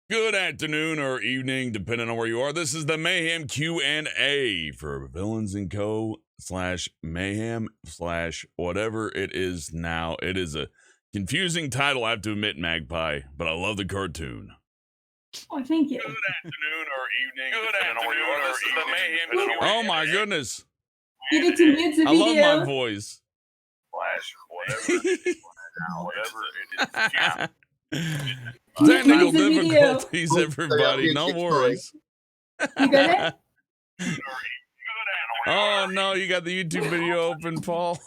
Good afternoon or evening, depending on where you are. This is the Mayhem Q&A for Villains & Co. / Mayhem / whatever it is now. It is a confusing title, I have to admit, Magpie, but I love the cartoon. Oh, thank you. Good afternoon or evening. Good afternoon or evening. The Mayhem Q&A. Oh my goodness. You get to mute the video. I love my voice. Whatever it is. Technical difficulties, everybody. No worries. You got it? Oh no, you got the YouTube video open, Paul.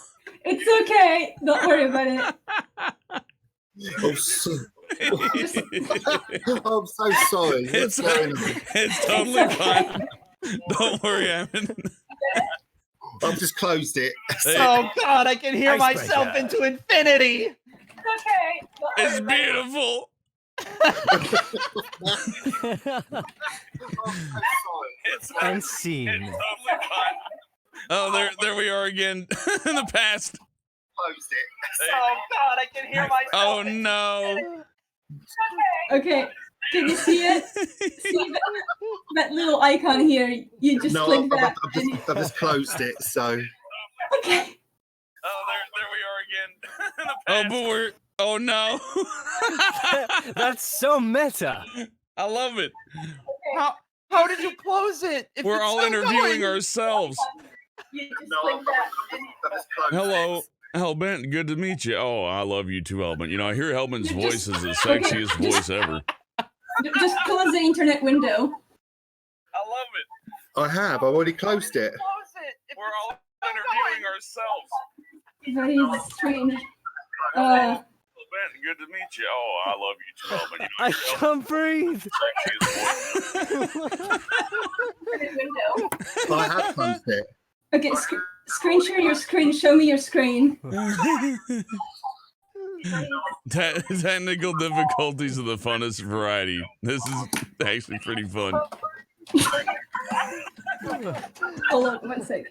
It's okay. Don't worry about it. I'm so sorry. It's totally fine. Don't worry, Evan. I've just closed it. Oh God, I can hear myself into infinity. Okay. It's beautiful. It's unseen. It's totally fine. Oh, there we are again in the past. Closed it. Oh God, I can hear myself. Oh no. Okay. Can you see it? See that little icon here? You just click that. I've just closed it, so. Okay. Oh, there we are again in the past. Oh, but oh no. That's so meta. I love it. How did you close it? If We're it's all still interviewing going? ourselves. You just click that. Hello, Hellbent. Good to meet you. Oh, I love you too, Hellbent. You know, I hear Hellbent's voice is the sexiest voice ever. Just close the internet window. I love it. I have. I've already closed it. Close it. If We're it's all still interviewing going. ourselves. Very strange. Hellbent, good to meet you. Oh, I love you too, Hellbent. You know, I can't breathe. Window. I have closed it. Okay, screen share your screen. Show me your screen. Technical difficulties of the funnest variety. This is actually pretty fun. Hold on, 1 sec.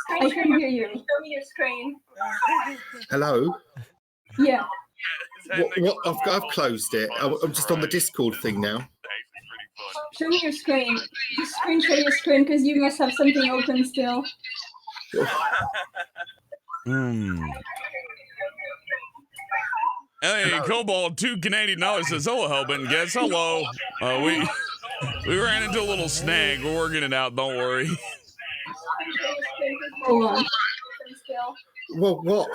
I can hear you. Show me your screen. Hello? Yeah. What? I've closed it. I'm just on the Discord thing now. Show me your screen. Just screen share your screen because you must have something open still. Hey, Cobalt, $2 Canadian says, hello, Hellbent. Guess hello. We ran into a little snag. We're working it out. Don't worry. Hold on. Well, what?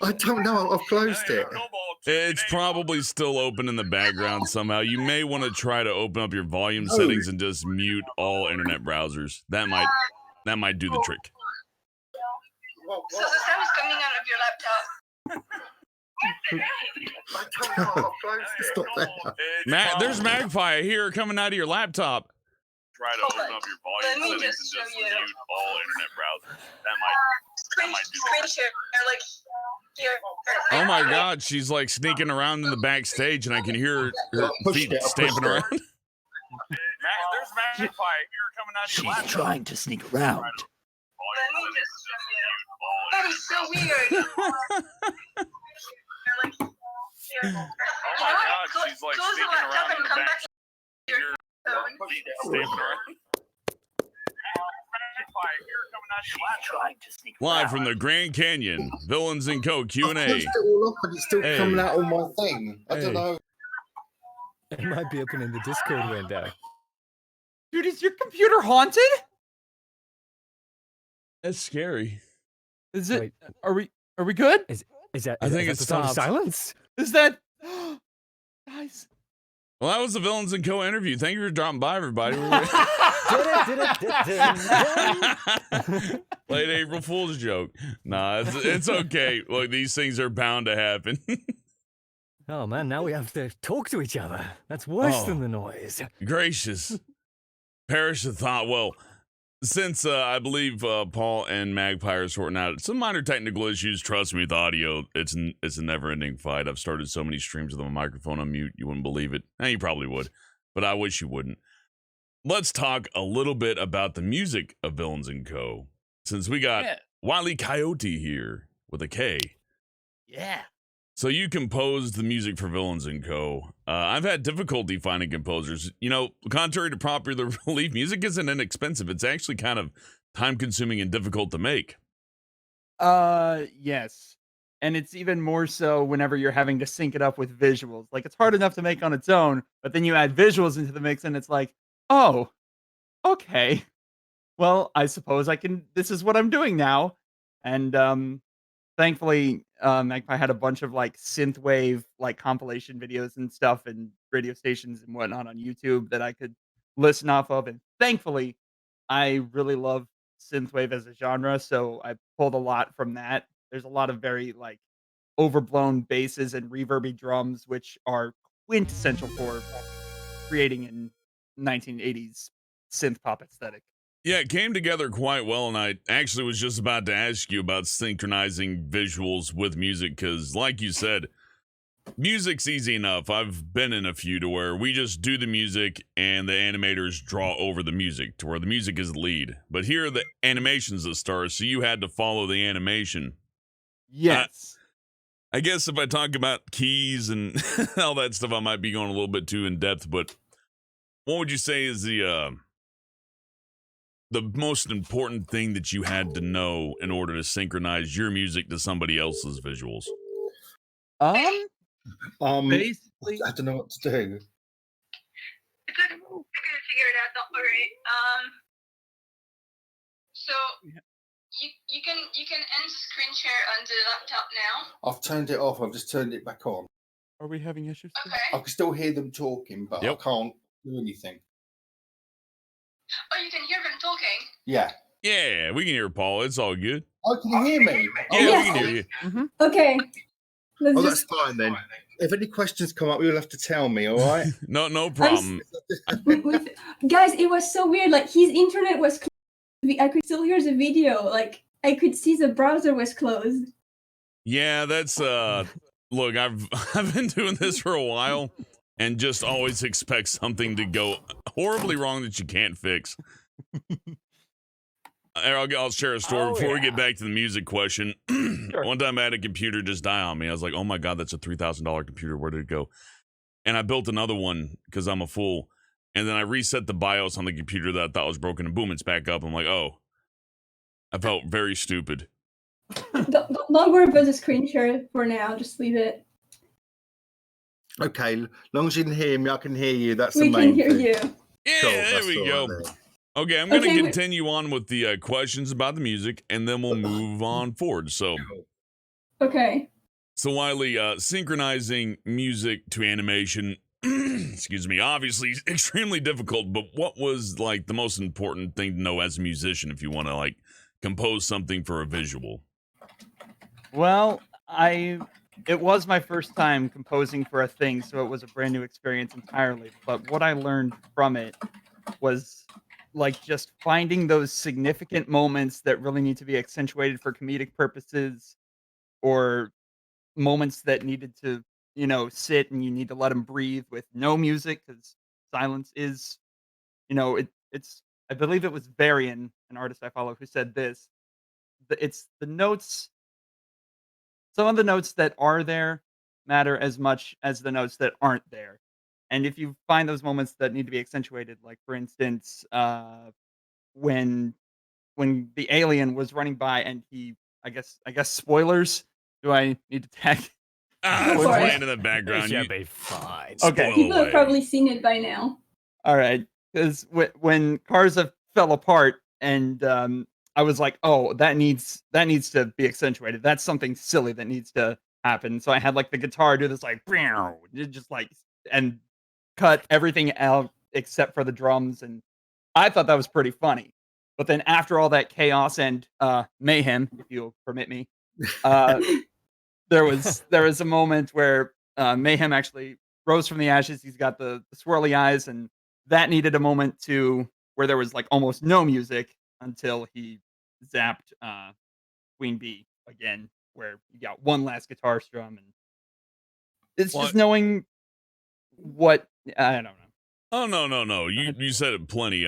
I don't know. I've closed it. It's probably still open in the background somehow. You may want to try to open up your volume settings and just mute all internet browsers. That might do the trick. What? So the sound is coming out of your laptop. I don't know. I've closed it. It's not there. There's Magpie here coming out of your laptop. Try to open up your Let volume me settings just and show just you. mute all internet browsers. That might do the Screen share, or like here. Oh my God, she's like sneaking around in the backstage, and I can hear her feet stamping around. There's Magpie here coming out of your laptop. She's trying to sneak around. Let me just show you. That is so weird. You're like here. Oh my God, she's like close the sneaking laptop around in and the come back. backstage. Feet stamping around. Trying to sneak Live from the Grand Canyon, Villains & Co. I've Q&A. closed it all up and it's still Hey. coming out on my thing. I don't know. It might be open in the Discord window. Dude, is your computer haunted? That's scary. Is it? Wait. Are we good? Is that? I think is it that the sound of stopped. silence. Is that? Guys. Well, that was the Villains & Co. interview. Thank you for dropping by, everybody. Late April Fool's joke. Nah, it's okay. Look, these things are bound to happen. Oh man, now we have to talk to each other. That's worse than the noise. Gracious. Perish the thought. Well, since I believe Paul and Magpie are sorting out some minor technical issues, trust me, with audio, it's a never-ending fight. I've started so many streams with my microphone on mute, you wouldn't believe it. You probably would, but I wish you wouldn't. Let's talk a little bit about the music of Villains & Co. Since we got Wile E. Coyote here with a K. Yeah. So you composed the music for Villains & Co. I've had difficulty finding composers. You know, contrary to popular belief, music isn't inexpensive. It's actually kind of time-consuming and difficult to make. Yes. And it's even more so whenever you're having to sync it up with visuals. Like, it's hard enough to make on its own, but then you add visuals into the mix and it's like, oh, okay. Well, I suppose this is what I'm doing now. And thankfully, Magpie had a bunch of like synthwave like compilation videos and stuff and radio stations and whatnot on YouTube that I could listen off of. And thankfully, I really love synthwave as a genre, so I pulled a lot from that. There's a lot of very like overblown basses and reverby drums, which are quintessential for creating in 1980s synth pop aesthetic. Yeah, it came together quite well, and I actually was just about to ask you about synchronizing visuals with music, because like you said, music's easy enough. I've been in a few to where we just do the music and the animators draw over the music to where the music is the lead. But here the animation's the star, so you had to follow the animation. Yes. I guess if I talk about keys and all that stuff, I might be going a little bit too in depth, but what would you say is the most important thing that you had to know in order to synchronize your music to somebody else's visuals? Basically, I don't know what to do. It's okay. We're gonna figure it out. Don't worry. So you can end screen share on the laptop now. I've turned it off. I've just turned it back on. are we having issues? Okay. I can still hear them talking, but Yep. I can't do anything. Oh, you can hear them talking. Yeah. Yeah, we can hear Paul. It's all good. Oh, can you hear me? Yeah, yes. we can hear you. Okay. Let's Oh, just that's fine then. If any questions come up, you'll have to tell me, all right? No problem. guys, it was so weird. Like his internet was closed. I could still hear the video. Like I could see the browser was closed. Yeah, that's look, I've been doing this for a while and just always expect something to go horribly wrong that you can't fix. I'll share a story before we get back to the music question. Sure. One time I had a computer just die on me. I was like, oh my God, that's a $3,000 computer. Where did it go? And I built another one because I'm a fool. And then I reset the BIOS on the computer that I thought was broken, and boom, it's back up. I'm like, oh, I felt very stupid. Don't worry about the screen share for now. Just leave it. Okay, as long as you can hear me, I can hear you. That's We the main can hear thing. you. Yeah, Cool, there that's we all go. right then. Okay, I'm going to Okay, continue on with the questions about the music, and then we'll move on forward. So, Okay. Wiley, synchronizing music to animation, excuse me, obviously extremely difficult, but what was like the most important thing to know as a musician if you want to like compose something for a visual? Well, it was my first time composing for a thing, so it was a brand new experience entirely. But what I learned from it was like just finding those significant moments that really need to be accentuated for comedic purposes, or moments that needed to, sit and you need to let them breathe with no music, because silence is, it's, I believe it was Varian, an artist I follow, who said this. It's the notes, some of the notes that are there matter as much as the notes that aren't there. And if you find those moments that need to be accentuated, like for instance, when the alien was running by and I guess spoilers. Do I need to tag? It's for it. playing in the It background. should You, be fine. Okay. spoil People have away. probably seen it by now. All right, because when Karza fell apart, and I was like, oh, that needs to be accentuated. That's something silly that needs to happen. So I had like the guitar do this like, just like, and cut everything out except for the drums, and I thought that was pretty funny. But then after all that chaos and mayhem, if you'll permit me, there was a moment where Mayhem actually rose from the ashes. He's got the swirly eyes, and that needed a moment to where there was like almost no music until he zapped Queen Bee again, where you got one last guitar strum, and it's What? just knowing what I don't know. Oh no. You said it plenty.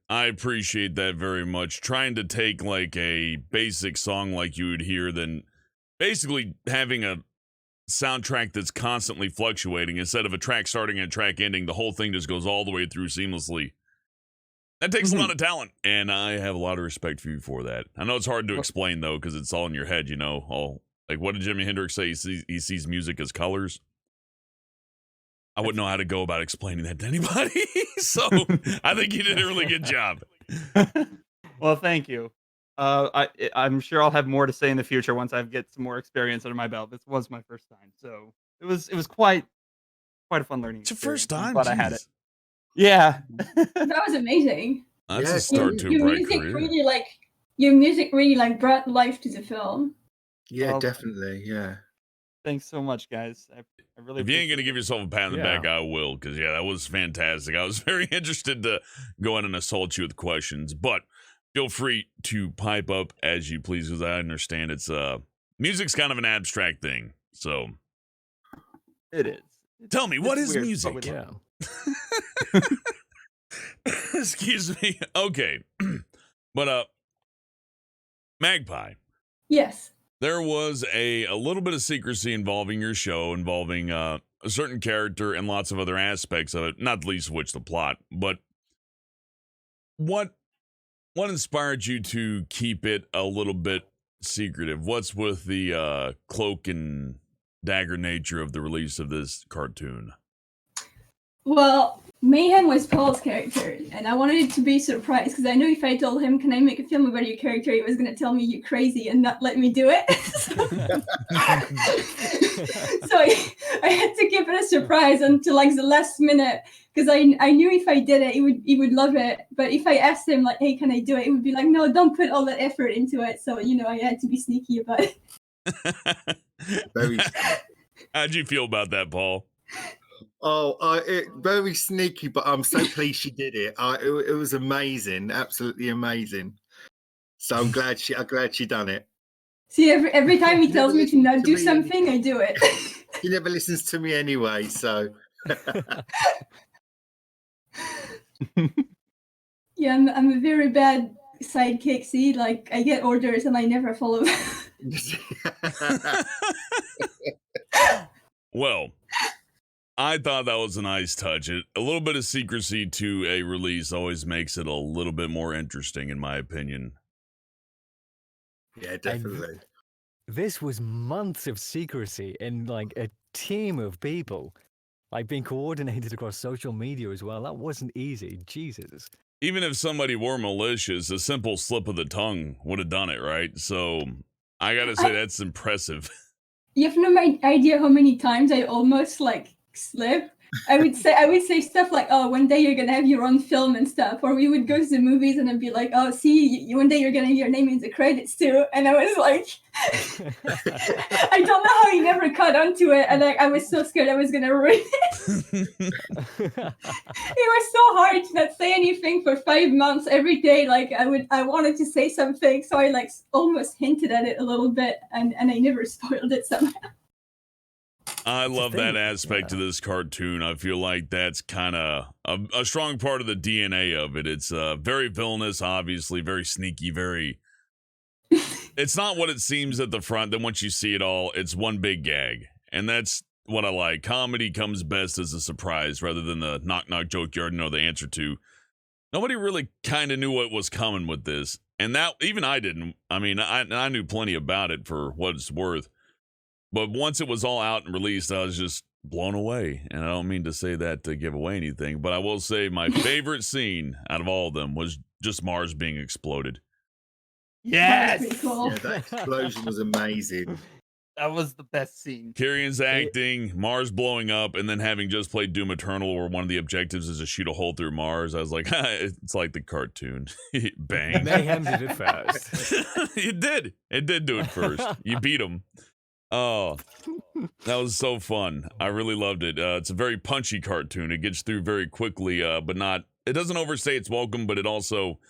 I appreciate that very much. Trying to take like a basic song like you would hear, then basically having a soundtrack that's constantly fluctuating instead of a track starting and a track ending. The whole thing just goes all the way through seamlessly. That takes a lot of talent, and I have a lot of respect for you for that. I know it's hard to explain, though, because it's all in your head, you know. All like, what did Jimi Hendrix say? He sees music as colors. I wouldn't know how to go about explaining that to anybody, so I think you did a really good job. Well, thank you. I'm sure I'll have more to say in the future once I get some more experience under my belt. This was my first time, so it was quite a fun learning. It's your first experience. I'm time? glad I had it. Jeez. Yeah. That was amazing. That's Yeah, a start to a Your bright music career. really your music really brought life to the film. Yeah, Well, definitely. Yeah. Thanks so much, guys. I really. If you ain't appreciate going to give it. yourself a pat on the Yeah. back, I will, because, yeah, that was fantastic. I was very interested to go in and assault you with questions, but feel free to pipe up as you please, because I understand it's music's kind of an abstract thing. So It is. tell me, what It's is weird, but music? we love Yeah. Excuse me. Okay. But Magpie, Yes. there was a little bit of secrecy involving your show, involving a certain character and lots of other aspects of it, not the least of which the plot. But what inspired you to keep it a little bit secretive? What's with the cloak and dagger nature of the release of this cartoon? Well, Mayhem was Paul's character, and I wanted it to be surprised because I knew if I told him, "Can I make a film about your character?" he was going to tell me you're crazy and not let me do it. So I had to keep it a surprise until like the last minute because I knew if I did it, he would love it. But if I asked him like, "Hey, can I do it?" he would be like, "No, don't put all that effort into it." So I had to be sneaky about it. Very, How'd you feel about that, Paul? very sneaky, but I'm so pleased she did it. It was amazing, absolutely amazing. So I'm glad she done it. See, every time he tells me to not do To me, something, I do it. She never listens to me anyway, so Yeah, I'm a very bad sidekick. See, like I get orders and I never follow them. Well, I thought that was a nice touch. A little bit of secrecy to a release always makes it a little bit more interesting, in my opinion. yeah, definitely. This was months of secrecy and like a team of people, like being coordinated across social media as well. That wasn't easy. Jesus. Even if somebody were malicious, a simple slip of the tongue would have done it, right? So I gotta say that's impressive. You have no idea how many times I almost like slip. I would say stuff like, "Oh, one day you're gonna have your own film and stuff," or we would go to the movies and I'd be like, "Oh, see, one day you're gonna have your name in the credits too," and I was like, I don't know how he never caught onto it, and I was so scared I was gonna ruin it. It was so hard to not say anything for 5 months every day. Like I wanted to say something, so I like almost hinted at it a little bit, and I never spoiled it somehow. I love that thing, aspect yeah. of this cartoon. I feel like that's kind of a strong part of the DNA of it. It's very villainous, obviously, very sneaky, very... It's not what it seems at the front. Then once you see it all, it's one big gag. And that's what I like. Comedy comes best as a surprise rather than the knock-knock joke you already know the answer to. Nobody really kind of knew what was coming with this. And that, even I didn't. I mean, I knew plenty about it for what it's worth. But once it was all out and released, I was just blown away. And I don't mean to say that to give away anything, but I will say my favorite scene out of all of them was just Mars being exploded. That Yes. was pretty cool. Yeah, that explosion was amazing. That was the best scene. Kyrion's acting, Mars blowing up, and then having just played Doom Eternal, where one of the objectives is to shoot a hole through Mars. I was like, it's like the cartoon. Bang. Mayhem did it first. It did. It did do it first. You beat him. Oh, that was so fun. I really loved it. It's a very punchy cartoon. It gets through very quickly, but not... It doesn't overstay its welcome, but it also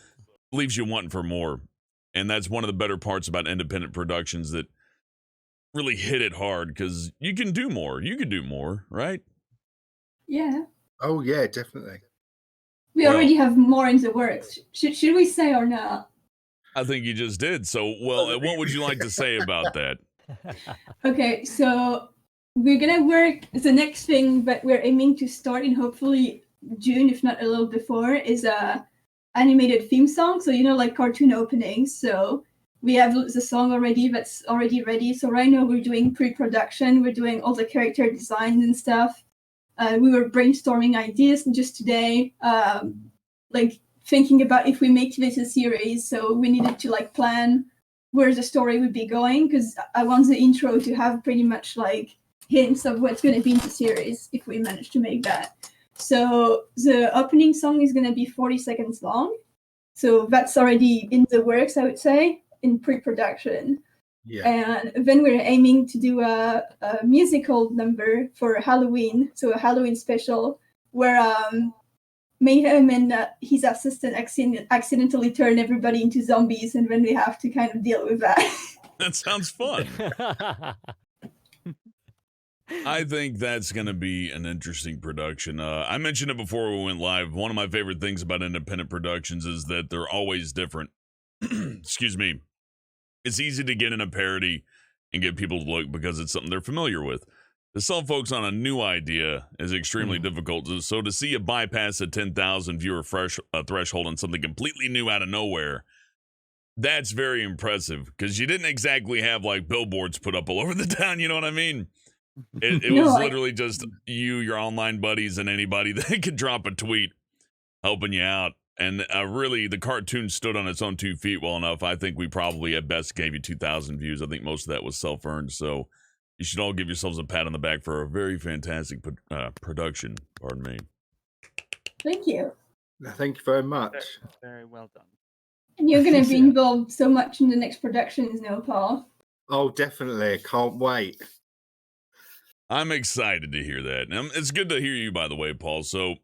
leaves you wanting for more. And that's one of the better parts about independent productions that really hit it hard, because you can do more. You could do more, right? Yeah. Oh yeah, definitely. We Well- already have more in the works. Should we say or not? I think you just did. So, well, what would you like to say about that? Okay, so we're gonna work the next thing, but we're aiming to start in hopefully June, if not a little before, is a animated theme song. So like cartoon openings. So we have the song already that's already ready. So right now we're doing pre-production. We're doing all the character designs and stuff. We were brainstorming ideas just today, like thinking about if we make this a series. So we needed to like plan where the story would be going, because I want the intro to have pretty much like hints of what's going to be in the series if we manage to make that. So the opening song is going to be 40 seconds long. So that's already in the works, I would say, in pre-production. Yeah. And then we're aiming to do a musical number for Halloween, so a Halloween special, where Mayhem and his assistant accidentally turn everybody into zombies, and then we have to kind of deal with that. That sounds fun. I think that's going to be an interesting production. I mentioned it before we went live. One of my favorite things about independent productions is that they're always different. Excuse me. It's easy to get in a parody and get people to look because it's something they're familiar with. To sell folks on a new idea is extremely difficult. So to see a bypass a 10,000 viewer threshold on something completely new out of nowhere, that's very impressive, because you didn't exactly have like billboards put up all over the town. You know what I mean? It was literally just you, your online buddies, and anybody that could drop a tweet helping you out. And really, the cartoon stood on its own 2 feet well enough. I think we probably at best gave you 2,000 views. I think most of that was self-earned. So you should all give yourselves a pat on the back for a very fantastic production. Pardon me. Thank you. Thank you very much. Very well done. And you're going to be involved so much in the next productions now, Paul. Oh, definitely. Can't wait. I'm excited to hear that. And it's good to hear you, by the way, Paul. So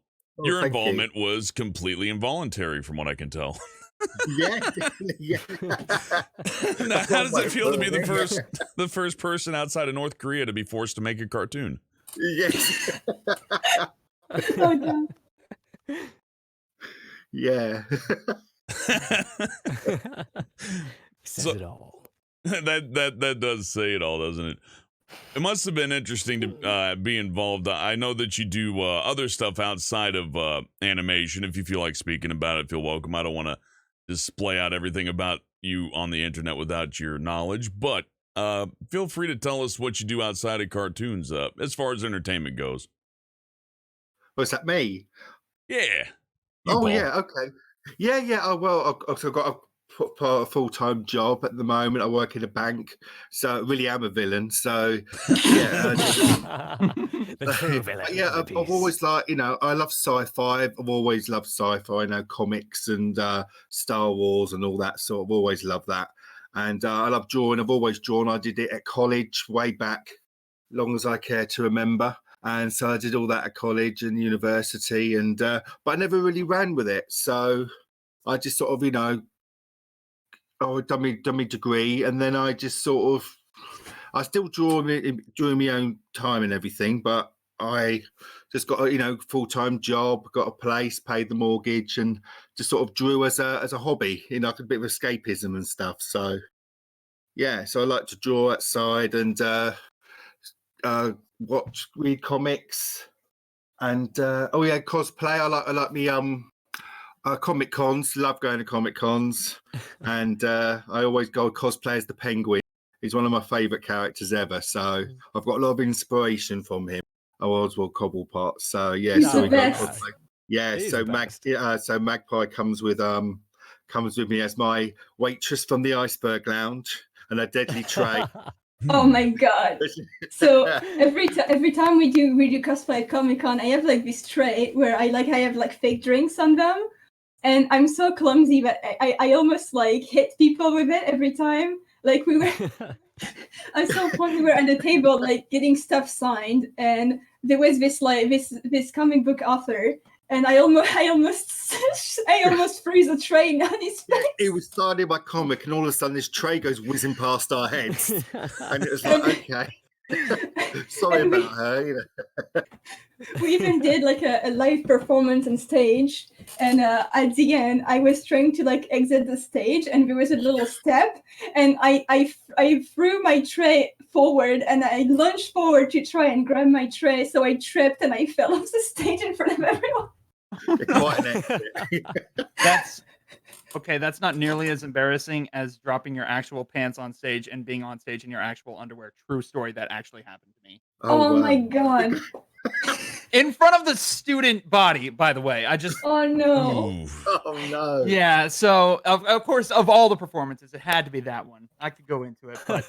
your thank you. involvement was completely involuntary, from what I can tell. Yeah, definitely. Yeah. Now, how does it feel to be the first person outside of North Korea to be forced to make a cartoon? Yes. Oh, God. Yeah. Says it all. That does say it all, doesn't it? It must have been interesting to be involved. I know that you do other stuff outside of animation. If you feel like speaking about it, feel welcome. I don't want to display out everything about you on the internet without your knowledge, but feel free to tell us what you do outside of cartoons as far as entertainment goes. Was that me? Yeah. Paul. Yeah, okay. Yeah. Oh, well, I've got a full-time job at the moment. I work in a bank, so I really am a villain. So, yeah. The true villain. Yeah, I've always I love sci-fi. I've always loved sci-fi, comics and Star Wars and all that sort. I've always loved that. And I love drawing. I've always drawn. I did it at college way back, long as I care to remember. And so I did all that at college and university, and but I never really ran with it. So I just sort of, I'd done my degree, and then I just sort of, I still draw during my own time and everything, but I just got a full-time job, got a place, paid the mortgage, and just sort of drew as a hobby, like a bit of escapism and stuff. So yeah, so I like to draw outside and read comics, and cosplay. I like me comic cons. Love going to comic cons, and I always go cosplay as the Penguin. He's one of my favourite characters ever. So I've got a lot of inspiration from him. Oswald Cobblepot. So yeah, He's so the best. Yeah, He's so the so Magpie comes with me as my waitress from the Iceberg Lounge and a deadly tray. Oh my God. So every time we do cosplay at Comic-Con, I have like this tray where I have like fake drinks on them, and I'm so clumsy that I almost like hit people with it every time. Like we were at some point we were at the table like getting stuff signed, and there was this comic book author, and I almost threw the tray on his face. He was signing my comic, and all of a sudden this tray goes whizzing past our heads, and it was like, okay. Sorry And about her. You know. we even did like a live performance on stage, and at the end I was trying to like exit the stage, and there was a little step, and I threw my tray forward, and I lunged forward to try and grab my tray, so I tripped and I fell off the stage in front of everyone. Quite an exit. That's okay. That's not nearly as embarrassing as dropping your actual pants on stage and being on stage in your actual underwear. True story that actually happened to me. Oh wow. my god. In front of the student body, by the way. Oh no. Ooh. Oh no. Yeah, so of course, of all the performances, it had to be that one. I could go into it, but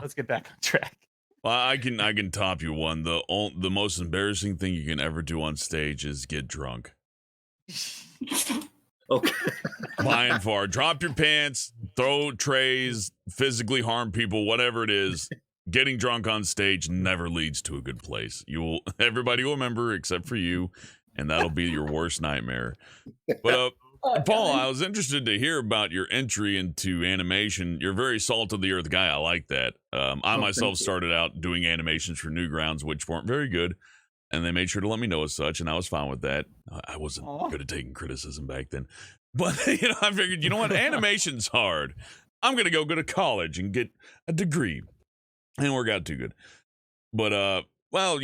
let's get back on track. Well, I can top you one. The most embarrassing thing you can ever do on stage is get drunk. Okay. By and far, drop your pants, throw trays, physically harm people, whatever it is. Getting drunk on stage never leads to a good place. Everybody will remember except for you, and that'll be your worst nightmare. But Oh, Paul, God. I was interested to hear about your entry into animation. You're a very salt of the earth guy. I like that. I thank myself you. started out doing animations for Newgrounds, which weren't very good, and they made sure to let me know as such, and I was fine with that. I wasn't Aw. good at taking criticism back then, but I figured, you know what, animation's hard. I'm gonna go to college and get a degree. Didn't work out too good, but well,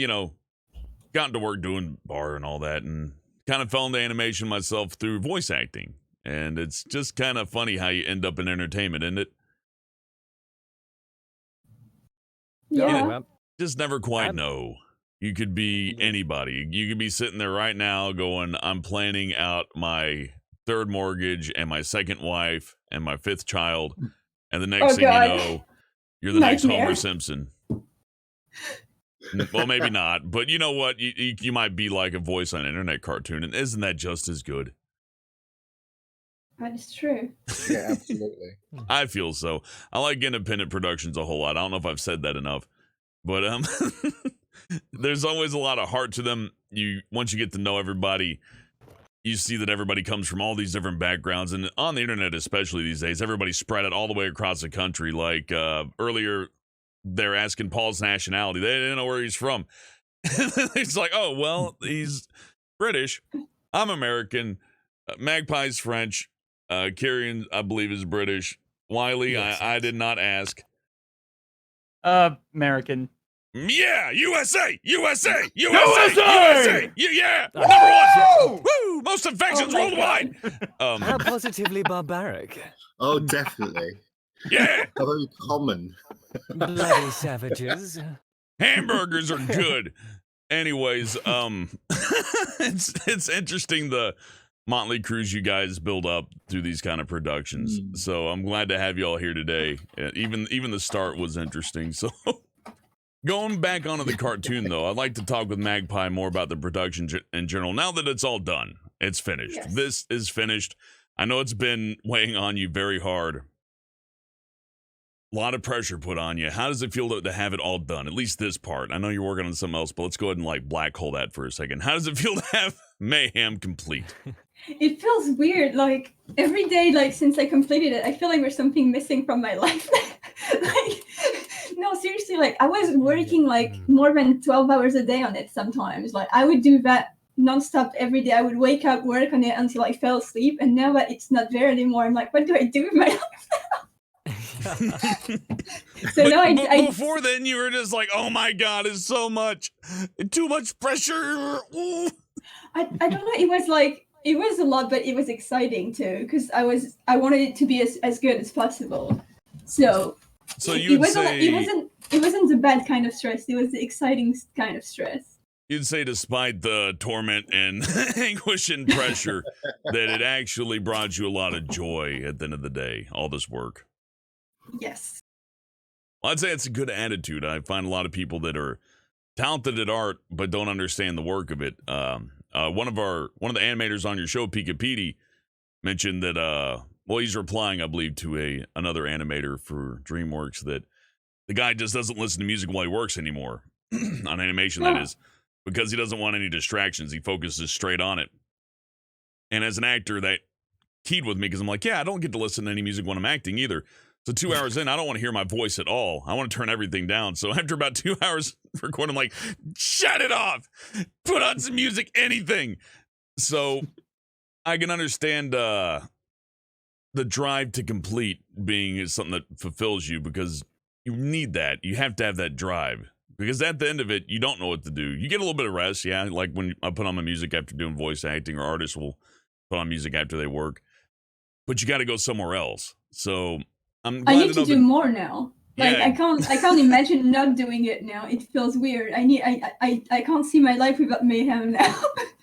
got into work doing bar and all that, and kind of fell into animation myself through voice acting. And it's just kind of funny how you end up in entertainment, isn't it? Yeah. Well, Just never quite I'm- know. You could be anybody. You could be sitting there right now going, I'm planning out my third mortgage and my second wife and my fifth child. And the next Oh, thing God. you know, you're the next Nightmare. Homer Simpson. Well, maybe not, but you know what? You might be like a voice on an internet cartoon, and isn't that just as good? That is true. Yeah, absolutely. I feel so. I like independent productions a whole lot. I don't know if I've said that enough, but there's always a lot of heart to them. Once you get to know everybody, you see that everybody comes from all these different backgrounds, and on the internet, especially these days, everybody's spread out all the way across the country. Like earlier, they're asking Paul's nationality. They didn't know where he's from. It's like, oh, well, he's British. I'm American. Magpie's French. Kieran, I believe, is British. Wiley, Yes, I yes. did not ask. American. Yeah, USA, USA, USA, USA! yeah, Oh, number one. Woo! Most infections Oh my worldwide. How positively barbaric. Oh, definitely. Yeah, How very common. Bloody savages. hamburgers are good. Anyways, it's interesting the motley crews you guys build up through these kind of productions. So I'm glad to have you all here today. Even the start was interesting. So going back onto the cartoon though, I'd like to talk with Magpie more about the production in general. Now that it's all done, it's finished. Yes. This is finished. I know it's been weighing on you very hard. A lot of pressure put on you. How does it feel to have it all done? At least this part. I know you're working on something else, but let's go ahead and like black hole that for a second. How does it feel to have Mayhem complete? It feels weird. Like every day, like since I completed it, I feel like there's something missing from my life. Like, no, seriously, like I was working like more than 12 hours a day on it sometimes. Like I would do that nonstop every day. I would wake up, work on it until I fell asleep. And now that it's not there anymore, I'm like, what do I do with my life? So now I before then, you were just like, "Oh my God, it's so much, too much pressure." Ooh. I don't know. It was like it was a lot, but it was exciting too because I wanted it to be as good as possible. So You'd it wasn't the bad kind of stress. It was the exciting kind of stress. you'd say, despite the torment and anguish and pressure, that it actually brought you a lot of joy at the end of the day. All this work. Yes. Well, I'd say it's a good attitude. I find a lot of people that are talented at art but don't understand the work of it. One of the animators on your show, Pika Petey, mentioned that well, he's replying, I believe, to another animator for DreamWorks that the guy just doesn't listen to music while he works anymore on animation. That is because he doesn't want any distractions. He focuses straight on it. And as an actor, that keyed with me because I'm like, yeah, I don't get to listen to any music when I'm acting either. So 2 hours in, I don't want to hear my voice at all. I want to turn everything down. So after about 2 hours recording, I'm like, shut it off. Put on some music, anything. So I can understand the drive to complete being something that fulfills you, because you need that. You have to have that drive, because at the end of it, you don't know what to do. You get a little bit of rest, yeah. Like when I put on my music after doing voice acting, or artists will put on music after they work. But you got to go somewhere else. So I'm glad I need to do more now. Like Yeah. I can't imagine not doing it now. It feels weird. I can't see my life without Mayhem now.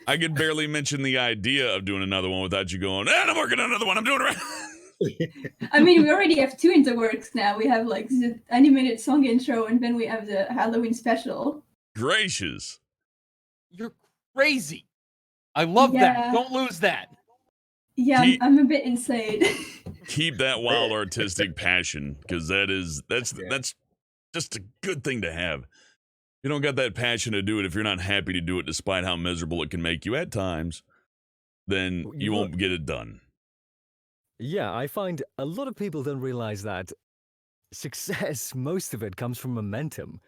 I could barely mention the idea of doing another one without you going, and I'm working on another one. I'm doing it right. I mean, we already have 2 in the works now. We have like the animated song intro, and then we have the Halloween special. Gracious. You're crazy. I love Yeah. that. Don't lose that. Yeah, I'm a bit insane. Keep that wild artistic passion, because that's just a good thing to have. You don't got that passion to do it if you're not happy to do it, despite how miserable it can make you at times, then you won't get it done. Yeah, I find a lot of people don't realize that success, most of it comes from momentum.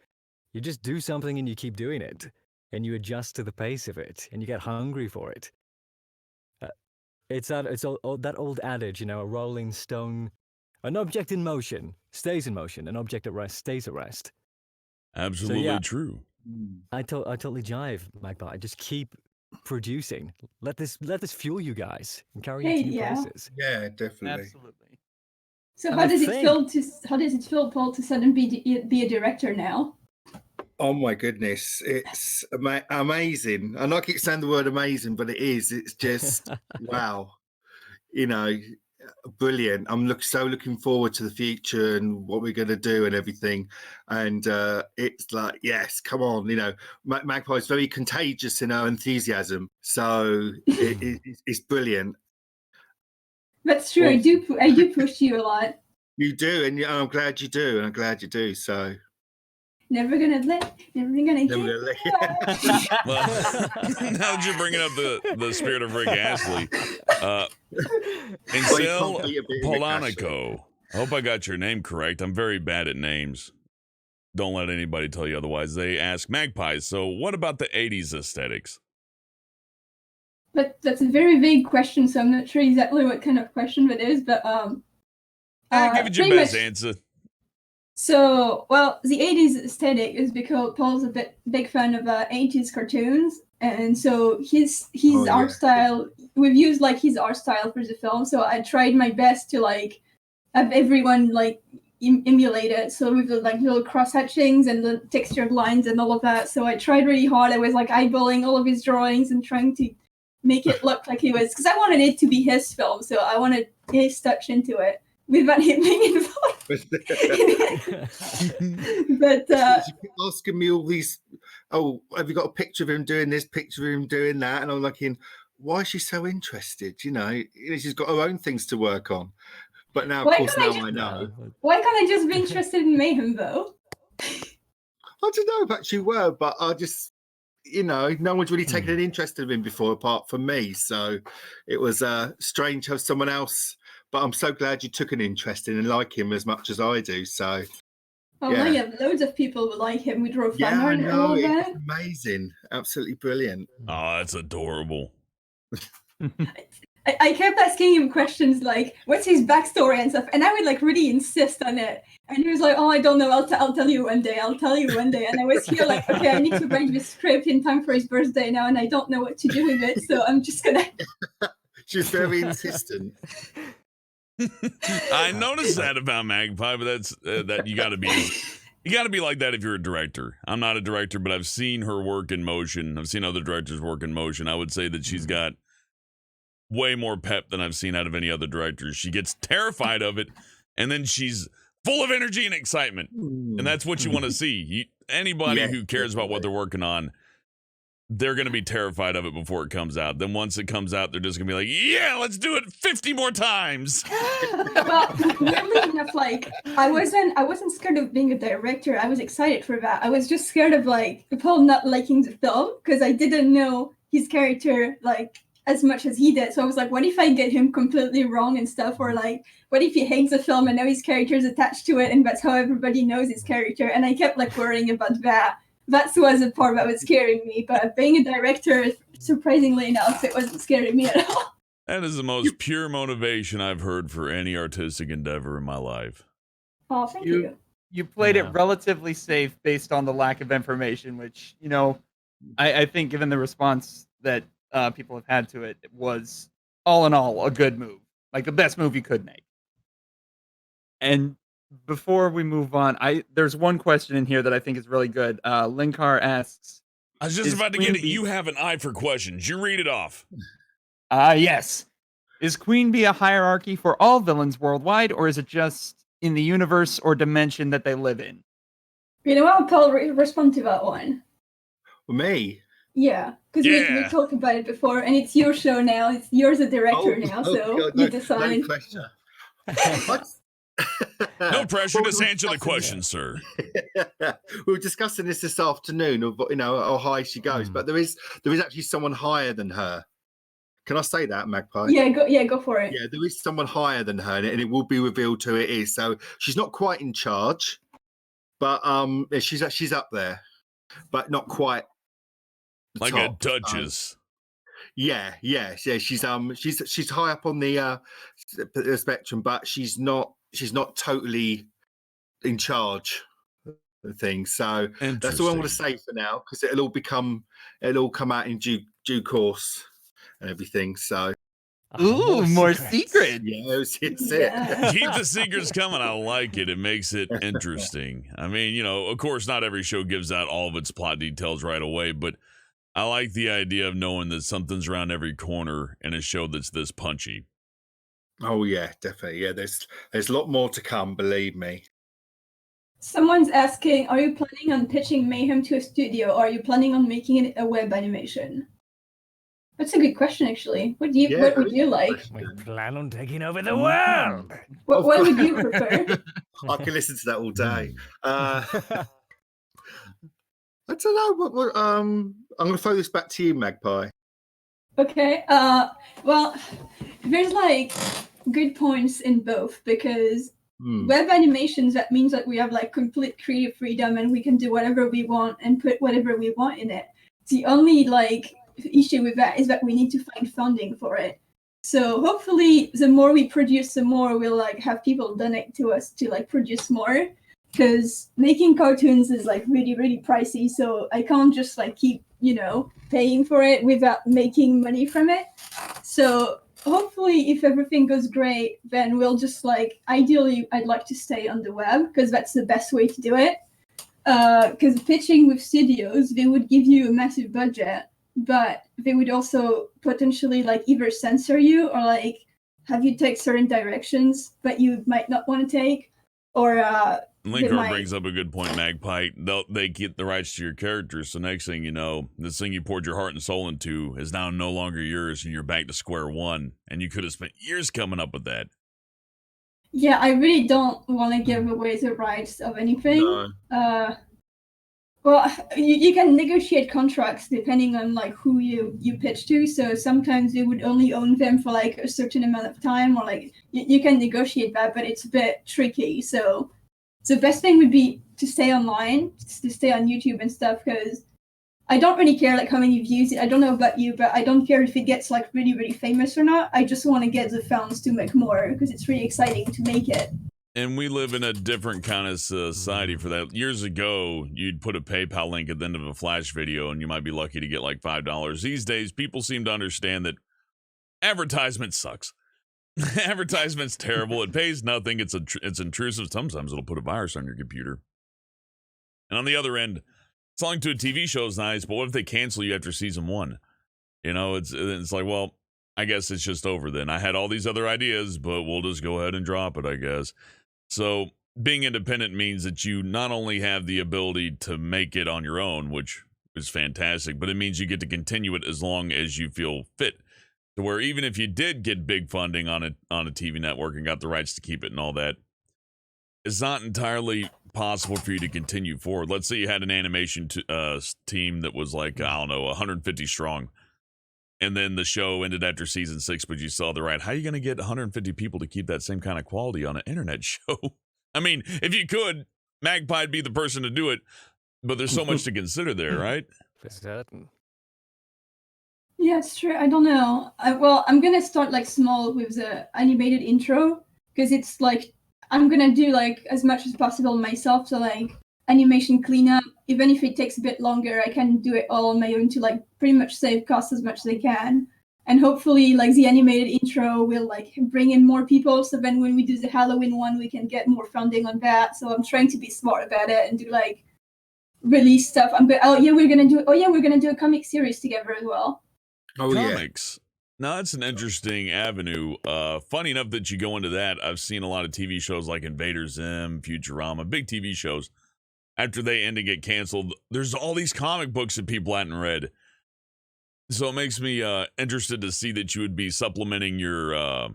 You just do something and you keep doing it, and you adjust to the pace of it, and you get hungry for it. It's that old adage, you know, a rolling stone, an object in motion stays in motion, an object at rest stays at rest. Absolutely yeah. true. I totally jive, Magpie. Just keep producing. Let this fuel you guys and carry you to new places. Yeah, definitely. Absolutely. So And how does it feel, Paul, to suddenly be a director now? Oh my goodness, it's amazing. And I keep saying the word amazing, but it is. It's just wow. You know, brilliant. I'm so looking forward to the future and what we're going to do and everything. And it's like, yes, come on. You know, Magpie is very contagious in her enthusiasm, so it's brilliant. That's true. Well, I do push you a lot. You do, and I'm glad you do, and I'm glad you do. So never gonna let. Well, now that you're bringing up the spirit of Rick Astley, Ansel Polanico. I hope I got your name correct. I'm very bad at names. Don't let anybody tell you otherwise. They ask Magpies, so what about the 80s aesthetics? But that's a very vague question, so I'm not sure exactly what kind of question it is, but give it your best answer. So, well, the 80s aesthetic is because Paul's a big fan of 80s cartoons, and so his art style, we've used like his art style for the film, so I tried my best to like have everyone like emulate it, so with the like little cross hatchings and the textured lines and all of that. So I tried really hard. I was like eyeballing all of his drawings and trying to make it look like he was, because I wanted it to be his film, so I wanted his touch into it without him being involved. But she kept asking me all these, oh, have you got a picture of him doing this, picture of him doing that? And I'm thinking, why is she so interested? You know, she's got her own things to work on. But now, of course, I know. Why can't I just be interested in Mayhem, though? I don't know about you were, but I just, you know, no one's really taken an interest in him before, apart from me. So it was strange to have someone else. But I'm so glad you took an interest in and like him as much as I do. So, yeah, loads of people would like him. We drew fan art and all that. It's amazing, absolutely brilliant. Oh, that's adorable. I kept asking him questions like, "What's his backstory and stuff?" And I would like really insist on it. And he was like, "Oh, I don't know. I'll tell you one day. I'll tell you one day." And I was here like, "Okay, I need to write this script in time for his birthday now, and I don't know what to do with it, so I'm just gonna." She's very insistent. I noticed that about Magpie, but that's that you got to be like that if you're a director. I'm not a director, but I've seen her work in motion. I've seen other directors work in motion. I would say that she's got way more pep than I've seen out of any other director. She gets terrified of it, and then she's full of energy and excitement, and that's what you want to see. Anybody who cares about what they're working on, they're going to be terrified of it before it comes out. Then once it comes out, they're just going to be like, yeah, let's do it 50 more times. Well, weirdly enough, like, I wasn't scared of being a director. I was excited for that. I was just scared of, like, Paul not liking the film, because I didn't know his character, like, as much as he did. So I was like, what if I get him completely wrong and stuff? Or like, what if he hates the film and now his character is attached to it and that's how everybody knows his character? And I kept like worrying about that. That was the part that was scaring me. But being a director, surprisingly enough, it wasn't scaring me at all. That is the most pure motivation I've heard for any artistic endeavor in my life. Oh, thank you. You played it Yeah. relatively safe based on the lack of information, which, you know, I think given the response that people have had to it, it was all in all a good move, like the best move you could make. And before we move on, there's one question in here that I think is really good. Linkar asks, I was just Is about to Queen get it. Bee- You have an eye for questions. You read it off. yes, is Queen Bee a hierarchy for all villains worldwide, or is it just in the universe or dimension that they live in? You know what? I'll respond to that one. Me? Yeah, because we Yeah. talked about it before, and it's your show now. It's yours as director now, so God, you no decide. pressure. No pressure. Well, Just we were answer the discussing- question, sir. we were discussing this afternoon of how high she goes, but there is actually someone higher than her. Can I say that, Magpie? Yeah, go for it. Yeah, there is someone higher than her, and it will be revealed who it is. So she's not quite in charge, but she's up there, but not quite the Like top. a duchess. Yeah. She's high up on the spectrum, but she's not totally in charge of things. So that's all I'm going to say for now, because it'll all come out in due course and everything. So Ooh, more secret. yeah, it's Yeah. it. Keep the secrets coming. I like it. It makes it interesting. I mean, you know, of course, not every show gives out all of its plot details right away, but I like the idea of knowing that something's around every corner in a show that's this punchy. Oh yeah, definitely. Yeah, there's a lot more to come. Believe me. Someone's asking, are you planning on pitching Mayhem to a studio, or are you planning on making it a web animation? That's a good question, actually. What would you like? We plan on taking over the world. What Of would course. you prefer? I can listen to that all day. I don't know. I'm going to throw this back to you, Magpie. Okay. Well, there's like good points in both, because web animations, that means that we have like complete creative freedom and we can do whatever we want and put whatever we want in it. The only like issue with that is that we need to find funding for it. So hopefully the more we produce, the more we'll like have people donate to us to like produce more, because making cartoons is like really, really pricey. So I can't just like keep, paying for it without making money from it. So hopefully if everything goes great, then we'll just like, ideally I'd like to stay on the web, because that's the best way to do it. Because pitching with studios, they would give you a massive budget, but they would also potentially like either censor you or like have you take certain directions that you might not want to take, or Linkar brings up a good point, Magpie. They get the rights to your characters, so next thing you know, this thing you poured your heart and soul into is now no longer yours, and you're back to square one, and you could have spent years coming up with that. Yeah, I really don't want to give away the rights of anything. No. Well, you can negotiate contracts depending on like who you pitch to. So sometimes you would only own them for like a certain amount of time, or like you can negotiate that, but it's a bit tricky. So the best thing would be to stay online, to stay on YouTube and stuff, because I don't really care like how many views. I don't know about you, but I don't care if it gets like really, really famous or not. I just want to get the funds to make more, because it's really exciting to make it. And we live in a different kind of society for that. Years ago, you'd put a PayPal link at the end of a Flash video, and you might be lucky to get like $5. These days, people seem to understand that advertisement sucks. Advertisement's terrible. It pays nothing. It's intrusive. Sometimes it'll put a virus on your computer. And on the other end, selling to a TV show is nice, but what if they cancel you after season 1? It's like, well, I guess it's just over then. I had all these other ideas, but we'll just go ahead and drop it, I guess. So being independent means that you not only have the ability to make it on your own, which is fantastic, but it means you get to continue it as long as you feel fit. To where even if you did get big funding on a TV network and got the rights to keep it and all that, it's not entirely possible for you to continue forward. Let's say you had an animation team that was like, I don't know, 150 strong. and then the show ended after season 6, but you saw the right. How are you going to get 150 people to keep that same kind of quality on an internet show? I mean, if you could, Magpie'd be the person to do it, but there's so much to consider there, right? For certain. Yeah, it's true. I don't know. Well, I'm gonna start like small with the animated intro because it's like I'm gonna do like as much as possible myself. So like animation cleanup, even if it takes a bit longer, I can do it all on my own to like pretty much save costs as much as I can. And hopefully, like the animated intro will like bring in more people. So then when we do the Halloween one, we can get more funding on that. So I'm trying to be smart about it and do like release stuff. We're gonna do a comic series together as well. Oh yeah. Comics. Now that's an interesting avenue. Funny enough that you go into that. I've seen a lot of TV shows like Invader Zim, Futurama, big TV shows. After they end and get canceled, there's all these comic books that people hadn't read. So it makes me interested to see that you would be supplementing your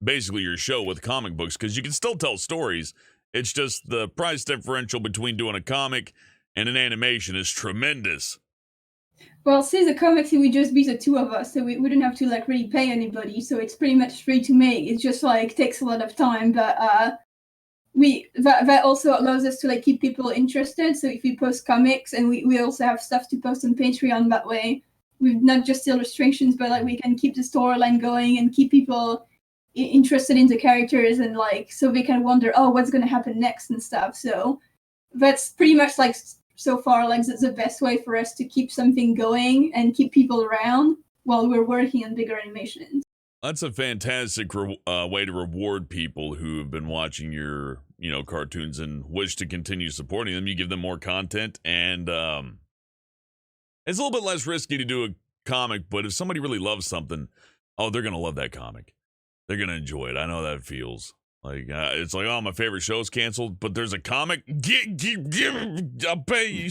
basically your show with comic books, because you can still tell stories. It's just the price differential between doing a comic and an animation is tremendous. Well, since the comics, it would just be the two of us, so we wouldn't have to like really pay anybody. So it's pretty much free to make. It just like takes a lot of time, but that also allows us to like keep people interested. So if we post comics, and we also have stuff to post on Patreon that way, with not just illustrations, but like we can keep the storyline going and keep people interested in the characters, and like so they can wonder, oh, what's gonna happen next and stuff. So that's pretty much like so far like the best way for us to keep something going and keep people around while we're working on bigger animations. That's a fantastic way to reward people who have been watching your, cartoons and wish to continue supporting them. You give them more content, and it's a little bit less risky to do a comic, but if somebody really loves something, oh, they're going to love that comic. They're going to enjoy it. I know that feels. Like, it's like, oh, my favorite show's canceled, but there's a comic. I'll pay you.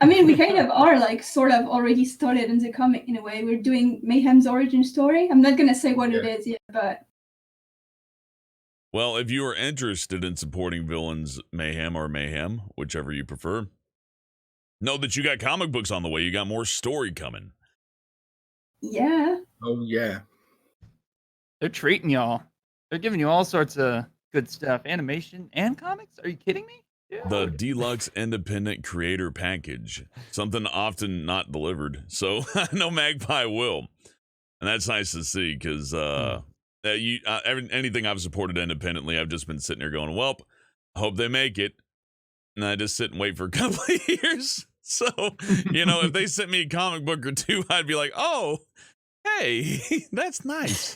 I mean, we kind of are like sort of already started in the comic in a way. We're doing Mayhem's origin story. I'm not going to say what it is yet, but... Well, if you are interested in supporting Villains Mayhem or Mayhem, whichever you prefer, know that you got comic books on the way. You got more story coming. Yeah. Oh yeah. They're treating y'all. They're giving you all sorts of good stuff. Animation and comics? Are you kidding me? Dude. The deluxe independent creator package. Something often not delivered. So I know Magpie will. And that's nice to see, because anything I've supported independently, I've just been sitting there going, well, I hope they make it. And I just sit and wait for a couple of years. So, if they sent me a comic book or two, I'd be like, oh, hey, that's nice.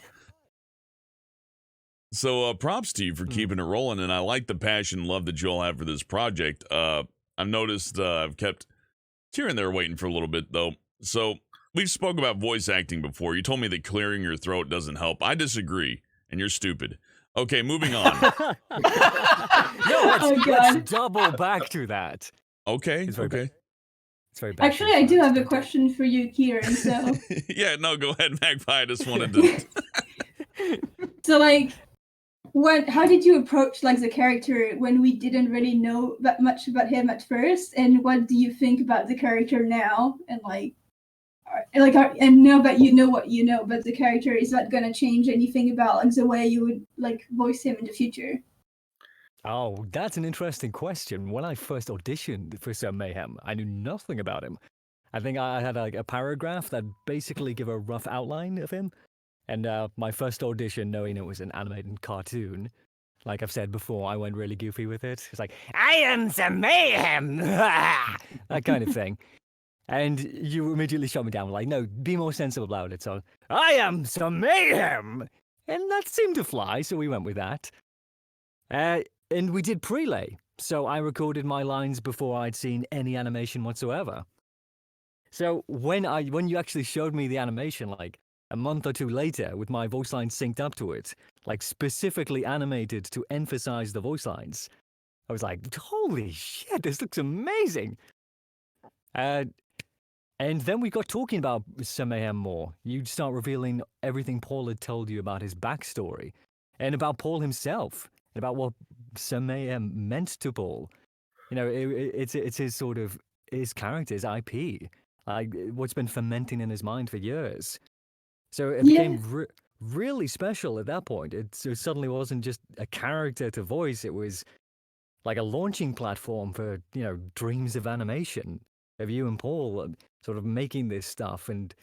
So props to you for keeping it rolling, and I like the passion and love that you all have for this project. I've noticed I've kept here and there waiting for a little bit, though. So we've spoke about voice acting before. You told me that clearing your throat doesn't help. I disagree, and you're stupid. Okay, moving on. Let's double back to that. Okay, okay. It's very Actually, I do have a question for you, Kieran. So yeah, no, go ahead, Magpie. I just wanted to. So like, how did you approach like the character when we didn't really know that much about him at first, and what do you think about the character now? And and now that you know what you know about the character, is that gonna change anything about like the way you would like voice him in the future? Oh, that's an interesting question. When I first auditioned for Some Mayhem, I knew nothing about him. I think I had like a paragraph that basically gave a rough outline of him. And my first audition, knowing it was an animated cartoon, like I've said before, I went really goofy with it. It's like, I am Some Mayhem! That kind of thing. And you immediately shut me down, like, no, be more sensible about it. So, I am Some Mayhem! And that seemed to fly, so we went with that. And we did prelay, so I recorded my lines before I'd seen any animation whatsoever. So when you actually showed me the animation, like, a month or two later, with my voice lines synced up to it, like specifically animated to emphasize the voice lines, I was like, holy shit, this looks amazing! And then we got talking about Some Mayhem more. You'd start revealing everything Paul had told you about his backstory, and about Paul himself, and about what Some Mayhem meant to Paul. It's his sort of, his character, his IP. what's been fermenting in his mind for years. So it Yeah. became really special at that point. It suddenly wasn't just a character to voice, it was like a launching platform for, dreams of animation, of you and Paul sort of making this stuff. And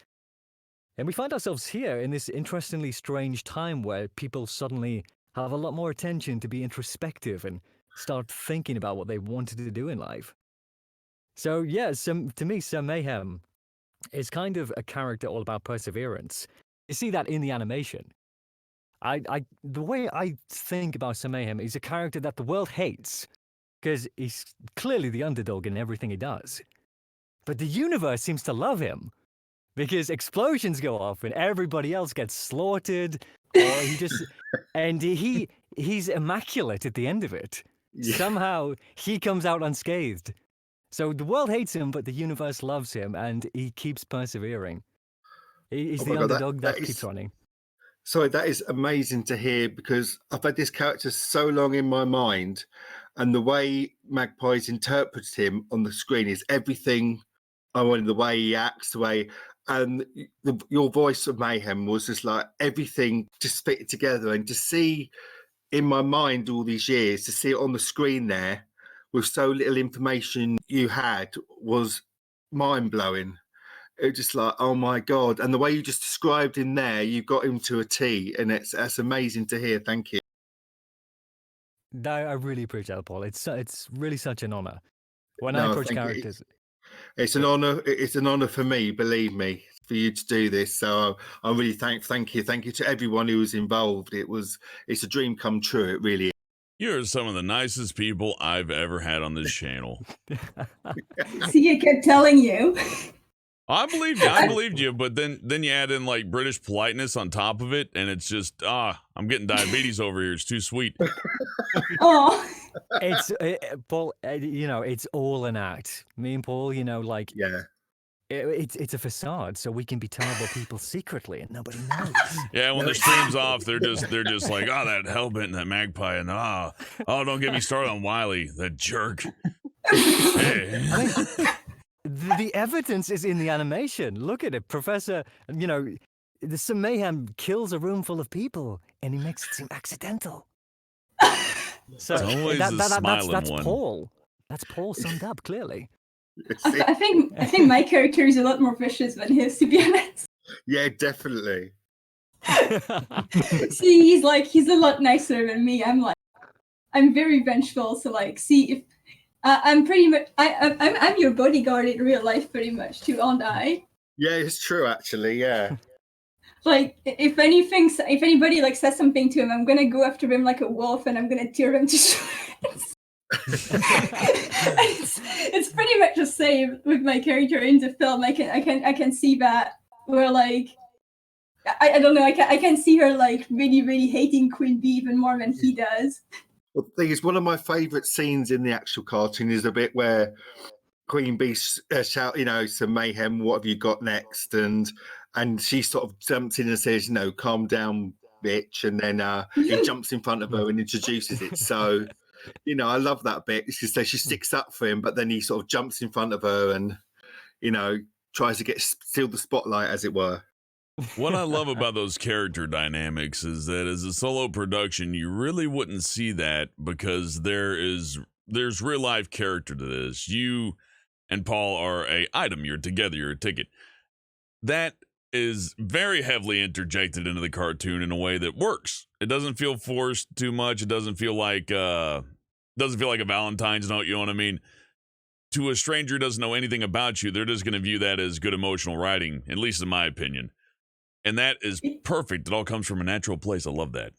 we find ourselves here in this interestingly strange time where people suddenly have a lot more attention to be introspective and start thinking about what they wanted to do in life. So yeah, to me, Sir Mayhem is kind of a character all about perseverance. You see that in the animation. The way I think about Sir Mayhem is a character that the world hates, because he's clearly the underdog in everything he does. But the universe seems to love him, because explosions go off and everybody else gets slaughtered, or he's immaculate at the end of it. Yeah. Somehow he comes out unscathed. So the world hates him, but the universe loves him, and he keeps persevering. He's the underdog that keeps running. Sorry, that is amazing to hear, because I've had this character so long in my mind, and the way Magpie's interprets him on the screen is everything I wanted. The way he acts, the way, and your voice of Mayhem was just like everything just fitted together. And to see in my mind all these years, to see it on the screen there with so little information you had was mind blowing. It was just like, oh my God. And the way you just described him there, you got him to a T, and that's amazing to hear. Thank you. I really appreciate it, Paul. It's really such an honor. When I approach characters... It's an honor. It's an honor for me, believe me, for you to do this. So I'm really thank you. Thank you to everyone who was involved. It's a dream come true. It really is. You're some of the nicest people I've ever had on this channel. See, I kept telling you. I believed you, but then you add in like British politeness on top of it, and it's just I'm getting diabetes over here. It's too sweet. Oh, It's Paul. It's all an act. Me and Paul, Yeah. it's a facade, so we can be terrible people secretly, and nobody knows. Yeah, when the stream's off, they're just like, that Hellbent and that Magpie, and don't get me started on Wiley, that jerk. Hey. I mean, the evidence is in the animation. Look at it, Professor. The Sir Mayhem kills a room full of people, and he makes it seem accidental. So It's always the smiling that's one. Paul. That's Paul summed up clearly. I think my character is a lot more vicious than his, to be honest. Yeah, definitely. See, he's a lot nicer than me. I'm very vengeful. So see if I'm pretty much I'm your bodyguard in real life, pretty much too, aren't I? Yeah, it's true. Actually, yeah. Like if anybody like says something to him, I'm gonna go after him like a wolf, and I'm gonna tear him to shreds. It's pretty much the same with my character in the film. I can see that where like I don't know, I can see her like really, really hating Queen Bee even more than he does. Well, the thing is, one of my favourite scenes in the actual cartoon is the bit where Queen Bee shout, Sir Mayhem, what have you got next? And she sort of jumps in and says, calm down, bitch. And then he jumps in front of her and introduces it. So, I love that bit. She sticks up for him, but then he sort of jumps in front of her and, tries to steal the spotlight, as it were. What I love about those character dynamics is that as a solo production, you really wouldn't see that, because there's real life character to this. You and Paul are a item. You're together. You're a ticket. That is very heavily interjected into the cartoon in a way that works. It doesn't feel forced too much. It doesn't feel like a Valentine's note. You know what I mean? To a stranger who doesn't know anything about you, they're just going to view that as good emotional writing, at least in my opinion. And that is perfect. It all comes from a natural place. I love that.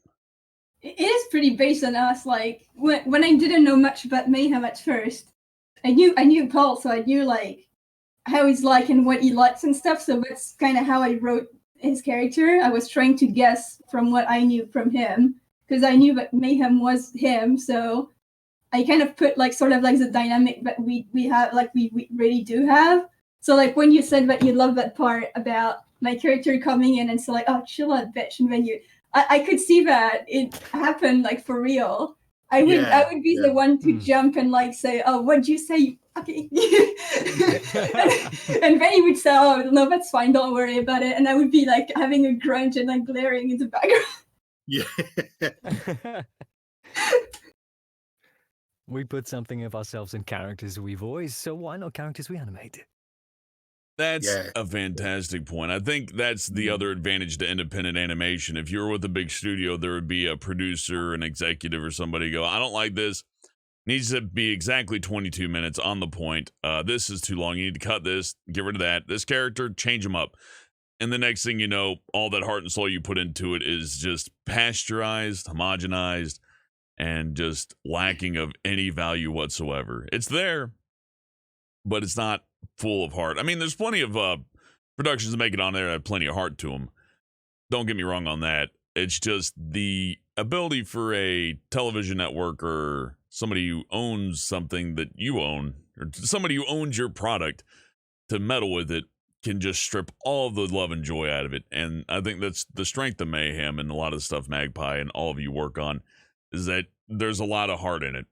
It is pretty based on us. Like when I didn't know much about Mayhem at first, I knew Paul, so I knew like how he's like and what he likes and stuff. So that's kind of how I wrote his character. I was trying to guess from what I knew from him, because I knew that Mayhem was him. So I kind of put like sort of like the dynamic that we have, like we really do have. So like when you said that you love that part about my character coming in and so like, oh, chill out, bitch, and then I could see that it happened like for real. I would Yeah, be the one to jump and like say, "Oh, what'd you say?" Okay. And then he would say, "Oh no, that's fine, don't worry about it." And I would be like having a grunge and like glaring in the background. Yeah. We put something of ourselves in characters we voice, so why not characters we animate? That's Yeah. a fantastic point. I think that's the other advantage to independent animation. If you were with a big studio, there would be a producer, an executive, or somebody go, I don't like this. Needs to be exactly 22 minutes on the point. This is too long. You need to cut this, get rid of that. This character, change them up. And the next thing you know, all that heart and soul you put into it is just pasteurized, homogenized, and just lacking of any value whatsoever. It's there, but it's not full of heart. I mean, there's plenty of productions that make it on there that have plenty of heart to them. Don't get me wrong on that. It's just the ability for a television network or somebody who owns something that you own, or somebody who owns your product, to meddle with it can just strip all the love and joy out of it. And I think that's the strength of Mayhem and a lot of the stuff Magpie and all of you work on, is that there's a lot of heart in it.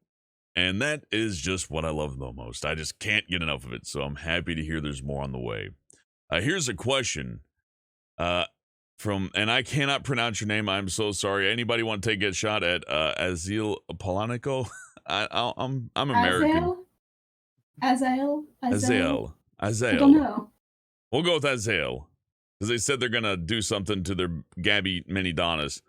And that is just what I love the most. I just can't get enough of it. So I'm happy to hear there's more on the way. Here's a question from, and I cannot pronounce your name. I'm so sorry. Anybody want to take a shot at Azil Polanico? I'm American. Azael. I Azael. don't know. We'll go with Azael, because they said they're gonna do something to their Gabby Mini Donis.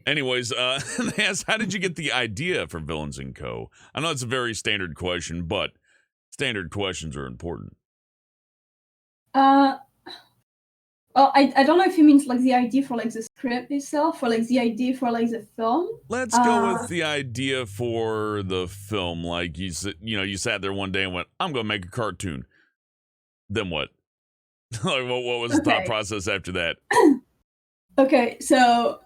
Anyways, they asked, how did you get the idea for Villains & Co? I know it's a very standard question, but standard questions are important. Well, I don't know if he means like the idea for like the script itself, or like the idea for like the film. Let's go with the idea for the film. Like you sat there one day and went, "I'm gonna make a cartoon." Then what? Like, what was the thought process after that? Okay, so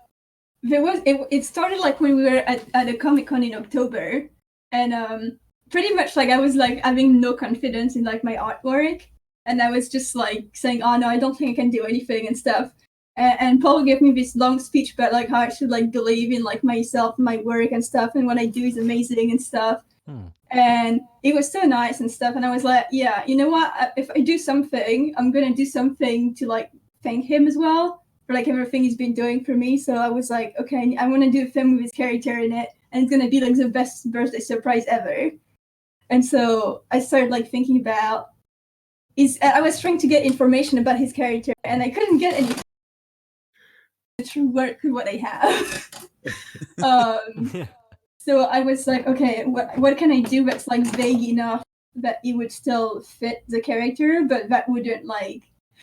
it started like when we were at a Comic-Con in October, and pretty much like I was like having no confidence in like my artwork, and I was just like saying, "Oh no, I don't think I can do anything," and stuff. And Paul gave me this long speech about like how I should like believe in like myself, my work and stuff, and what I do is amazing and stuff. And it was so nice and stuff. And I was like, yeah, you know what? If I do something, I'm gonna do something to like thank him as well for like everything he's been doing for me. So I was like, okay, I want to do a film with his character in it, and it's gonna be like the best birthday surprise ever. And so I started like thinking about I was trying to get information about his character, and I couldn't get any true work with what I have. So I was like, okay, what can I do that's like vague enough that it would still fit the character, but that wouldn't like,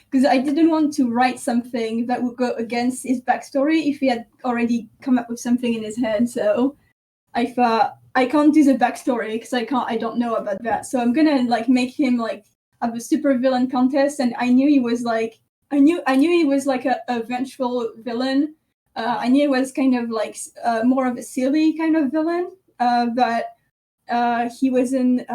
because I didn't want to write something that would go against his backstory if he had already come up with something in his head. So I thought, I can't do the backstory because I don't know about that. So I'm gonna like make him like have a super villain contest, and I knew he was like, I knew he was like a vengeful villain. I knew it was kind of like more of a silly kind of villain, but he was in.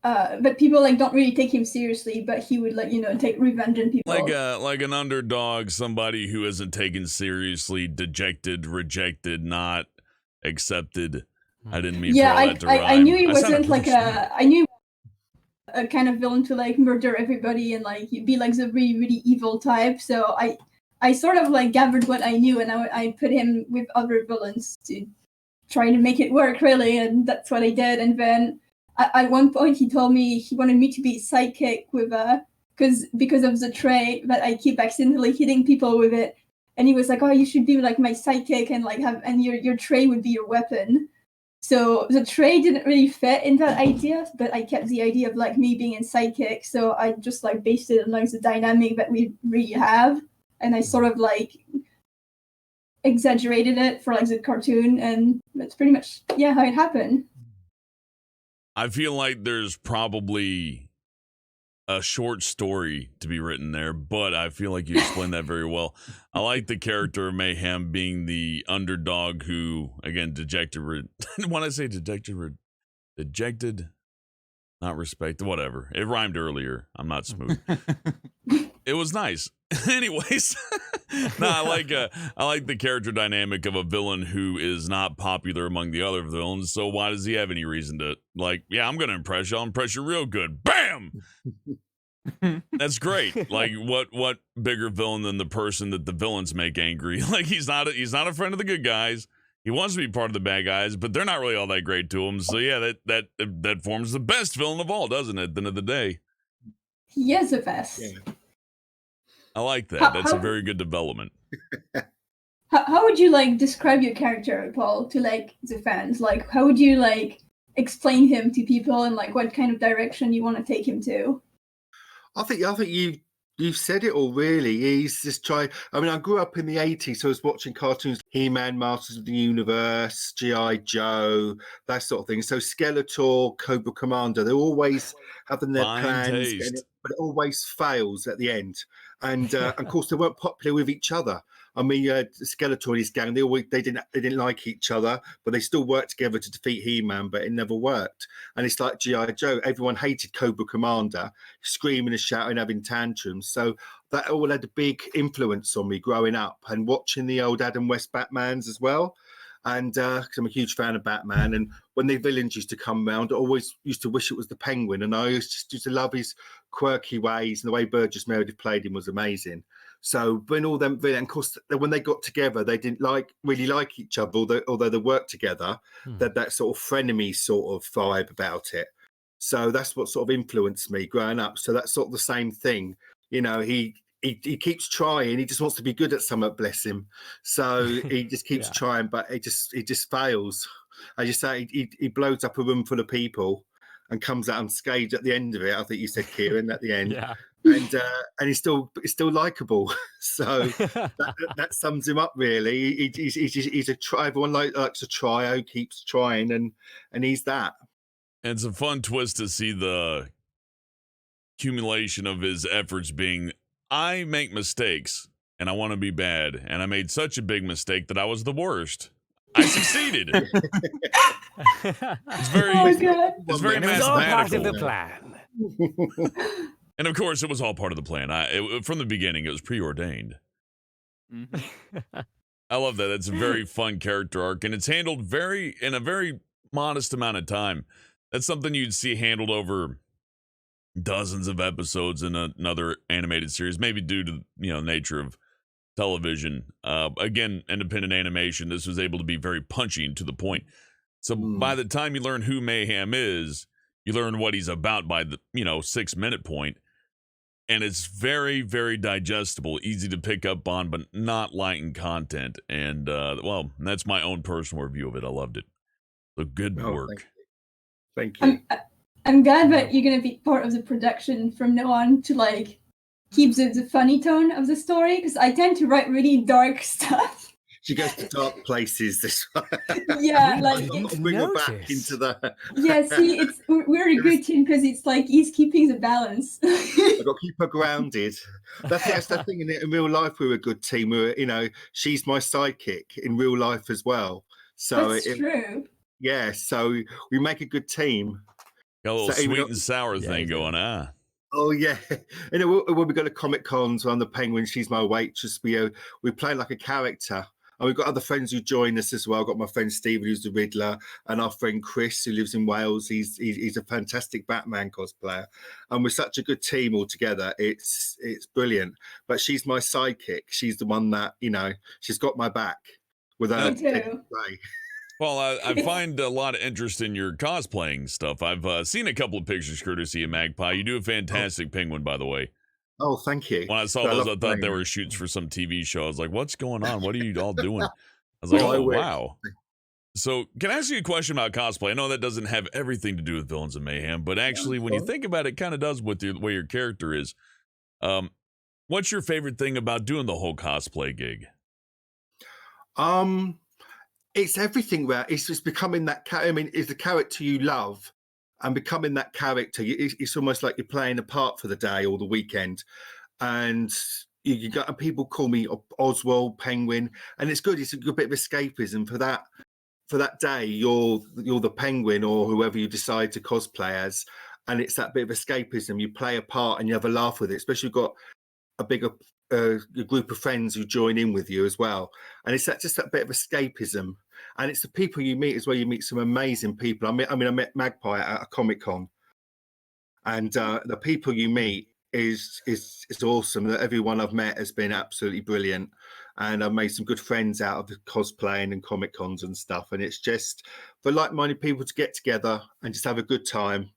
But people like don't really take him seriously. But he would like take revenge on people. Like an underdog, somebody who isn't taken seriously, dejected, rejected, not accepted. I didn't mean for all that to rhyme. I knew he wasn't like I knew a kind of villain to like murder everybody and like be like the really really evil type. So I sort of like gathered what I knew, and I put him with other villains to try to make it work really, and that's what I did. And then at one point he told me he wanted me to be sidekick with because of the tray that I keep accidentally hitting people with it, and he was like, "Oh, you should be like my sidekick and like and your tray would be your weapon." So the tray didn't really fit in that idea, but I kept the idea of like me being in sidekick. So I just like based it on like the dynamic that we really have, and I sort of like exaggerated it for like the cartoon, and that's pretty much how it happened. I feel like there's probably a short story to be written there, but I feel like you explained that very well. I like the character of Mayhem being the underdog who, again, dejected. When I say dejected, not respected, whatever. It rhymed earlier. I'm not smooth. It was nice. Anyways, No, I like the character dynamic of a villain who is not popular among the other villains. So why does he have any reason to yeah, I'm gonna impress you. I'll impress you real good. Bam! That's great. Like what bigger villain than the person that the villains make angry? Like he's not a friend of the good guys. He wants to be part of the bad guys, but they're not really all that great to him. So yeah, that forms the best villain of all, doesn't it? At the end of the day. He is the best. Yeah. I like that. That's a very good development. How would you like describe your character, Paul, to like the fans? Like, how would you like explain him to people, and like what kind of direction you want to take him to? I think you've said it all, really. He's just trying. I mean, I grew up in the 80s, so I was watching cartoons, He-Man, Masters of the Universe, G.I. Joe, that sort of thing. So Skeletor, Cobra Commander, they're always having their Fine plans, taste. but it always fails at the end. And of course, they weren't popular with each other. I mean, Skeletor and his gang, they didn't like each other, but they still worked together to defeat He-Man, but it never worked. And it's like G.I. Joe. Everyone hated Cobra Commander, screaming and shouting, having tantrums. So that all had a big influence on me growing up and watching the old Adam West Batmans as well. And 'cause I'm a huge fan of Batman, and when the villains used to come round, I always used to wish it was the Penguin, and I used to love his quirky ways, and the way Burgess Meredith played him was amazing. So when all them villains, of course, when they got together, they didn't really like each other, although they worked together. That sort of frenemy sort of vibe about it. So that's what sort of influenced me growing up. So that's sort of the same thing. You know, he keeps trying. He just wants to be good at something, bless him. So he just keeps trying, but he just fails. As you say, he blows up a room full of people and comes out unscathed at the end of it. I think you said, Kieran, at the end. Yeah. And he's still likable. So that sums him up, really. He's a try. Everyone likes a try. Keeps trying, and he's that. And it's a fun twist to see the accumulation of his efforts being, I make mistakes and I want to be bad. And I made such a big mistake that I was the worst. I succeeded. It's very, Oh god. it's very And it was all part of the mathematical. plan. And of course, it was all part of the plan. From the beginning, it was preordained. I love that. That's a very fun character arc, and it's handled in a very modest amount of time. That's something you'd see handled over dozens of episodes in another animated series, maybe due to nature of television. Again, independent animation. This was able to be very punchy and to the point. So by the time you learn who Mayhem is, you learn what he's about by the 6-minute point. And it's very, very digestible, easy to pick up on, but not light in content. And, that's my own personal review of it. I loved it. So good work. Thank you. I'm glad that you're going to be part of the production from now on to, like, keep the funny tone of the story, because I tend to write really dark stuff. She goes to dark places. This one. Yeah, like bring her back into the. Yeah, see, we're a good team because it's like he's keeping the balance. I've got to keep her grounded. That's the thing. In real life, we're a good team. She's my sidekick in real life as well. So that's true. Yeah, so we make a good team. Got a little sweet and sour thing going on. Oh yeah, when we go to Comic Cons on the Penguin, she's my waitress. We play like a character. And we've got other friends who join us as well. I've got my friend Stephen, who's the Riddler, and our friend Chris, who lives in Wales. He's a fantastic Batman cosplayer. And we're such a good team all together. It's brilliant. But she's my sidekick. She's the one that, she's got my back without any way. Well, I find a lot of interest in your cosplaying stuff. I've seen a couple of pictures courtesy of Magpie. You do a fantastic penguin, by the way. Oh, thank you. When I saw those, I thought they were shoots for some TV show. I was like, what's going on? What are you all doing? I was like, oh, wow. So can I ask you a question about cosplay? I know that doesn't have everything to do with Villains of Mayhem, but actually, when you think about it, it kind of does with the way your character is. What's your favorite thing about doing the whole cosplay gig? It's everything where it's just becoming that it's the character you love and becoming that character. It's almost like you're playing a part for the day or the weekend. And you got people call me Oswald, Penguin, and it's good. It's a good bit of escapism for that day. You're the Penguin or whoever you decide to cosplay as. And it's that bit of escapism. You play a part and you have a laugh with it, especially if you've got a bigger a group of friends who join in with you as well, and it's just that bit of escapism. And it's the people you meet as well. You meet some amazing people. I met Magpie at a Comic-Con, and the people you meet is awesome. That everyone I've met has been absolutely brilliant, and I've made some good friends out of the cosplaying and Comic-Cons and stuff. And it's just for like-minded people to get together and just have a good time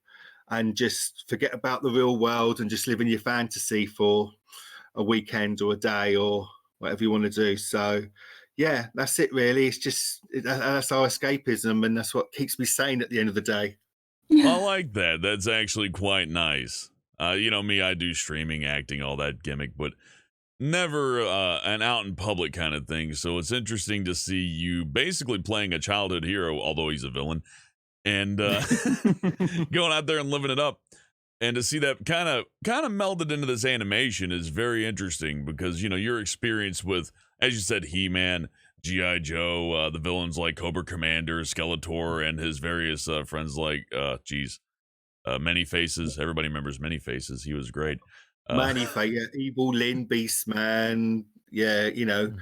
and just forget about the real world and just live in your fantasy for a weekend or a day or whatever you want to do. So yeah, that's it really. It's just that's our escapism, and that's what keeps me sane at the end of the day. I like that. That's actually quite nice. You know me, I do streaming, acting, all that gimmick, but never an out in public kind of thing. So it's interesting to see you basically playing a childhood hero, although he's a villain, and going out there and living it up. And to see that kind of melded into this animation is very interesting because, you know, your experience with, as you said, He-Man, G.I. Joe, the villains like Cobra Commander, Skeletor, and his various friends like, Many Faces. Everybody remembers Many Faces. He was great. Many Faces, Evil Lynn, Beastman. Yeah, you know,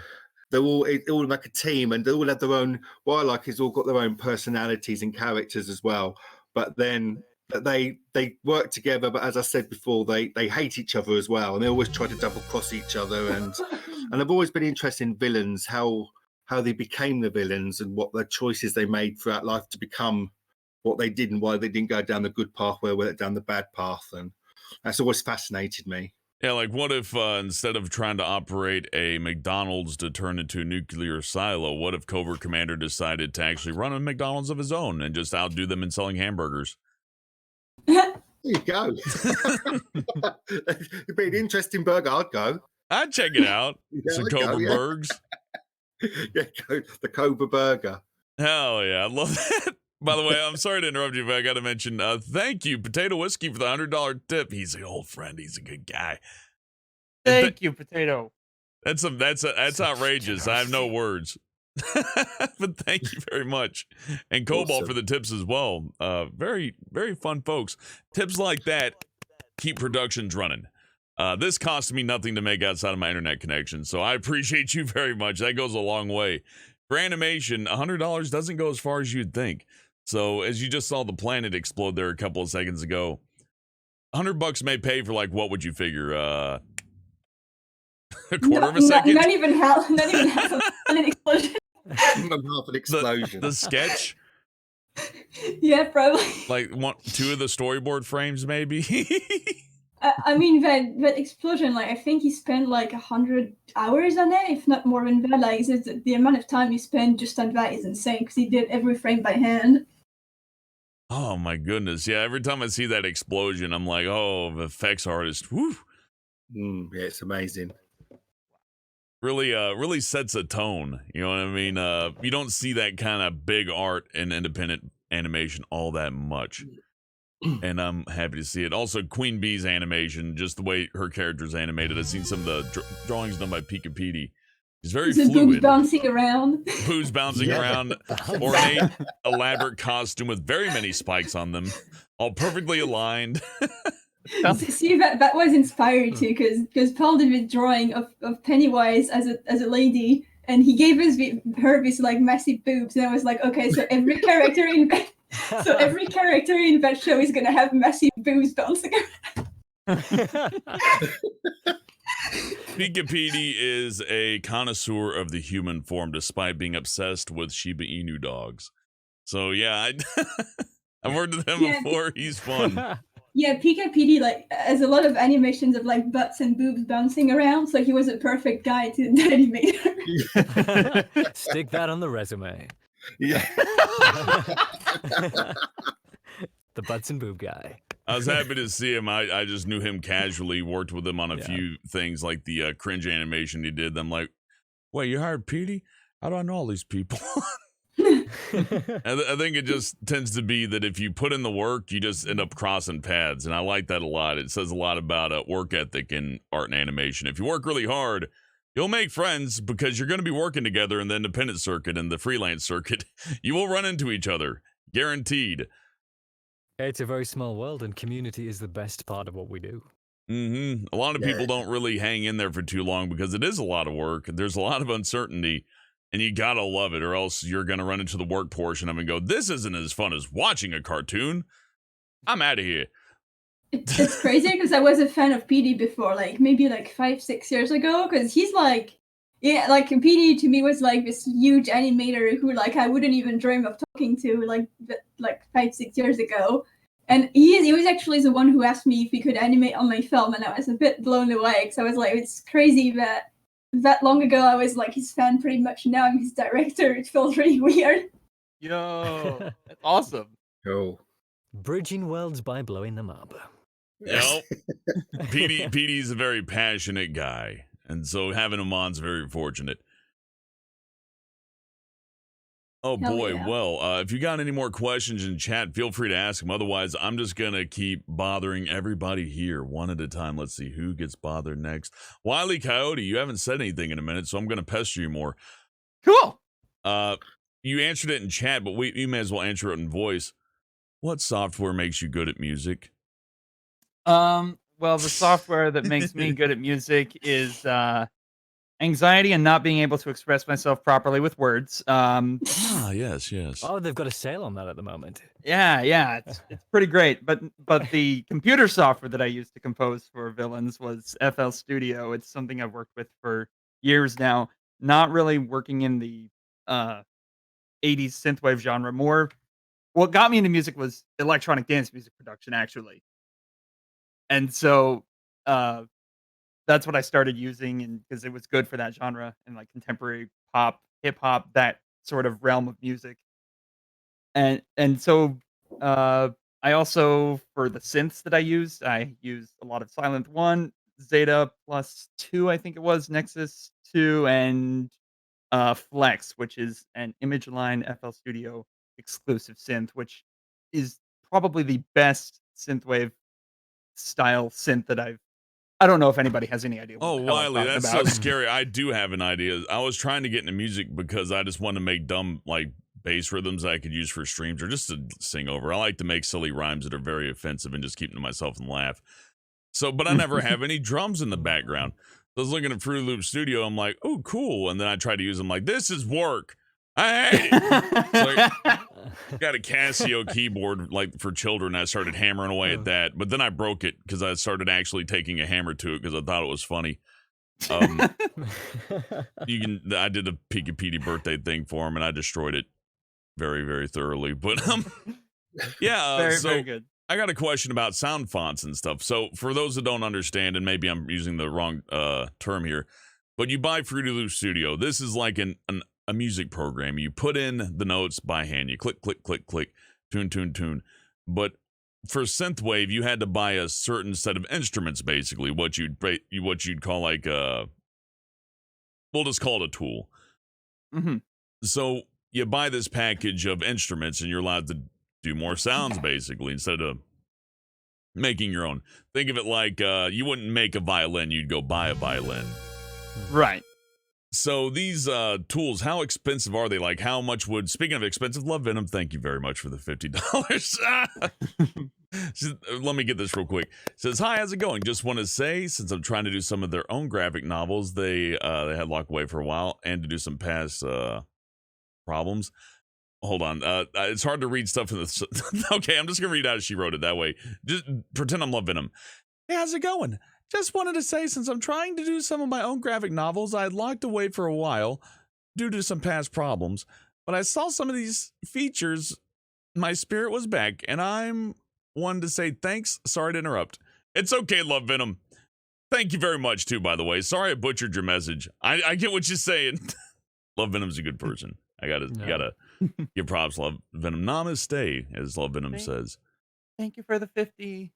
they're all like a team, and they all have their own. What I like is all got their own personalities and characters as well. But then they work together. But as I said before, they hate each other as well, and they always try to double cross each other. And I've always been interested in villains, how they became the villains, and what the choices they made throughout life to become what they did, and why they didn't go down the good path, where they went down the bad path. And that's always fascinated me. Yeah, like what if instead of trying to operate a McDonald's to turn into a nuclear silo, what if Cobra Commander decided to actually run a McDonald's of his own and just outdo them in selling hamburgers? There you go. It'd be an interesting burger. I'd go. I'd check it out. Yeah, Some I'd go, Cobra yeah. Burgs. Yeah, the Cobra Burger. Hell yeah, I love that. By the way, I'm sorry to interrupt you, but I got to mention, thank you, Potato Whiskey, for the $100 tip. He's an old friend. He's a good guy. Thank you, Potato. That's outrageous. I have no words. But thank you very much. And Cobalt Awesome. for the tips as well. Very, very fun folks. Tips like that keep productions running. This cost me nothing to make outside of my internet connection, so I appreciate you very much. That goes a long way. For animation, $100 doesn't go as far as you'd think. So as you just saw the planet explode there a couple of seconds ago, $100 may pay for, like, what would you figure? A quarter of a second? Not even half an explosion. Not half an explosion. The sketch? Yeah, probably. Like two of the storyboard frames, maybe? I mean, that explosion, like, I think he spent like 100 hours on it, if not more than that. Like, the amount of time he spent just on that is insane, because he did every frame by hand. Oh my goodness. Yeah, every time I see that explosion, I'm like, oh, the effects artist, whew. Yeah, it's amazing. Really sets a tone. You know what I mean? You don't see that kind of big art in independent animation all that much. And I'm happy to see it. Also, Queen Bee's animation, just the way her character's animated. I've seen some of the drawings done by Pika Petey. He's very The fluid. boobs bouncing around. Boobs bouncing around. Ornate, elaborate costume with very many spikes on them. All perfectly aligned. See, that was inspired too, because Paul did a drawing of Pennywise as a lady, and he gave her this like massive boobs, and I was like, okay, so every character in that show is gonna have massive boobs bouncing around. Pika Petey is a connoisseur of the human form, despite being obsessed with Shiba Inu dogs. So yeah, I've worked with him before. He's fun. Yeah, Pika Petey like has a lot of animations of like butts and boobs bouncing around, so he was a perfect guy to animate her. Stick that on the resume. Yeah. The butts and boob guy. I was happy to see him. I just knew him casually, worked with him on a few things like the cringe animation he did. I'm like, wait, you hired Petey? How do I know all these people? I think it just tends to be that if you put in the work, you just end up crossing paths. And I like that a lot. It says a lot about work ethic in art and animation. If you work really hard, you'll make friends because you're going to be working together in the independent circuit and the freelance circuit. You will run into each other. Guaranteed. It's a very small world, and community is the best part of what we do. A lot of people don't really hang in there for too long because it is a lot of work. There's a lot of uncertainty, and you gotta love it, or else you're gonna run into the work portion of it and go, "This isn't as fun as watching a cartoon. I'm out of here." It's crazy because I was a fan of PD before, like maybe like 5-6 years ago, because he's like, yeah, like PD to me was like this huge animator who like I wouldn't even dream of talking to like 5-6 years ago. And he was actually the one who asked me if he could animate on my film, and I was a bit blown away because I was like, it's crazy that long ago I was like his fan pretty much. Now I'm his director. It feels really weird. Yo, that's awesome. Cool. Bridging worlds by blowing them up. Yep. PD's a very passionate guy, and so having him on's very fortunate. Oh Hell boy, yeah. well, if you got any more questions in chat, feel free to ask them. Otherwise, I'm just gonna keep bothering everybody here one at a time. Let's see who gets bothered next. Wily Coyote, you haven't said anything in a minute, so I'm gonna pester you more. Cool. You answered it in chat, but you may as well answer it in voice. What software makes you good at music? Well, the software that makes me good at music is anxiety and not being able to express myself properly with words. Yes. Oh, they've got a sale on that at the moment. Yeah, it's pretty great. But the computer software that I used to compose for villains was FL Studio. It's something I've worked with for years now. Not really working in the 80s synthwave genre. More, what got me into music was electronic dance music production, actually. And so that's what I started using, and because it was good for that genre and like contemporary pop, hip hop, that sort of realm of music. And so I also, for the synths that I used a lot of Silent 1, Zeta plus 2, I think it was, Nexus 2, and Flex, which is an Image Line FL Studio exclusive synth, which is probably the best synthwave style synth that I don't know if anybody has any idea what Oh, the hell I'm Wiley, talking that's about. so scary. I do have an idea. I was trying to get into music because I just want to make dumb like bass rhythms that I could use for streams or just to sing over. I like to make silly rhymes that are very offensive and just keep them to myself and laugh. So, but I never have any drums in the background. So I was looking at Fruity Loop Studio. I'm like, oh, cool. And then I tried to use them like, this is work. I hate it. So got a Casio keyboard like for children. I started hammering away at that, but then I broke it because I started actually taking a hammer to it because I thought it was funny. I did a Pika Petey birthday thing for him and I destroyed it very, very thoroughly. But yeah, very, so very good. I got a question about sound fonts and stuff. So for those that don't understand, and maybe I'm using the wrong term here, but you buy Fruity Loop Studio. This is like a music program. You put in the notes by hand. You click, click, click, click, tune, tune, tune. But for synthwave, you had to buy a certain set of instruments, basically. What you'd call like we'll just call it a tool. Mm-hmm. So you buy this package of instruments, and you're allowed to do more sounds, basically, instead of making your own. Think of it like you wouldn't make a violin; you'd go buy a violin. Right. So these tools, how expensive are they? Like, how much would? Speaking of expensive, Love Venom, thank you very much for the $50. Let me get this real quick. Says, hi, how's it going? Just want to say, since I'm trying to do some of their own graphic novels, they had locked away for a while, and to do some past problems. Hold on, it's hard to read stuff in this. Okay, I'm just gonna read out as she wrote it that way. Just pretend I'm Love Venom. Hey, how's it going? Just wanted to say, since I'm trying to do some of my own graphic novels, I had locked away for a while due to some past problems, but I saw some of these features. My spirit was back, and I'm one to say thanks. Sorry to interrupt. It's okay, Love Venom. Thank you very much, too, by the way. Sorry I butchered your message. I get what you're saying. Love Venom's a good person. I gotta give props, Love Venom. Namaste, as Love Venom says. Thank you for the 50.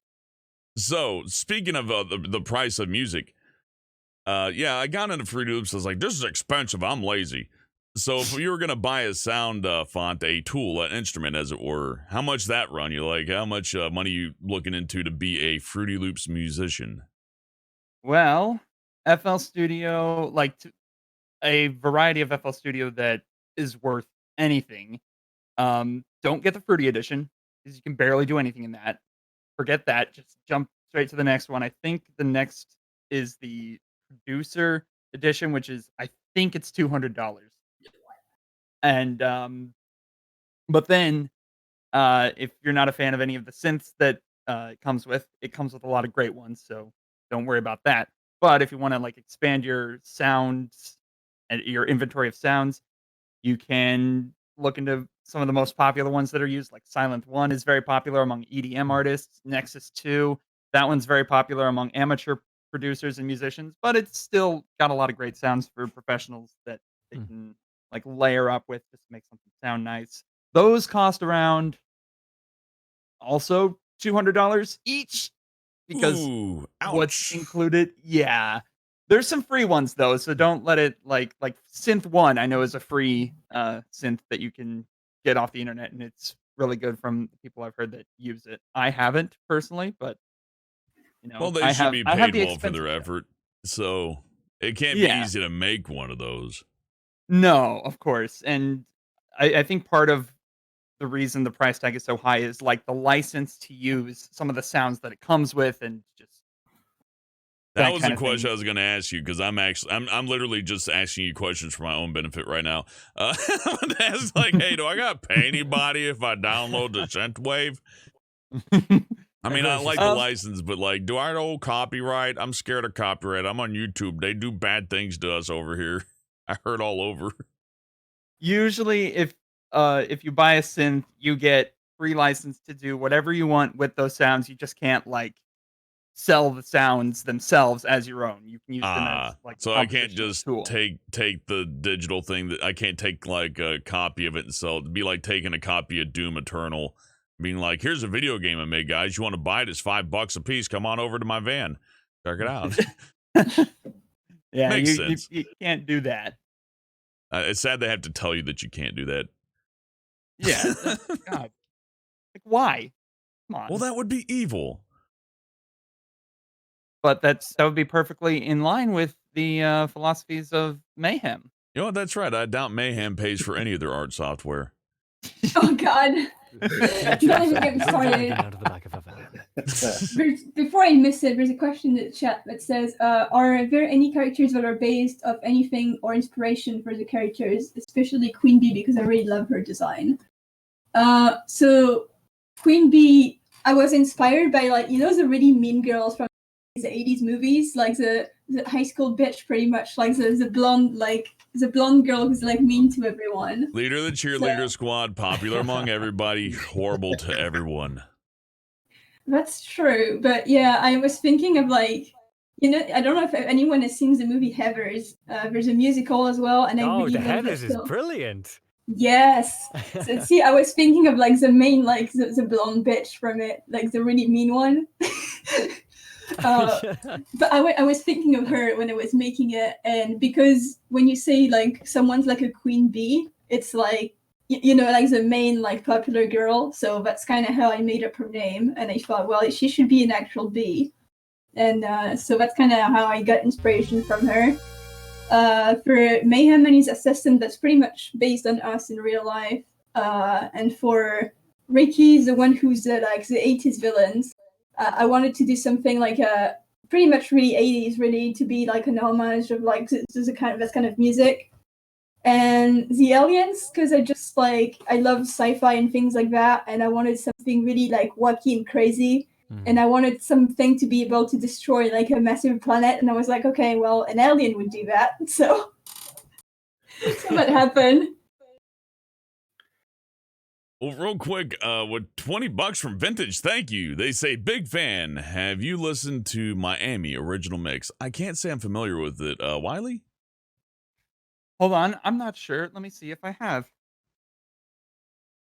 So, speaking of the price of music, yeah, I got into Fruity Loops. I was like, this is expensive. I'm lazy. So, if you were going to buy a sound font, a tool, an instrument, as it were, how much that run you? Like, how much money you looking into to be a Fruity Loops musician? Well, FL Studio, a variety of FL Studio that is worth anything. Don't get the Fruity Edition because you can barely do anything in that. Forget that. Just jump straight to the next one. I think the next is the producer edition, which is I think it's $200. And but then if you're not a fan of any of the synths that it comes with a lot of great ones, so don't worry about that. But if you want to like expand your sounds and your inventory of sounds, you can look into some of the most popular ones that are used, like Silent One is very popular among EDM artists. Nexus 2, that one's very popular among amateur producers and musicians, but it's still got a lot of great sounds for professionals that they can like layer up with just to make something sound nice. Those cost around also $200 each because Ooh, what's ouch. included, yeah. There's some free ones though, so don't let it like Synth One. I know is a free synth that you can get off the internet, and it's really good from people I've heard that use it. I haven't personally, but you know, Well, they I should be have paid the well for expensive their stuff. effort. So it can't be Yeah, easy to make one of those. no, of course, and I think part of the reason the price tag is so high is like the license to use some of the sounds that it comes with, and just That that was kind the of question thing. I was going to ask you because I'm literally just asking you questions for my own benefit right now. That's like, hey, do I got to pay anybody if I download the synthwave? I mean, I like the Um, license, but like, do I owe copyright? I'm scared of copyright. I'm on YouTube. They do bad things to us over here. I heard all over. Usually, if you buy a synth, you get free license to do whatever you want with those sounds. You just can't like sell the sounds themselves as your own. You can use them as like So a I can't compositional just tool. take the digital thing that I can't take like a copy of it and sell it. It'd be like taking a copy of Doom Eternal, being like, here's a video game I made, guys. You want to buy it? It's $5 a piece. Come on over to my van. Check it out. Yeah, Makes sense. you can't do that. It's sad they have to tell you that you can't do that. Yeah, God, like why? Come Well, on. that would be evil. But that would be perfectly in line with the philosophies of Mayhem. You know what? That's right. I doubt Mayhem pays for any of their art software. Oh God. Future Don't even get me Move started. out of the back of a van. Before I miss it, there's a question in the chat that says, are there any characters that are based off anything or inspiration for the characters, especially Queen Bee, because I really love her design. So Queen Bee, I was inspired by like, you know, the really mean girls from the 80s movies, like the high school bitch, pretty much, like the blonde girl who's like mean to everyone. Leader of the cheerleader squad, popular among everybody, horrible to everyone. That's true, but yeah, I was thinking of like, you know, I don't know if anyone has seen the movie Heathers. There's a musical as well, and I Oh, really the love that Heathers is film. brilliant. Yes. So see, I was thinking of like the main, like the blonde bitch from it, like the really mean one. But I was thinking of her when I was making it, and because when you say like someone's like a queen bee, it's like you know, like the main like popular girl. So that's kind of how I made up her name, and I thought, well, she should be an actual bee, and so that's kind of how I got inspiration from her. For Mayhem and his assistant, that's pretty much based on us in real life. And for Ricky, the one who's like the 80s villains, I wanted to do something like pretty much really 80s, really, to be like an homage of like this kind of music. And the aliens, because I just like, I love sci-fi and things like that, and I wanted something really like wacky and crazy. And I wanted something to be able to destroy like a massive planet, and I was like, okay, well, an alien would do that. So that happened. Well, real quick, with $20 from Vintage, thank you. They say, big fan. Have you listened to Miami Original Mix? I can't say I'm familiar with it. Wiley? Hold on, I'm not sure. Let me see if I have.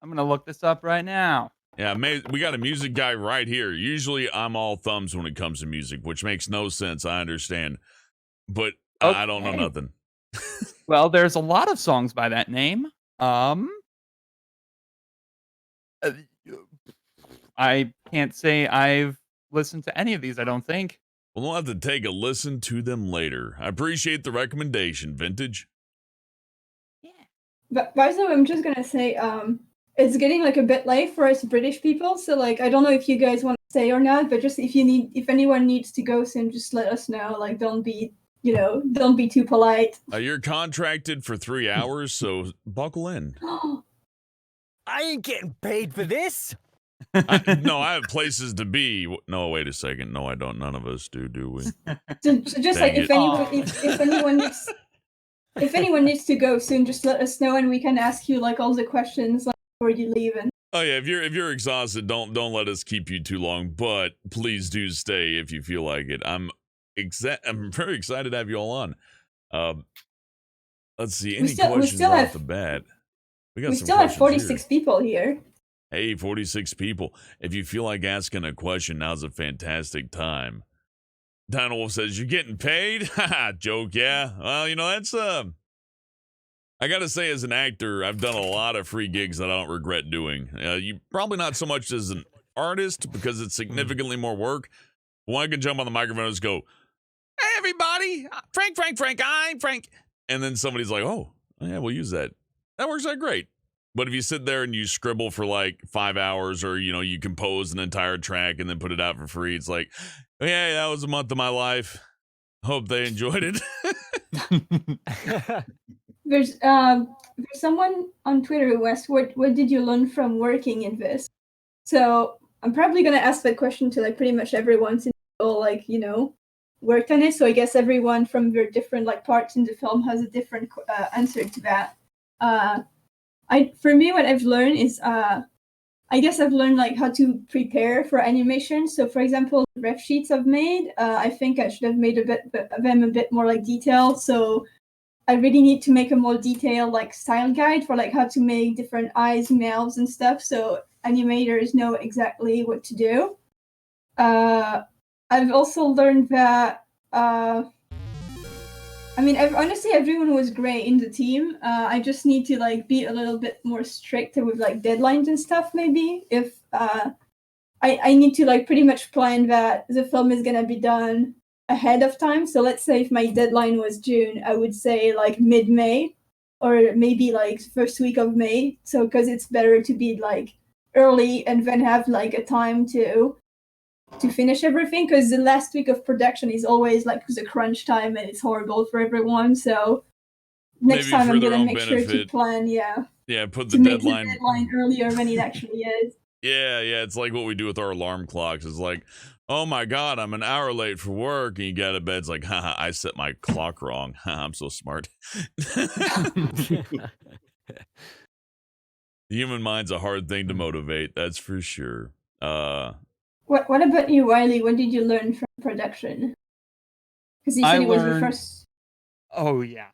I'm gonna look this up right now. Yeah, we got a music guy right here. Usually I'm all thumbs when it comes to music, which makes no sense. I understand. But I don't know Okay. nothing. Well, there's a lot of songs by that name. Uh, I can't say I've listened to any of these, I don't think. We'll have to take a listen to them later. I appreciate the recommendation, Vintage. Yeah. But by the way, I'm just gonna say, it's getting like a bit late for us British people. So like, I don't know if you guys want to say or not, but just if anyone needs to go soon, just let us know. Like, don't be too polite. You're contracted for 3 hours, so buckle in. I ain't getting paid for this. No, I have places to be. No, wait a second. No, I don't. None of us do we? So just like if anyone needs to go soon, just let us know and we can ask you like all the questions like before you leave. And Oh yeah, if you're exhausted, don't let us keep you too long. But please do stay if you feel like it. I'm very excited to have you all on. Let's see. Any questions off the bat? We still have 46 people here. Hey, 46 people. If you feel like asking a question, now's a fantastic time. Dino Wolf says, "You're getting paid?" Haha, joke, yeah. Well, that's I gotta say, as an actor, I've done a lot of free gigs that I don't regret doing. You probably not so much as an artist because it's significantly more work. One can jump on the microphone and just go, "Hey, everybody, Frank, I'm Frank," and then somebody's like, "Oh, yeah, we'll use that. That works out great." But if you sit there and you scribble for like 5 hours, or you compose an entire track and then put it out for free, it's like, "Yeah, that was a month of my life. Hope they enjoyed it." There's someone on Twitter who asked, what did you learn from working in this? So I'm probably gonna ask that question to like pretty much everyone since they all worked on it. So I guess everyone from their different like parts in the film has a different answer to that. For me, what I've learned is I guess I've learned like how to prepare for animation. So for example, the ref sheets I've made, I think I should have made them a bit more like detailed. So I really need to make a more detailed like style guide for like how to make different eyes, mouths, and stuff, so animators know exactly what to do. I've also learned that honestly, everyone was great in the team. I just need to like be a little bit more strict with like deadlines and stuff. Maybe if I need to like pretty much plan that the film is gonna be done ahead of time. So let's say if my deadline was June, I would say like mid-May or maybe like first week of May. So because it's better to be like early and then have like a time to finish everything, because the last week of production is always like the crunch time and it's horrible for everyone. So next time I'm gonna make sure to plan, put to the make deadline the deadline earlier than it actually is. Yeah, it's like what we do with our alarm clocks. It's like, oh my God, I'm an hour late for work. And you get out of bed, it's like, haha, I set my clock wrong. I'm so smart. The human mind's a hard thing to motivate, that's for sure. What about you, Wiley? What did you learn from production? Because you said it was your first. Oh, yeah.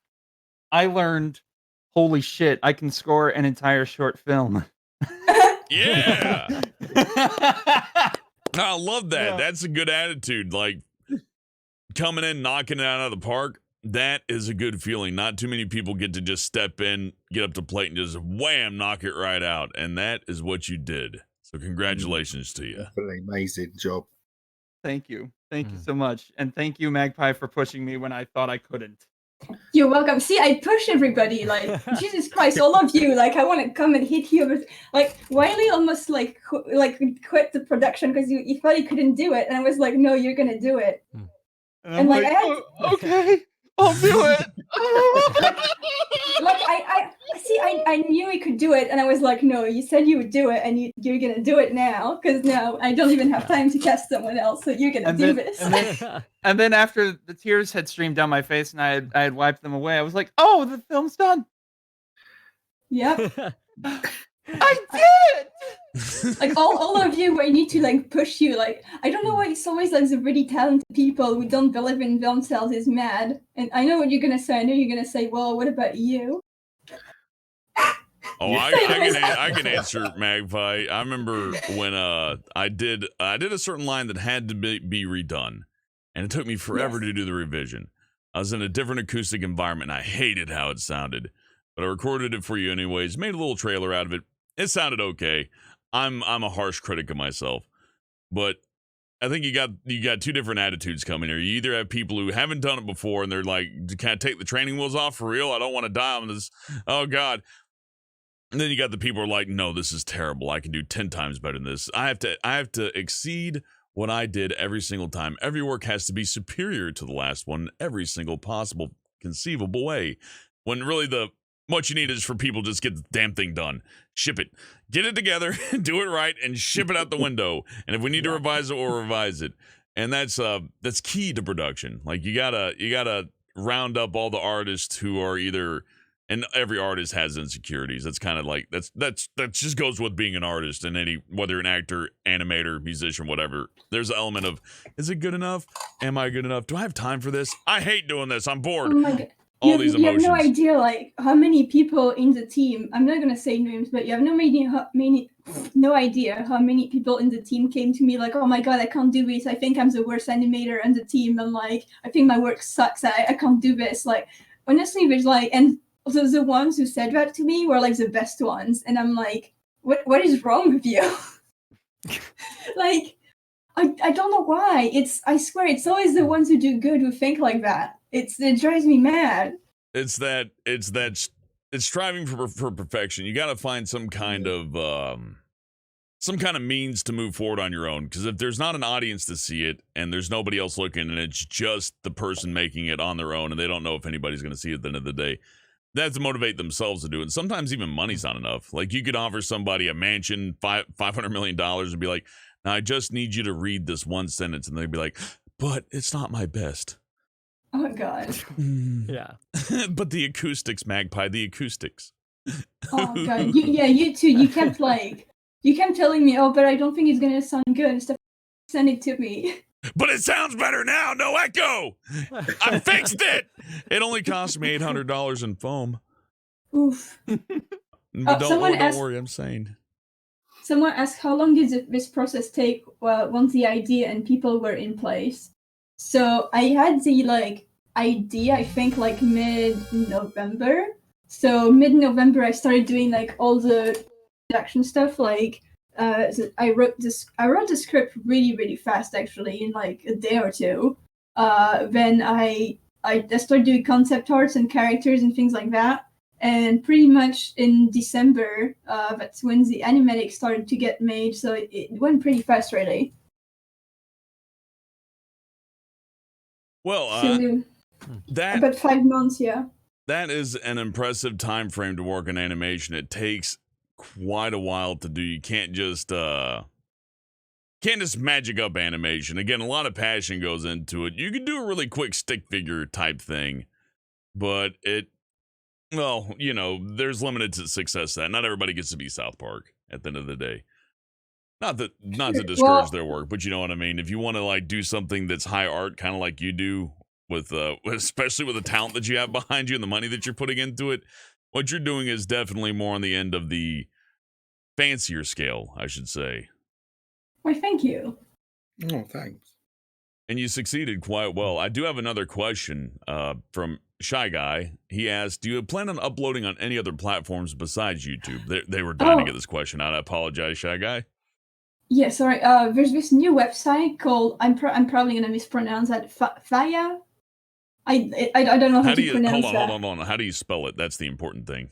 I learned, holy shit, I can score an entire short film. Yeah. I love that. Yeah. That's a good attitude. Like coming in, knocking it out of the park. That is a good feeling. Not too many people get to just step in, get up to plate, and just wham, knock it right out. And that is what you did. So congratulations to you. Definitely amazing job. Thank you. Thank you so much. And thank you, Magpie, for pushing me when I thought I couldn't. You're welcome. See, I push everybody. Like, Jesus Christ, all of you. Like, I want to come and hit you. But, like, Wiley almost, quit the production because he thought he couldn't do it. And I was like, no, you're going to do it. And like, okay, I'll do it. I knew he could do it. And I was like, no, you said you would do it. And you're going to do it now. Because now I don't even have time to cast someone else. So you're going to do this. And then after the tears had streamed down my face and I had wiped them away, I was like, oh, the film's done. Yep. I did! Like all of you, I need to like push you. Like, I don't know why it's always like the really talented people who don't believe in themselves is mad. And I know what you're gonna say. I know you're gonna say, well, what about you? Oh, I can answer, Magpie. I remember when I did a certain line that had to be redone, and it took me forever to do the revision. I was in a different acoustic environment, and I hated how it sounded, but I recorded it for you anyways. Made a little trailer out of it. It sounded okay. I'm a harsh critic of myself, but I think you got two different attitudes coming here. You either have people who haven't done it before, and they're like, "Can I take the training wheels off for real? I don't want to die on this. Oh God." And then you got the people who are like, no, this is terrible. I can do 10 times better than this. I have to exceed what I did every single time. Every work has to be superior to the last one in every single possible conceivable way. When really what you need is for people to just get the damn thing done. Ship it. Get it together, do it right, and ship it out the window. And if we need to revise it, we'll revise it. And that's key to production. Like you gotta round up all the artists who are either, and every artist has insecurities. That's kind of like that just goes with being an artist and whether an actor, animator, musician, whatever. There's an element of, is it good enough? Am I good enough? Do I have time for this? I hate doing this. I'm bored. Oh my God. All these emotions. You have no idea, like, how many people in the team, I'm not going to say names, but you have no idea how many people in the team came to me like, oh my God, I can't do this. I think I'm the worst animator on the team. And like, I think my work sucks. I can't do this. Like, honestly, there's like, and also the ones who said that to me were like the best ones. And I'm like, what is wrong with you? Like, I don't know why. I swear, it's always the ones who do good who think like that. It drives me mad. It's striving for perfection. You got to find some kind of means to move forward on your own. Because if there's not an audience to see it and there's nobody else looking and it's just the person making it on their own and they don't know if anybody's going to see it at the end of the day, they have to motivate themselves to do it. Sometimes even money's not enough. Like you could offer somebody a mansion, $500 million and be like, now I just need you to read this one sentence. And they'd be like, but it's not my best. Oh God. Yeah. But the acoustics, Magpie, the acoustics. Oh God. You too. You kept telling me, oh, but I don't think it's gonna sound good and stuff. Send it to me. But it sounds better now. No echo. I fixed it. It only cost me $800 in foam. Oof. But don't worry, I'm sane. Someone asked, how long did this process take once the idea and people were in place? So I had the idea, I think mid-November. So mid-November I started doing all the production stuff. I wrote the script really, really fast actually in a day or two. Then I started doing concept arts and characters and things like that. And pretty much in December, that's when the animatic started to get made. So it went pretty fast really. Well, about 5 months, yeah. That is an impressive time frame to work in animation. It takes quite a while to do. You can't just magic up animation. Again, a lot of passion goes into it. You can do a really quick stick figure type thing, but there's limited success to that. Not everybody gets to be South Park at the end of the day. Not to discourage their work, but you know what I mean. If you want to do something that's high art, kind of like you do with especially with the talent that you have behind you and the money that you're putting into it, what you're doing is definitely more on the end of the fancier scale, I should say. Why, thank you. Oh, thanks. And you succeeded quite well. I do have another question from Shy Guy. He asked, do you plan on uploading on any other platforms besides YouTube? They were dying to get this question out. I apologize, Shy Guy. Yeah, sorry. There's this new website called, I'm probably going to mispronounce that, Faya? I don't know how to pronounce that. Hold on. How do you spell it? That's the important thing.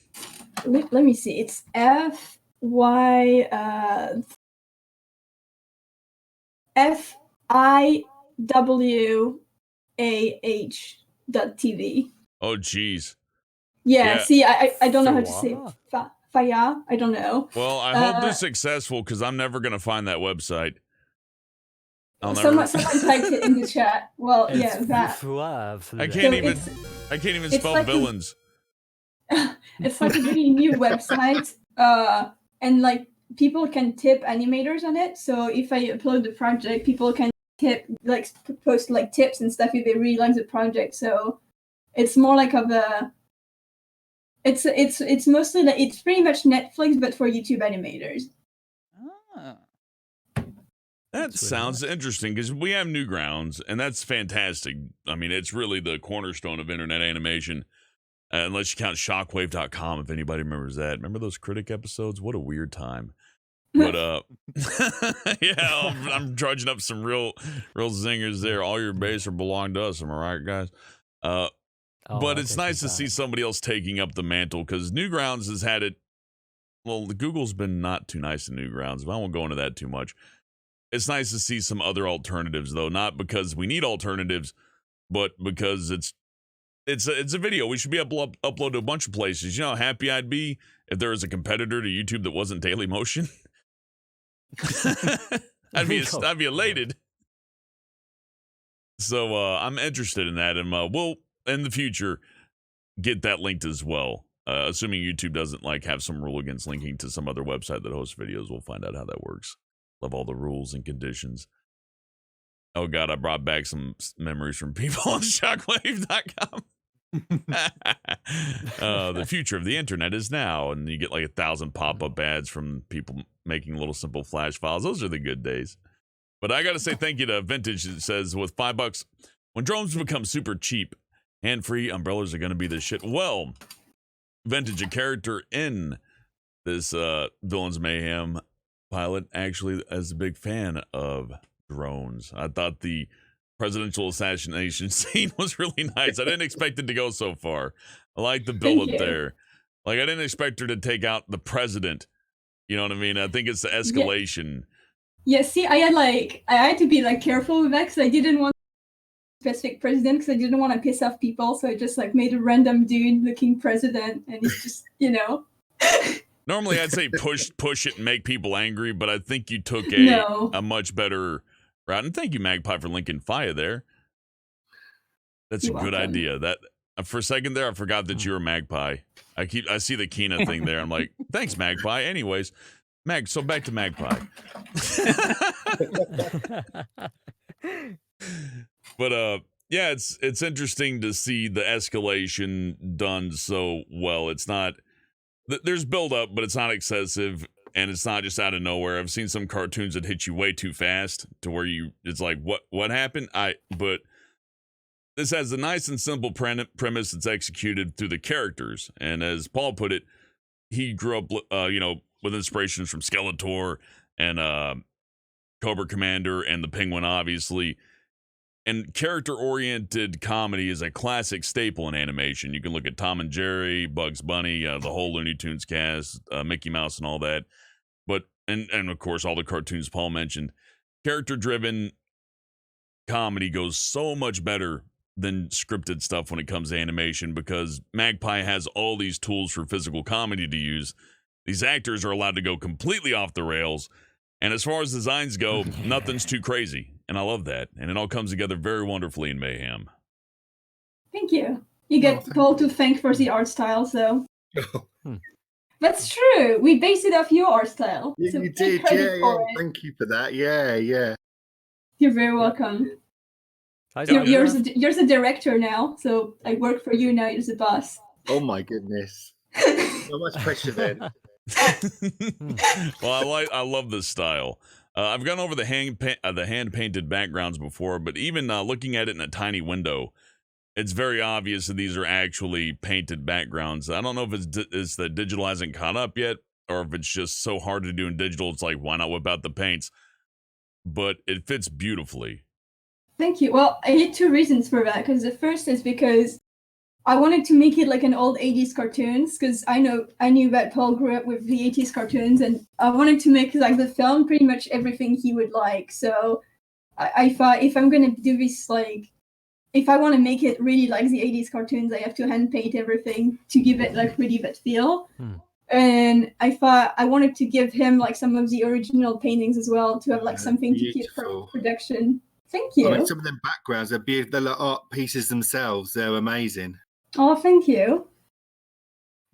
Let me see. It's FIWAH.TV. Oh, geez. Yeah, see, I don't know how to say it. Faya? I don't know. Well, I hope they're successful because I'm never going to find that website. Someone typed it in the chat. Well, yeah, that. I can't even spell villains. It's a really new website. And people can tip animators on it. So if I upload the project, people can post tips and stuff if they really like the project. So it's more it's mostly it's pretty much Netflix but for YouTube animators. That sounds interesting because we have Newgrounds and that's fantastic. I mean, it's really the cornerstone of internet animation. Unless you count shockwave.com, if anybody remembers that. Remember those critic episodes? What a weird time. But yeah, I'm drudging up some real zingers there. All your base are belong to us. Am I right, guys? But it's nice to see somebody else taking up the mantle because Newgrounds has had it well, Google's been not too nice in Newgrounds, but I won't go into that too much. It's nice to see some other alternatives, though, not because we need alternatives, but because it's a video. We should be upload to a bunch of places. You know how happy I'd be if there was a competitor to YouTube that wasn't Dailymotion? I'd be elated. So I'm interested in that, and we'll in the future get that linked as well. Assuming YouTube doesn't like have some rule against linking to some other website that hosts videos, we'll find out how that works. Love all the rules and conditions. Oh God, I brought back some memories from people on shockwave.com. The future of the internet is now, and you get like 1,000 pop-up ads from people making little simple flash files. Those are the good days. But I gotta say thank you to Vintage. It says with $5, when drones become super cheap, hand-free umbrellas are gonna be the shit. Well, Vintage, a character in this Villains Mayhem pilot, actually is a big fan of drones. I thought the presidential assassination scene was really nice. I didn't expect it to go so far. I like the build up there. Like, I didn't expect her to take out the president. You know what I mean? I think it's the escalation. Yeah, see, I had to be like careful with that because I didn't want a specific president because I didn't want to piss off people. So I just like made a random dude looking president, and it's just, you know. Normally I'd say push it and make people angry, but I think you took a much better route. And thank you, Magpie, for linking Faya there. That's You're a good welcome. Idea. That for a second there, I forgot that you were Magpie. I see the Kina thing there. I'm like, thanks, Magpie. Anyways, so back to Magpie. But yeah, it's interesting to see the escalation done so well. It's not there's build up, but it's not excessive, and it's not just out of nowhere. I've seen some cartoons that hit you way too fast to where it's like, what happened? But this has a nice and simple premise that's executed through the characters. And as Paul put it, he grew up, with inspirations from Skeletor and Cobra Commander and the Penguin, obviously. And character-oriented comedy is a classic staple in animation. You can look at Tom and Jerry, Bugs Bunny, the whole Looney Tunes cast, Mickey Mouse and all that. But, and of course, all the cartoons Paul mentioned. Character-driven comedy goes so much better than scripted stuff when it comes to animation, because Magpie has all these tools for physical comedy to use. These actors are allowed to go completely off the rails. And as far as designs go, nothing's too crazy. And I love that. And it all comes together very wonderfully in Mayhem. Thank you. You get Paul to thank for the art style, so. That's true. We based it off your art style. Yeah, so you did. Yeah. Thank you for that. Yeah. You're very welcome. You're the director now, so I work for you now. You're the boss. Oh my goodness. So much pressure then. Well, I love this style. I've gone over the hand-painted backgrounds before, but even looking at it in a tiny window, it's very obvious that these are actually painted backgrounds. I don't know if it's that digital hasn't caught up yet, or if it's just so hard to do in digital, it's like, why not whip out the paints? But it fits beautifully. Thank you. Well, I had two reasons for that, because the first is because I wanted to make it like an old 80s cartoons, because I knew that Paul grew up with the 80s cartoons, and I wanted to make like the film pretty much everything he would like. So I thought, if I'm gonna do this, like, if I want to make it really like the 80s cartoons, I have to hand paint everything to give it like really that feel. And I thought I wanted to give him like some of the original paintings as well, to have like something to keep for production. Thank you. Like some of them backgrounds, they're like art pieces themselves. They're amazing. Oh, thank you.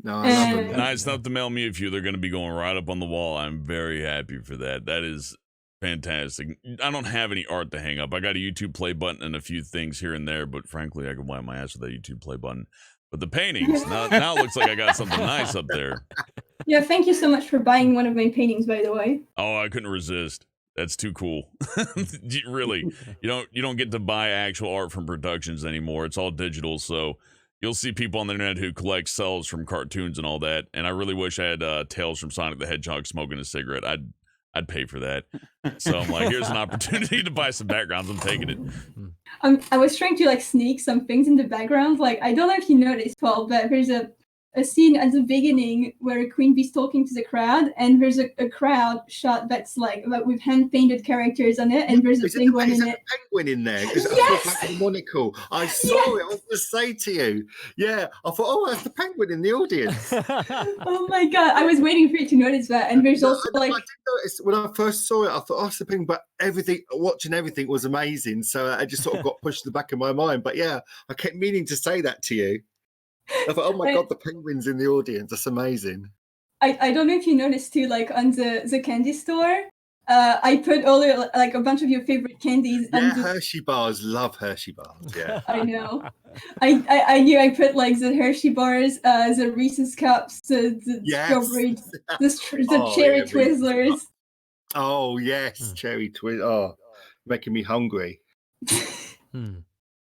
No, I love them. Nice enough to mail me a few. They're going to be going right up on the wall. I'm very happy for that. That is fantastic. I don't have any art to hang up. I got a YouTube play button and a few things here and there, but frankly, I could wipe my ass with that YouTube play button. But the paintings, now it looks like I got something nice up there. Yeah, thank you so much for buying one of my paintings, by the way. Oh, I couldn't resist. That's too cool. Really, you don't get to buy actual art from productions anymore. It's all digital, so you'll see people on the internet who collect cells from cartoons and all that. And I really wish I had Tails from Sonic the Hedgehog smoking a cigarette. I'd pay for that. So I'm like, here's an opportunity to buy some backgrounds. I'm taking it. I was trying to like sneak some things in the background. Like, I don't know if you noticed, Paul, but there's a a scene at the beginning where Queen Bee's talking to the crowd, and there's a crowd shot that's like with hand painted characters on it, and there's a penguin in it. A penguin in there? Because Yes! I thought that was monocle. I saw Yes! it. I was going to say to you, yeah. I thought, oh, that's the penguin in the audience. Oh my god! I was waiting for you to notice that, and there's also I did notice when I first saw it. I thought, oh, it's the penguin, but watching everything was amazing. So I just sort of got pushed to the back of my mind. But yeah, I kept meaning to say that to you. I thought, oh my god, the penguin's in the audience. That's amazing. I don't know if you noticed too, like on the candy store, I put all the, like a bunch of your favorite candies. Yeah, Hershey bars. Love Hershey bars. Yeah, I know. I knew I put like the Hershey bars, the Reese's cups, the strawberry, the cherry Twizzlers. Oh yes, cherry Twizzlers. Oh, making me hungry.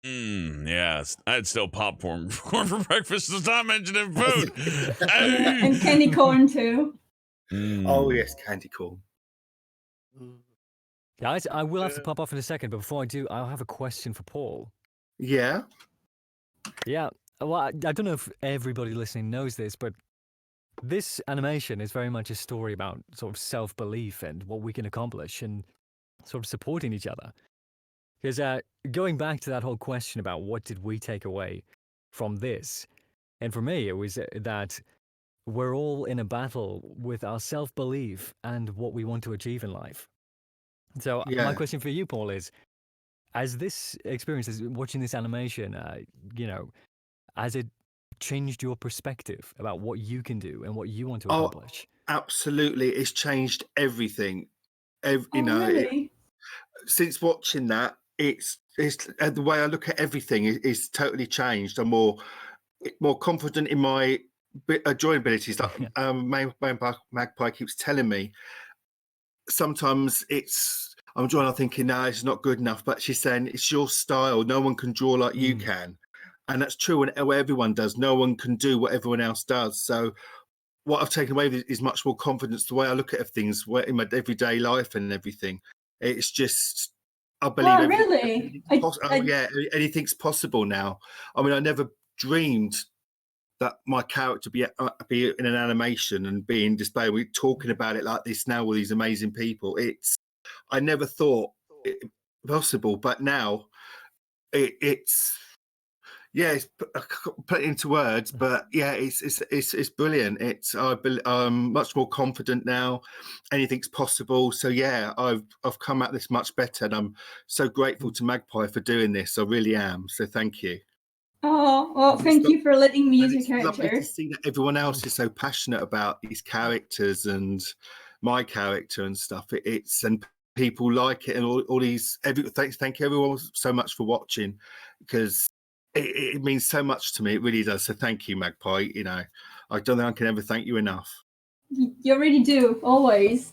Yes, I had still popcorn for breakfast. It's not mentioning food. And candy corn too. Oh yes, candy corn. Guys, I will have to pop off in a second, but before I do, I'll have a question for Paul. Yeah. Yeah. Well, I don't know if everybody listening knows this, but this animation is very much a story about sort of self-belief and what we can accomplish and sort of supporting each other. Because going back to that whole question about what did we take away from this, and for me, it was that we're all in a battle with our self-belief and what we want to achieve in life. So my question for you, Paul, is, as this experience, as watching this animation, has it changed your perspective about what you can do and what you want to accomplish? Absolutely. It's changed everything. Really? Since watching that, it's the way I look at everything is totally changed. I'm more confident in my drawing abilities. Like Magpie keeps telling me, sometimes I'm drawing, I'm thinking, no, it's not good enough. But she's saying it's your style. No one can draw like you can. And that's true when everyone does. No one can do what everyone else does. So what I've taken away is much more confidence, the way I look at things in my everyday life and everything. It's just, I believe really? Anything's possible now. I mean, I never dreamed that my character be in an animation and being displayed. We're talking about it like this now with these amazing people. I never thought it possible, but now it's put it into words, but yeah, it's brilliant. I'm much more confident now. Anything's possible. So yeah, I've come at this much better, and I'm so grateful to Magpie for doing this. I really am. So thank you. Oh, well, thank you for letting me use your character. It's lovely to see that everyone else is so passionate about these characters and my character and stuff. And people like it, and all these. Thank you everyone so much for watching, because it means so much to me. It really does. So thank you, Magpie. I don't think I can ever thank you enough. You already do, always.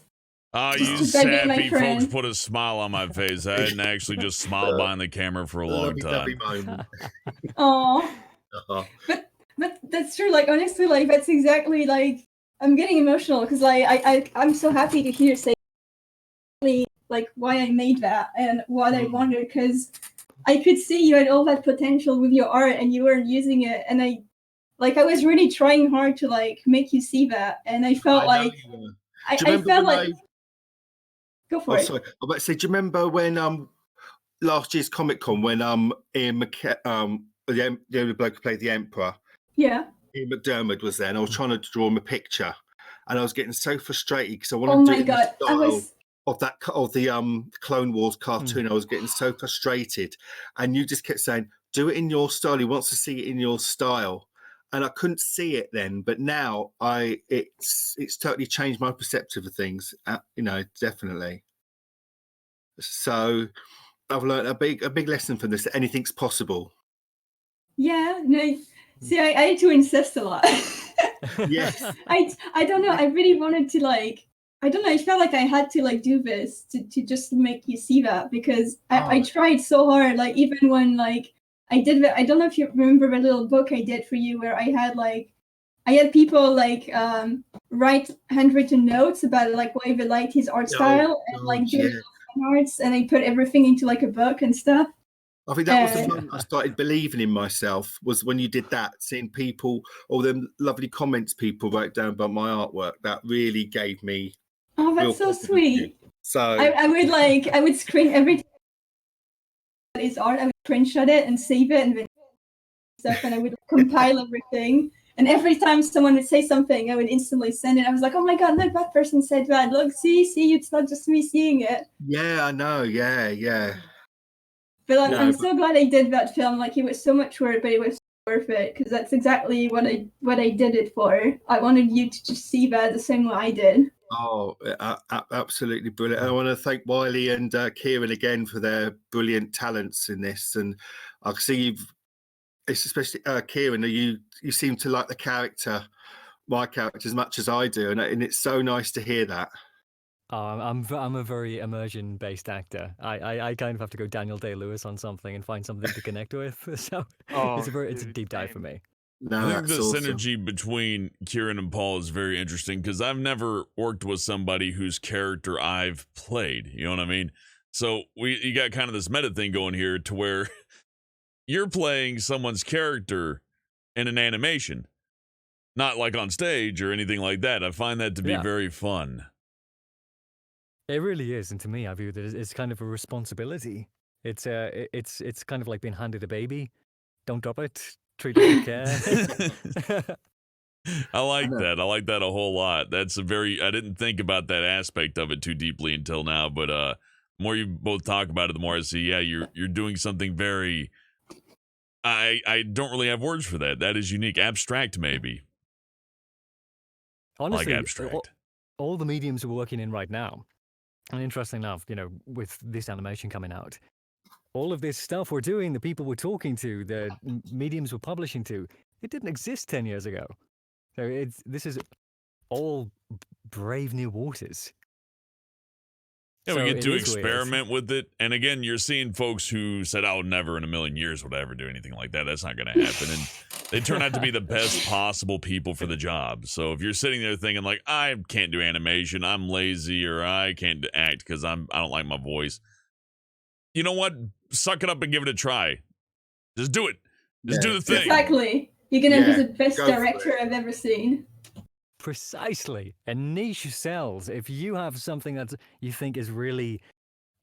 You sappy folks put a smile on my face. I hadn't actually just smiled behind the camera for a long time. Oh, but that's true. Like, honestly, like, that's exactly, like, I'm getting emotional because I'm so happy to hear say like why I made that and what I wanted, because I could see you had all that potential with your art and you weren't using it, and I was really trying hard to like make you see that, and I felt Go for it. Sorry. I'm about to say, do you remember when last year's Comic-Con when Ian the bloke who played the Emperor? Yeah. Ian McDermott was there, and I was trying to draw him a picture, and I was getting so frustrated because I wanted to do it in the style of the Clone Wars cartoon. I was getting so frustrated, and you just kept saying, "Do it in your style." He wants to see it in your style. And I couldn't see it then, but now it's totally changed my perception of things. Definitely. So I've learned a big lesson from this. Anything's possible. Yeah. No. See, I had to insist a lot. Yes. I don't know. I really wanted to I don't know. I felt like I had to do this to just make you see that, because I tried so hard. Like, even when I did that. I don't know if you remember the little book I did for you where I had people write handwritten notes about why they liked his art style and do arts, and I put everything into a book and stuff. I think that was the Uh, moment I started believing in myself, was when you did that, seeing people, all them lovely comments people wrote down about my artwork. That really gave me Oh, real that's so confidence. sweet. So I would screen every time his art. I would screenshot it and save it and then stuff, and I would compile everything. And every time someone would say something, I would instantly send it. I was like, "Oh my god, look, that person said that. Look, see, it's not just me seeing it." yeah, I know, yeah. But No, I'm so glad I did that film. Like, it was so much work, but it was worth it because that's exactly what I did it for. I wanted you to just see that the same way I did. Oh, absolutely brilliant. I want to thank Wiley and Kieran again for their brilliant talents in this. And I see you've, it's especially Kieran, you seem to like my character, as much as I do. And it's so nice to hear that. I'm a very immersion-based actor. I kind of have to go Daniel Day-Lewis on something and find something to connect with. So it's a dude, deep dive same. for me. No, I think that's the awesome. synergy between Kieran and Paul is very interesting because I've never worked with somebody whose character I've played. You know what I mean? So you got kind of this meta thing going here to where you're playing someone's character in an animation, not like on stage or anything like that. I find that to be Yeah. very fun. It really is, and to me, I view it as it's kind of a responsibility. It's kind of like being handed a baby. Don't drop it. Treat it with care. I like know. that. I like that a whole lot. I didn't think about that aspect of it too deeply until now, but the more you both talk about it, the more I see, yeah, you're doing something very I don't really have words for that. That is unique. Abstract, maybe. Honestly, Like abstract. all the mediums we're working in right now, and interesting enough, with this animation coming out, all of this stuff we're doing, the people we're talking to, the mediums we're publishing to, it didn't exist 10 years ago. So this is all brave new waters. Yeah, So we get it to is weird. experiment with it. And again, you're seeing folks who said, "Oh, never in a million years would I ever do anything like that. That's not going to happen." And they turn out to be the best possible people for the job. So if you're sitting there thinking like, "I can't do animation, I'm lazy, or I can't act because I don't like my voice," you know what? Suck it up and give it a try. Just do it. Just do the thing. Exactly. You're gonna be Yeah, the best go for director I've ever seen. Precisely. And niche sells. If you have something that you think is really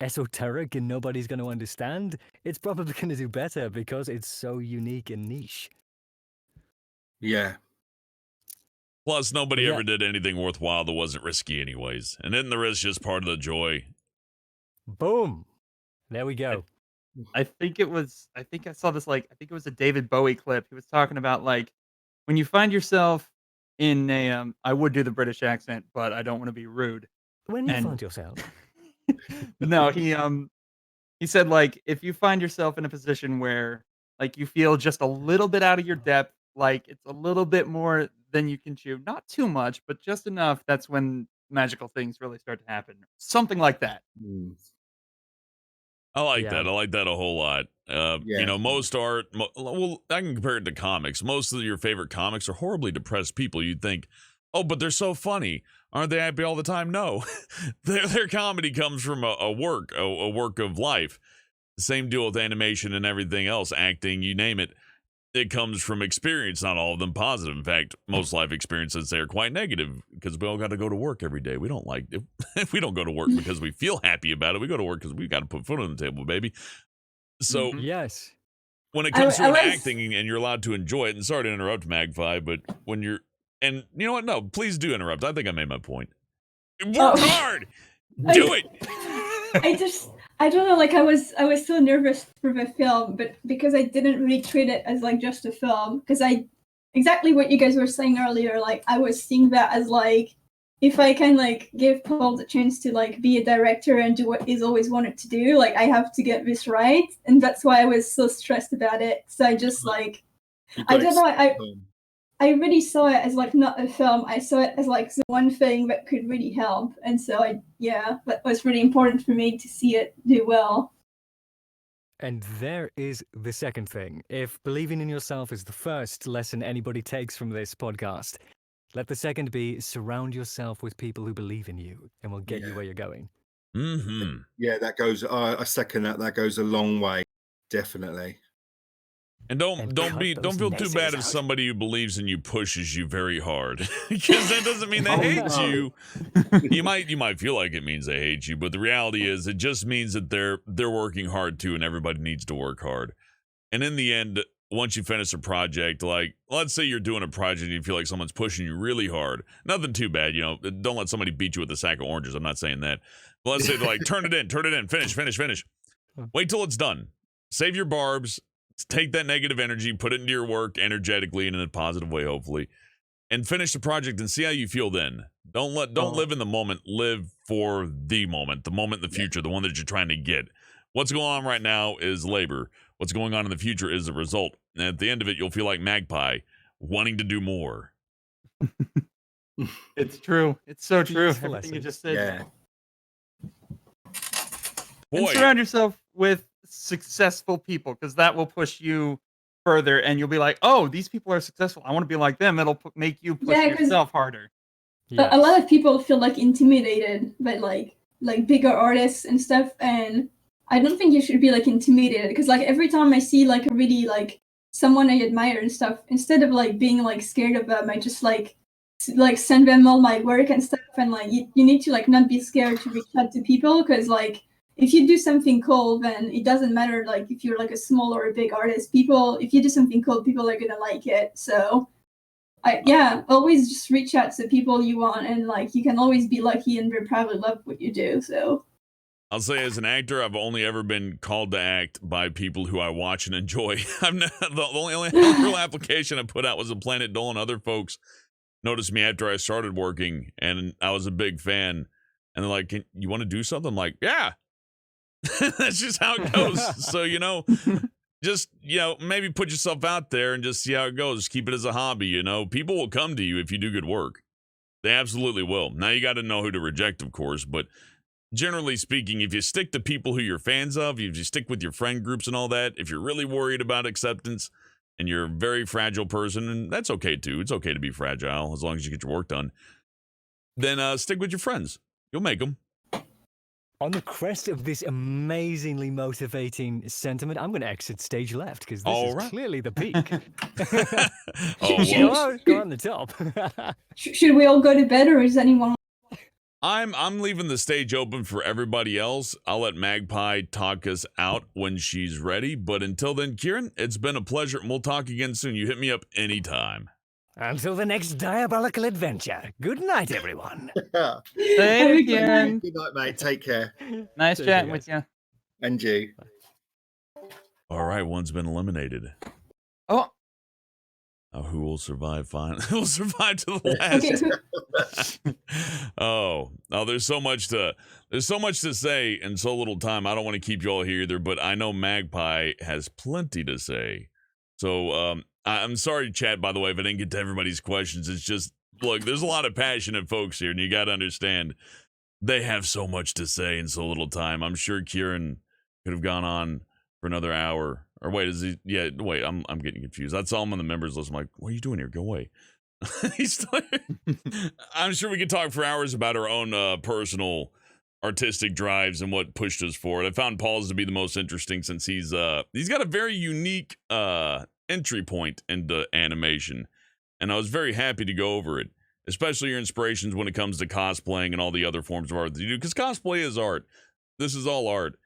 esoteric and nobody's going to understand, it's probably going to do better because it's so unique and niche. Yeah. Plus, nobody Yeah. ever did anything worthwhile that wasn't risky, anyways. And isn't the risk just part of the joy? Boom. There we go. I think I saw this, I think it was a David Bowie clip. He was talking about, when you find yourself in I would do the British accent, but I don't want to be rude. When you And find yourself. but no, he said, if you find yourself in a position where, you feel just a little bit out of your depth, it's a little bit more than you can chew, not too much, but just enough, that's when magical things really start to happen. Something like that. Mm. I like Yeah. that. I like that a whole lot. Yeah. Most art, well, I can compare it to comics. Most of your favorite comics are horribly depressed people. You'd think, oh, but they're so funny. Aren't they happy all the time? No. their comedy comes from a work of life. Same deal with animation and everything else, acting, you name it. It comes from experience, not all of them positive. In fact, most life experiences they are quite negative because we all got to go to work every day. We don't like it. If we don't go to work because we feel happy about it, we go to work because we got to put food on the table, baby. So Yes. when it comes to I was- acting and you're allowed to enjoy it, and sorry to interrupt, Magpie, but when you're, and you know what? No, please do interrupt. I think I made my point. Work hard. Do it. I don't know, I was so nervous for the film, but because I didn't really treat it as just a film, because exactly what you guys were saying earlier, I was seeing that as if I can give Paul the chance to be a director and do what he's always wanted to do, I have to get this right, and that's why I was so stressed about it. So I just I don't know, I really saw it as not a film. I saw it as the one thing that could really help, and so that was really important for me to see it do well. And there is the second thing. If believing in yourself is the first lesson anybody takes from this podcast, let the second be surround yourself with people who believe in you and will get you where you're going. Mm-hmm. Yeah, that goes. I second that. That goes a long way. definitely. And don't And don't cut be don't those feel too bad naysayers if out. somebody who believes in you pushes you very hard, because that doesn't mean they Oh, hate no. you. You might feel like it means they hate you, but the reality is it just means that they're working hard too, and everybody needs to work hard. And in the end, once you finish a project, like let's say you're doing a project and you feel like someone's pushing you really hard, nothing too bad, you know. Don't let somebody beat you with a sack of oranges. I'm not saying that. But let's say they're like, turn it in, finish. Wait till it's done. Save your barbs. Take that negative energy, put it into your work energetically and in a positive way, hopefully, and finish the project and see how you feel then. Don't live in the moment. Live for the moment in the future, the one that you're trying to get. What's going on right now is labor. What's going on in the future is the result. And at the end of it, you'll feel like Magpie, wanting to do more. It's true. It's so true. Useful Everything you lessons. just said. Yeah. And Boy, surround yourself with successful people, because that will push you further, and you'll be like, "Oh, these people are successful. I want to be like them." It'll make you push Yeah, 'cause- yourself harder. A lot of people feel like intimidated by like bigger artists and stuff, and I don't think you should be like intimidated, because like every time I see like a really like someone I admire and stuff, instead of like being like scared of them, I just like send them all my work and stuff, and like you need to like not be scared to reach out to people, because like if you do something cool, then it doesn't matter like if you're like a small or a big artist. If you do something cool, people are gonna like it. So always just reach out to people you want, and like you can always be lucky and very probably love what you do. So I'll say as an actor, I've only ever been called to act by people who I watch and enjoy. The only real application I put out was a Planet Dole, and other folks noticed me after I started working, and I was a big fan. And they're like, you want to do something? I'm like, yeah. That's just how it goes. So, just, maybe put yourself out there and just see how it goes. Keep it as a hobby, People will come to you if you do good work. They absolutely will. Now, you got to know who to reject, of course, but generally speaking, if you stick to people who you're fans of, if you stick with your friend groups and all that, if you're really worried about acceptance and you're a very fragile person, and that's okay too. It's okay to be fragile as long as you get your work done. Then stick with your friends. You'll make them. On the crest of this amazingly motivating sentiment, I'm going to exit stage left, because this All is right. clearly the peak. Oh, Should- well, Go on the top. should we all go to bed, or is anyone? I'm leaving the stage open for everybody else. I'll let Magpie talk us out when she's ready. But until then, Kieran, it's been a pleasure, and we'll talk again soon. You hit me up anytime. Until the next diabolical adventure. Good night, everyone. Have a Thank good you. night. Good night, mate. Take care. Nice Take care, chatting guys. with you. And you. All right, one's been eliminated. Oh, Now, who will survive? Who will survive to the last? Okay, oh, there's so much to say in so little time. I don't want to keep you all here either, but I know Magpie has plenty to say. So I'm sorry, chat, by the way, if I didn't get to everybody's questions. It's just, look, there's a lot of passionate folks here, and you got to understand they have so much to say in so little time. I'm sure Kieran could have gone on for another hour. Or wait, is he? Yeah, wait, I'm getting confused. That's all I'm on the members list. I'm like, what are you doing here? Go away. I'm sure we could talk for hours about our own personal artistic drives and what pushed us forward. I found Paul's to be the most interesting, since he's got a very unique entry point into animation, and I was very happy to go over it, especially your inspirations when it comes to cosplaying and all the other forms of art that you do, because cosplay is art. This is all art.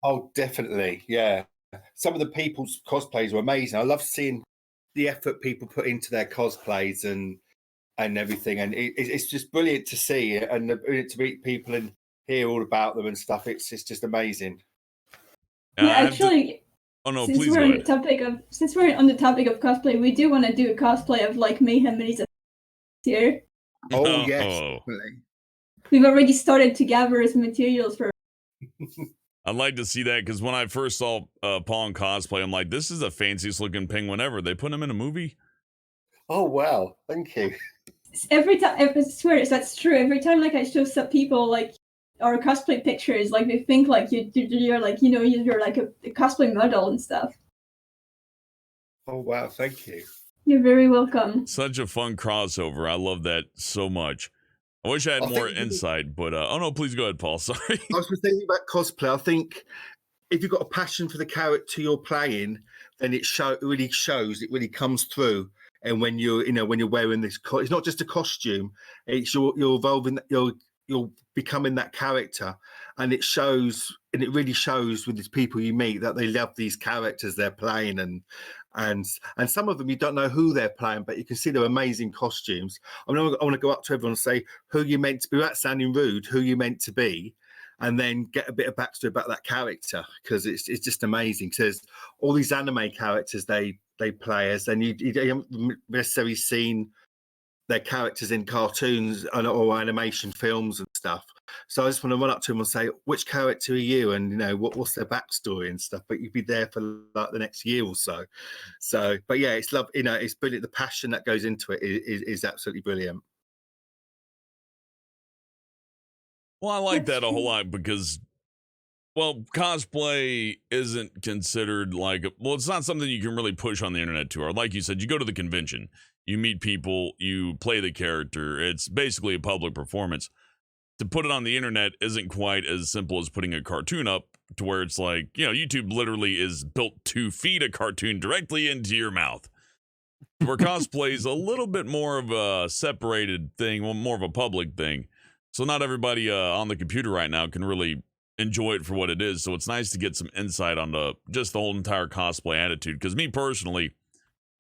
Oh, definitely. Yeah. Some of the people's cosplays were amazing. I love seeing the effort people put into their cosplays and everything. And it's just brilliant to see, and to meet people and hear all about them and stuff. It's just amazing. yeah, I have to- actually, oh no, since please we're go on the ahead. topic of cosplay, we do want to do a cosplay of like Mayhem and he's here. Oh, yes. Oh. Definitely. We've already started to gather his materials for. I'd like to see that, because when I first saw Paul in cosplay, I'm like, this is the fanciest looking penguin ever. They put him in a movie? Oh, wow. Thank you. Every time, I swear that's true. Every time, like I show some people like our cosplay pictures, like they think like you're like you're like a cosplay model and stuff. Oh, wow. Thank you. You're very welcome. Such a fun crossover. I love that so much. I wish I had I more think- insight, but oh no, please go ahead, Paul. Sorry. I was thinking about cosplay. I think if you've got a passion for the character you're playing, then it really shows. It really comes through. And when you're, when you're wearing this, it's not just a costume. It's you're evolving. You're becoming that character, and it shows. And it really shows with these people you meet that they love these characters they're playing, and some of them you don't know who they're playing, but you can see their amazing costumes. I want to go up to everyone and say who you meant to be, without sounding rude, who you meant to be, and then get a bit of backstory about that character, because it's just amazing. Because all these anime characters they play as, and you haven't necessarily seen their characters in cartoons or animation films and stuff. So I just want to run up to them and say, which character are you? And, what's their backstory and stuff. But you'd be there for like the next year or so. So, but yeah, it's love, it's brilliant. The passion that goes into it is absolutely brilliant. Well, I like that a whole lot because, well, cosplay isn't considered it's not something you can really push on the internet to. Or like you said, you go to the convention, you meet people, you play the character. It's basically a public performance. To put it on the internet isn't quite as simple as putting a cartoon up, to where it's like, YouTube literally is built to feed a cartoon directly into your mouth. Where cosplay is a little bit more of a separated thing, more of a public thing. So not everybody on the computer right now can really enjoy it for what it is. So it's nice to get some insight on just the whole entire cosplay attitude. Because me personally,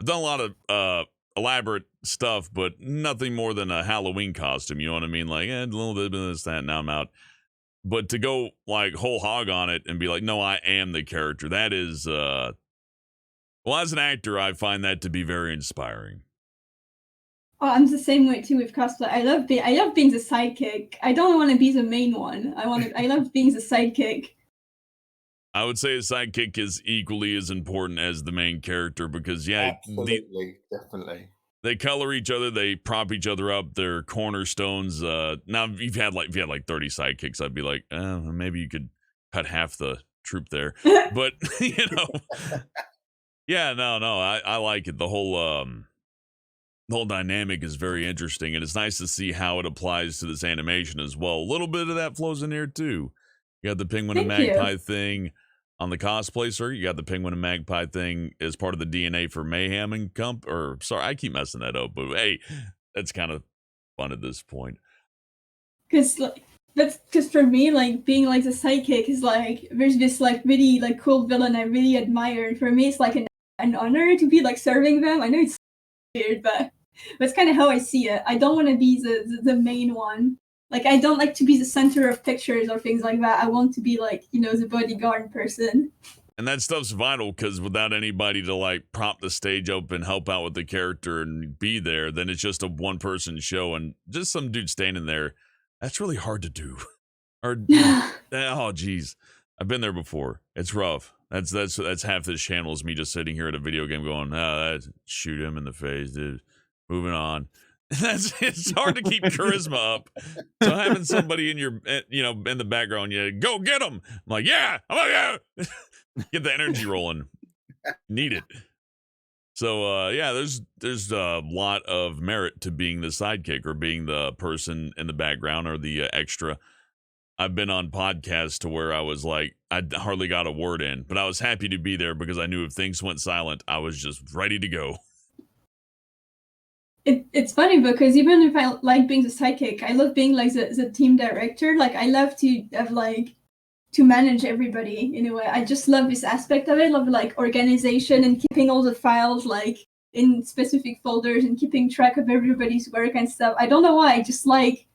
I've done a lot of elaborate stuff, but nothing more than a Halloween costume. You know what I mean? Like, a little bit of this, that, and now I'm out. But to go like whole hog on it and be like, no, I am the character. That is, well, as an actor, I find that to be very inspiring. Oh, I'm the same way too with cosplay. I love being the sidekick. I don't want to be the main one. I love being the sidekick. I would say a sidekick is equally as important as the main character because, absolutely, definitely. They color each other, they prop each other up. They're cornerstones. Now, if you had like 30 sidekicks, I'd be like, maybe you could cut half the troop there. But yeah, no, I like it. The whole dynamic is very interesting, and it's nice to see how it applies to this animation as well. A little bit of that flows in here too. You got the penguin and magpie thing on the cosplay circuit. You got the penguin and magpie thing as part of the DNA for Mayhem and I keep messing that up, but hey, that's kind of fun at this point. Because for me, like being like the sidekick is like there's this like really like cool villain I really admire, and for me it's like an honor to be like serving them. I know it's weird, but that's kind of how I see it. I don't want to be the main one. Like, I don't like to be the center of pictures or things like that. I want to be like, the bodyguard person. And that stuff's vital because without anybody to like prop the stage up and help out with the character and be there, then it's just a one-person show and just some dude standing there. That's really hard to do. Or oh geez, I've been there before. It's rough. That's half this channel is me just sitting here at a video game going, shoot him in the face, dude. Moving on. It's hard to keep charisma up. So having somebody in your, in the background, go get him. I'm like, yeah, get the energy rolling. Need it. So there's a lot of merit to being the sidekick or being the person in the background or the extra. I've been on podcasts to where I was like, I hardly got a word in, but I was happy to be there because I knew if things went silent, I was just ready to go. It's funny because even if I like being the sidekick, I love being like the team director. Like I love to have like to manage everybody in a way. I just love this aspect of it. I love like organization and keeping all the files like in specific folders and keeping track of everybody's work and stuff. I don't know why. I just like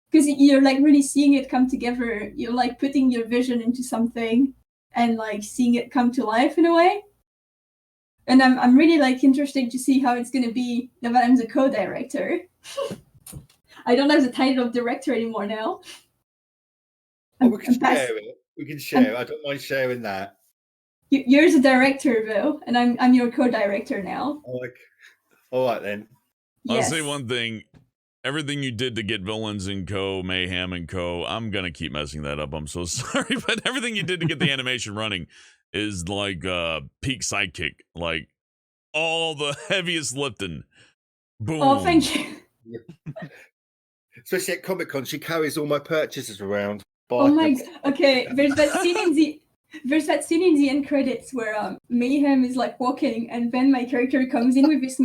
because you're like really seeing it come together. You're like putting your vision into something and like seeing it come to life in a way. And I'm really like interested to see how it's gonna be now that I'm the co-director. I don't have the title of director anymore now. We can share it. We can share. I don't mind sharing that. You're the director, though, and I'm your co-director now. All right then. I'll say one thing. Everything you did to get Villains and Co., Mayhem and Co., I'm going to keep messing that up. I'm so sorry. But everything you did to get the animation running is like peak sidekick. Like all the heaviest lifting. Boom. Oh, thank you. Especially at Comic-Con, she carries all my purchases around. Oh my god. Okay, there's that scene in the There's that scene in the end credits where Mayhem is like walking, and then my character comes in with this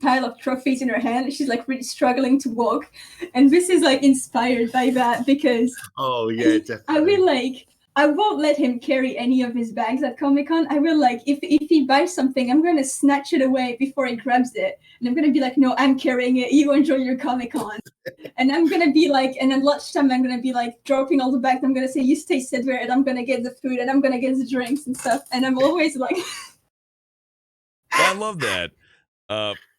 pile of trophies in her hand, and she's like really struggling to walk. And this is like inspired by that because Oh yeah, definitely. I will like I won't let him carry any of his bags at Comic-Con. I will like if he buys something, I'm gonna snatch it away before he grabs it. And I'm gonna be like, no, I'm carrying it. You enjoy your Comic-Con. And I'm gonna be like, and at lunchtime I'm gonna be like dropping all the bags. I'm gonna say, you stay sit there, and I'm gonna get the food, and I'm gonna get the drinks and stuff. And I'm always like I love that.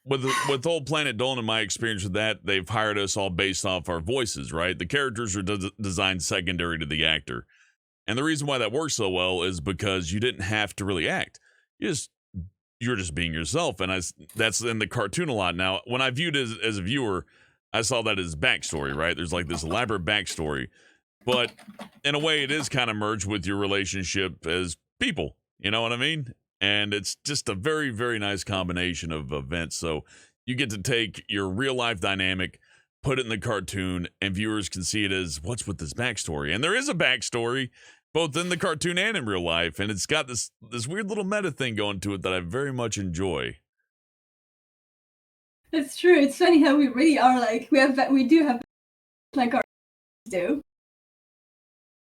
With Old Planet Dolan, in my experience with that, they've hired us all based off our voices, right? The characters are designed secondary to the actor. And the reason why that works so well is because you didn't have to really act. You're just being yourself. And that's in the cartoon a lot. Now, when I viewed it as a viewer, I saw that as backstory, right? There's like this elaborate backstory. But in a way, it is kind of merged with your relationship as people. You know what I mean? And it's just a very, very nice combination of events. So you get to take your real life dynamic, put it in the cartoon, and viewers can see it as what's with this backstory. And there is a backstory, both in the cartoon and in real life. And it's got this weird little meta thing going to it that I very much enjoy. That's true. It's funny how we really are like we do have like our do.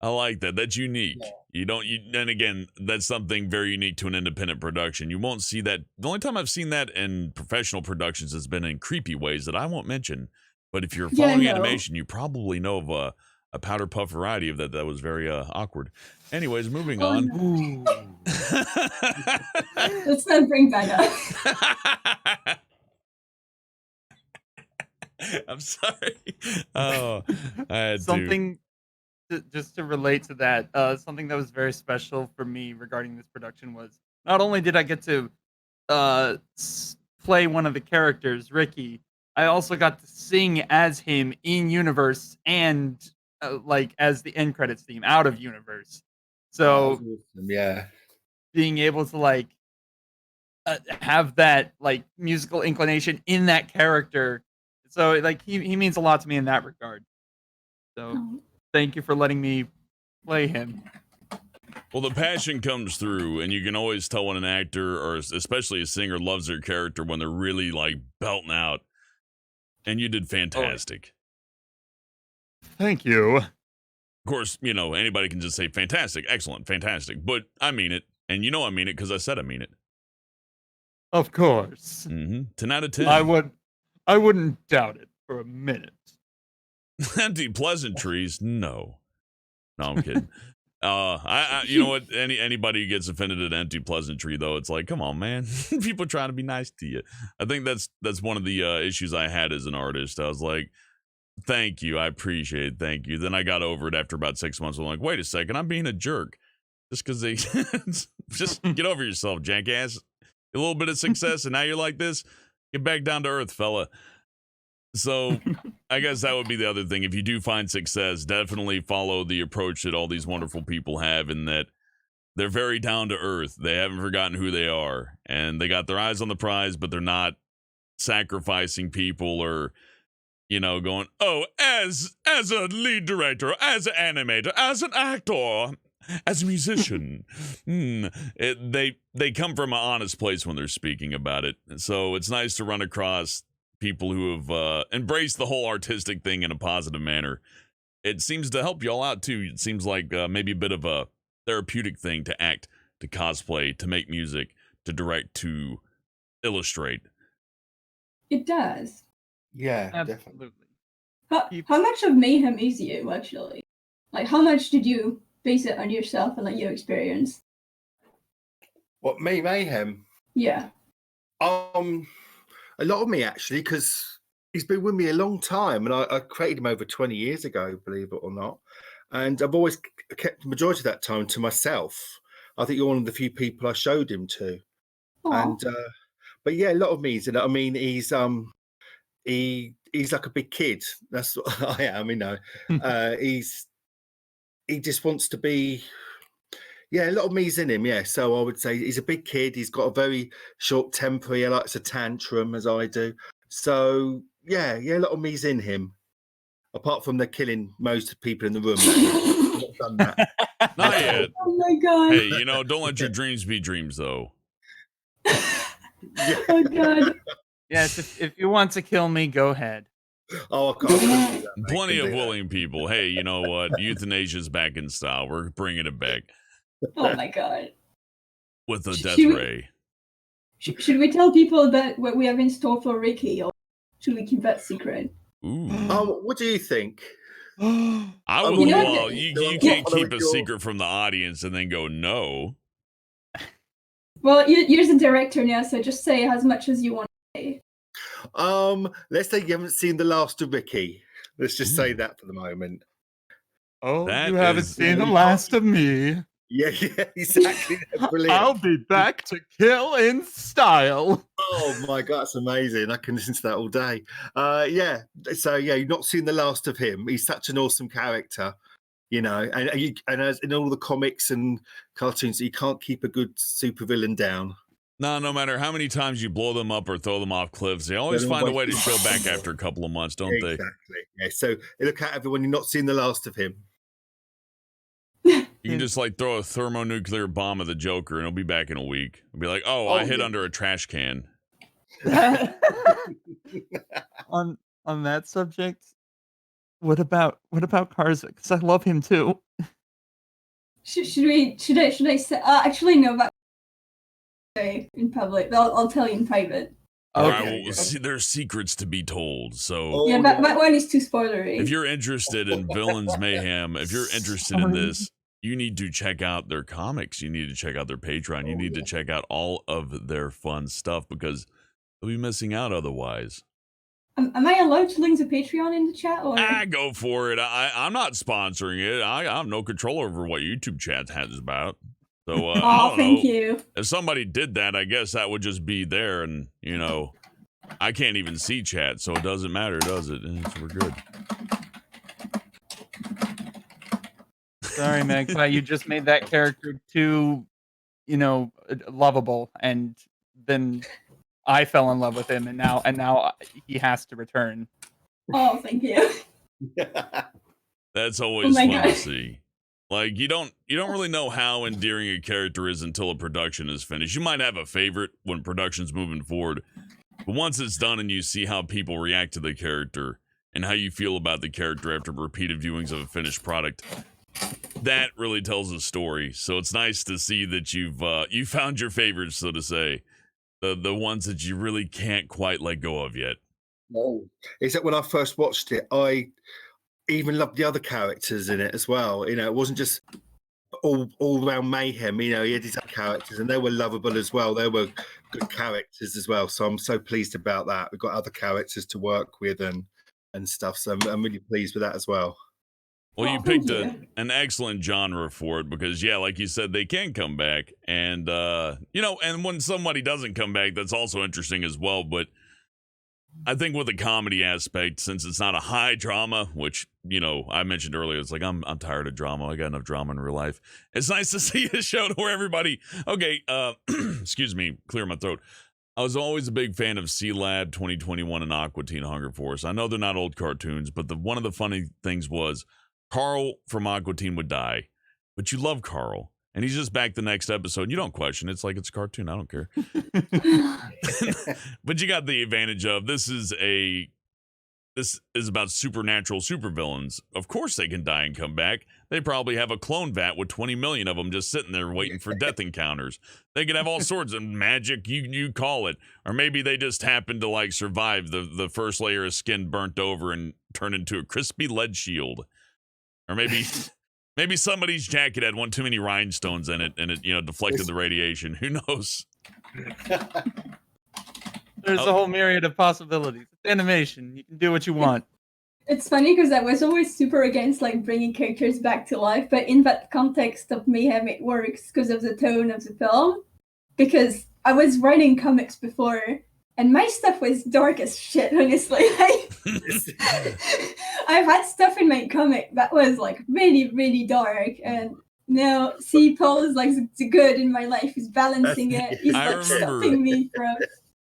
I like that. That's unique. Yeah. And again, that's something very unique to an independent production. You won't see that. The only time I've seen that in professional productions has been in creepy ways that I won't mention. But if you're following animation, you probably know of a powder puff variety of that was very awkward. Anyways, moving on. No. Let's not bring that up. I'm sorry. Oh, I had something just to relate to that. Something that was very special for me regarding this production was not only did I get to play one of the characters, Ricky, I also got to sing as him in universe and like as the end credits theme out of universe. So awesome. Yeah, being able to like have that like musical inclination in that character. So like he means a lot to me in that regard. So thank you for letting me play him. Well, the passion comes through, and you can always tell when an actor or especially a singer loves their character when they're really like belting out. And you did fantastic. Thank you. Of course, anybody can just say fantastic, excellent, fantastic. But I mean it, and I mean it because I said I mean it. Of course. 10 out of 10. I wouldn't doubt it for a minute. Empty pleasantries, no. No, I'm kidding. You know what? Anybody who gets offended at empty pleasantry, though, it's like, come on, man. People trying to be nice to you. I think that's one of the issues I had as an artist. I was like, thank you, I appreciate it, thank you. Then I got over it after about 6 months. I'm like, wait a second, I'm being a jerk. Just because they just get over yourself, jackass. A little bit of success, and now you're like this. Get back down to earth, fella. So I guess that would be the other thing. If you do find success, definitely follow the approach that all these wonderful people have, in that they're very down to earth. They haven't forgotten who they are, and they got their eyes on the prize, but they're not sacrificing people or, going, oh, as a lead director, as an animator, as an actor, as a musician. They come from an honest place when they're speaking about it. So it's nice to run across people who have embraced the whole artistic thing in a positive manner. It seems to help you all out too. It seems like maybe a bit of a therapeutic thing to act, to cosplay, to make music, to direct, to illustrate. It does. Yeah, absolutely. definitely. How much of Mayhem is you actually? Like, how much did you base it on yourself and like your experience? What, me, Mayhem? Yeah. A lot of me actually, because he's been with me a long time, and I created him over 20 years ago, believe it or not. And I've always kept the majority of that time to myself. I think you're one of the few people I showed him to. Aww. And but yeah, a lot of me's in it. I mean, he's like a big kid. That's what I am, he just wants to be. Yeah, a lot of me's in him, yeah. So I would say he's a big kid. He's got a very short temper. He likes a tantrum, as I do. So, yeah, a lot of me's in him. Apart from the killing most people in the room. Not done that. Not yet. Oh my god. Hey, you know, don't let your dreams be dreams, though. Oh god. Yes, if you want to kill me, go ahead. Oh, I can't do that, mate. Plenty Can of do that. willing people. Hey, you know what? Euthanasia's back in style. We're bringing it back Oh my god. with a Should death we- ray. Should we tell people about what we have in store for Ricky, or should we keep that secret? Ooh. What do you think? I would. You know what? Well, you can't keep a secret from the audience and then go no. Well, you're the director now, so just say as much as you want to say. Let's say you haven't seen the last of Ricky. Let's just say that for the moment. Oh, That you haven't is- seen the last of me. Yeah, exactly. Brilliant. I'll be back to kill in style. Oh my god, that's amazing! I can listen to that all day. Yeah. So yeah, you've not seen the last of him. He's such an awesome character, you know. And as in all the comics and cartoons, you can't keep a good supervillain down. No matter how many times you blow them up or throw them off cliffs, they always They're find a always- way to show back after a couple of months, don't they? Exactly. Yeah. So look at everyone. You've not seen the last of him. You can just like throw a thermonuclear bomb at the Joker and he'll be back in a week. It'll be like, oh, Oh, I hid yeah. under a trash can. on that subject, what about Karza? Because I love him too. Should I say? Actually, no. That say in public. I'll tell you in private. All right, Okay. well, see, there's secrets to be told. So Oh, Yeah, that one is too spoilery. if you're interested in Villains Mayhem, if you're interested in this, you need to check out their comics. You need to check out their Patreon. You need to check out all of their fun stuff because you'll be missing out otherwise. Am I allowed to link the Patreon in the chat? Or Go for it. I'm not sponsoring it. I have no control over what YouTube chat has about. So I oh, don't thank know. you. If somebody did that, I guess that would just be there, and you know, I can't even see chat, so it doesn't matter, does it? We're good. Sorry, Magpie, you just made that character too, lovable, and then I fell in love with him, and now he has to return. Oh, thank you. That's always my fun to God. see. Like you don't really know how endearing a character is until a production is finished. You might have a favorite when production's moving forward, but once it's done and you see how people react to the character and how you feel about the character after repeated viewings of a finished product, that really tells a story. So it's nice to see that you found your favorites, so to say, the ones that you really can't quite let go of yet. No. Is that when I first watched it, I even loved the other characters in it as well. You know, it wasn't just all around Mayhem. You know, he had his other characters and they were lovable as well. They were good characters as well. So I'm so pleased about that. We've got other characters to work with and stuff. So I'm really pleased with that as well. Well, Oh, you thank picked you. an excellent genre for it because, yeah, like you said, they can come back. And, and when somebody doesn't come back, that's also interesting as well. But I think with the comedy aspect, since it's not a high drama, which, I mentioned earlier, it's like, I'm tired of drama. I got enough drama in real life. It's nice to see a show where everybody, excuse me, clear my throat. I was always a big fan of Sea Lad 2021 and Aqua Teen Hunger Force. I know they're not old cartoons, but one of the funny things was Carl from Aqua Teen would die, but you love Carl. And he's just back the next episode. You don't question it. It's like it's a cartoon. I don't care. But you got the advantage of this is about supernatural supervillains. Of course they can die and come back. They probably have a clone vat with 20 million of them just sitting there waiting for death encounters. They could have all sorts of magic, you call it. Or maybe they just happen to like survive the first layer of skin burnt over and turn into a crispy lead shield. Or maybe somebody's jacket had one too many rhinestones in it and it deflected the radiation. Who knows? There's a whole myriad of possibilities. It's animation. You can do what you want. It's funny because I was always super against like bringing characters back to life, but in that context of Mayhem, it works because of the tone of the film. Because I was writing comics before, and my stuff was dark as shit. Honestly, I've had stuff in my comic that was like really, really dark, and now see Paul is like the good in my life. He's balancing it. He's I like remember- stopping me from.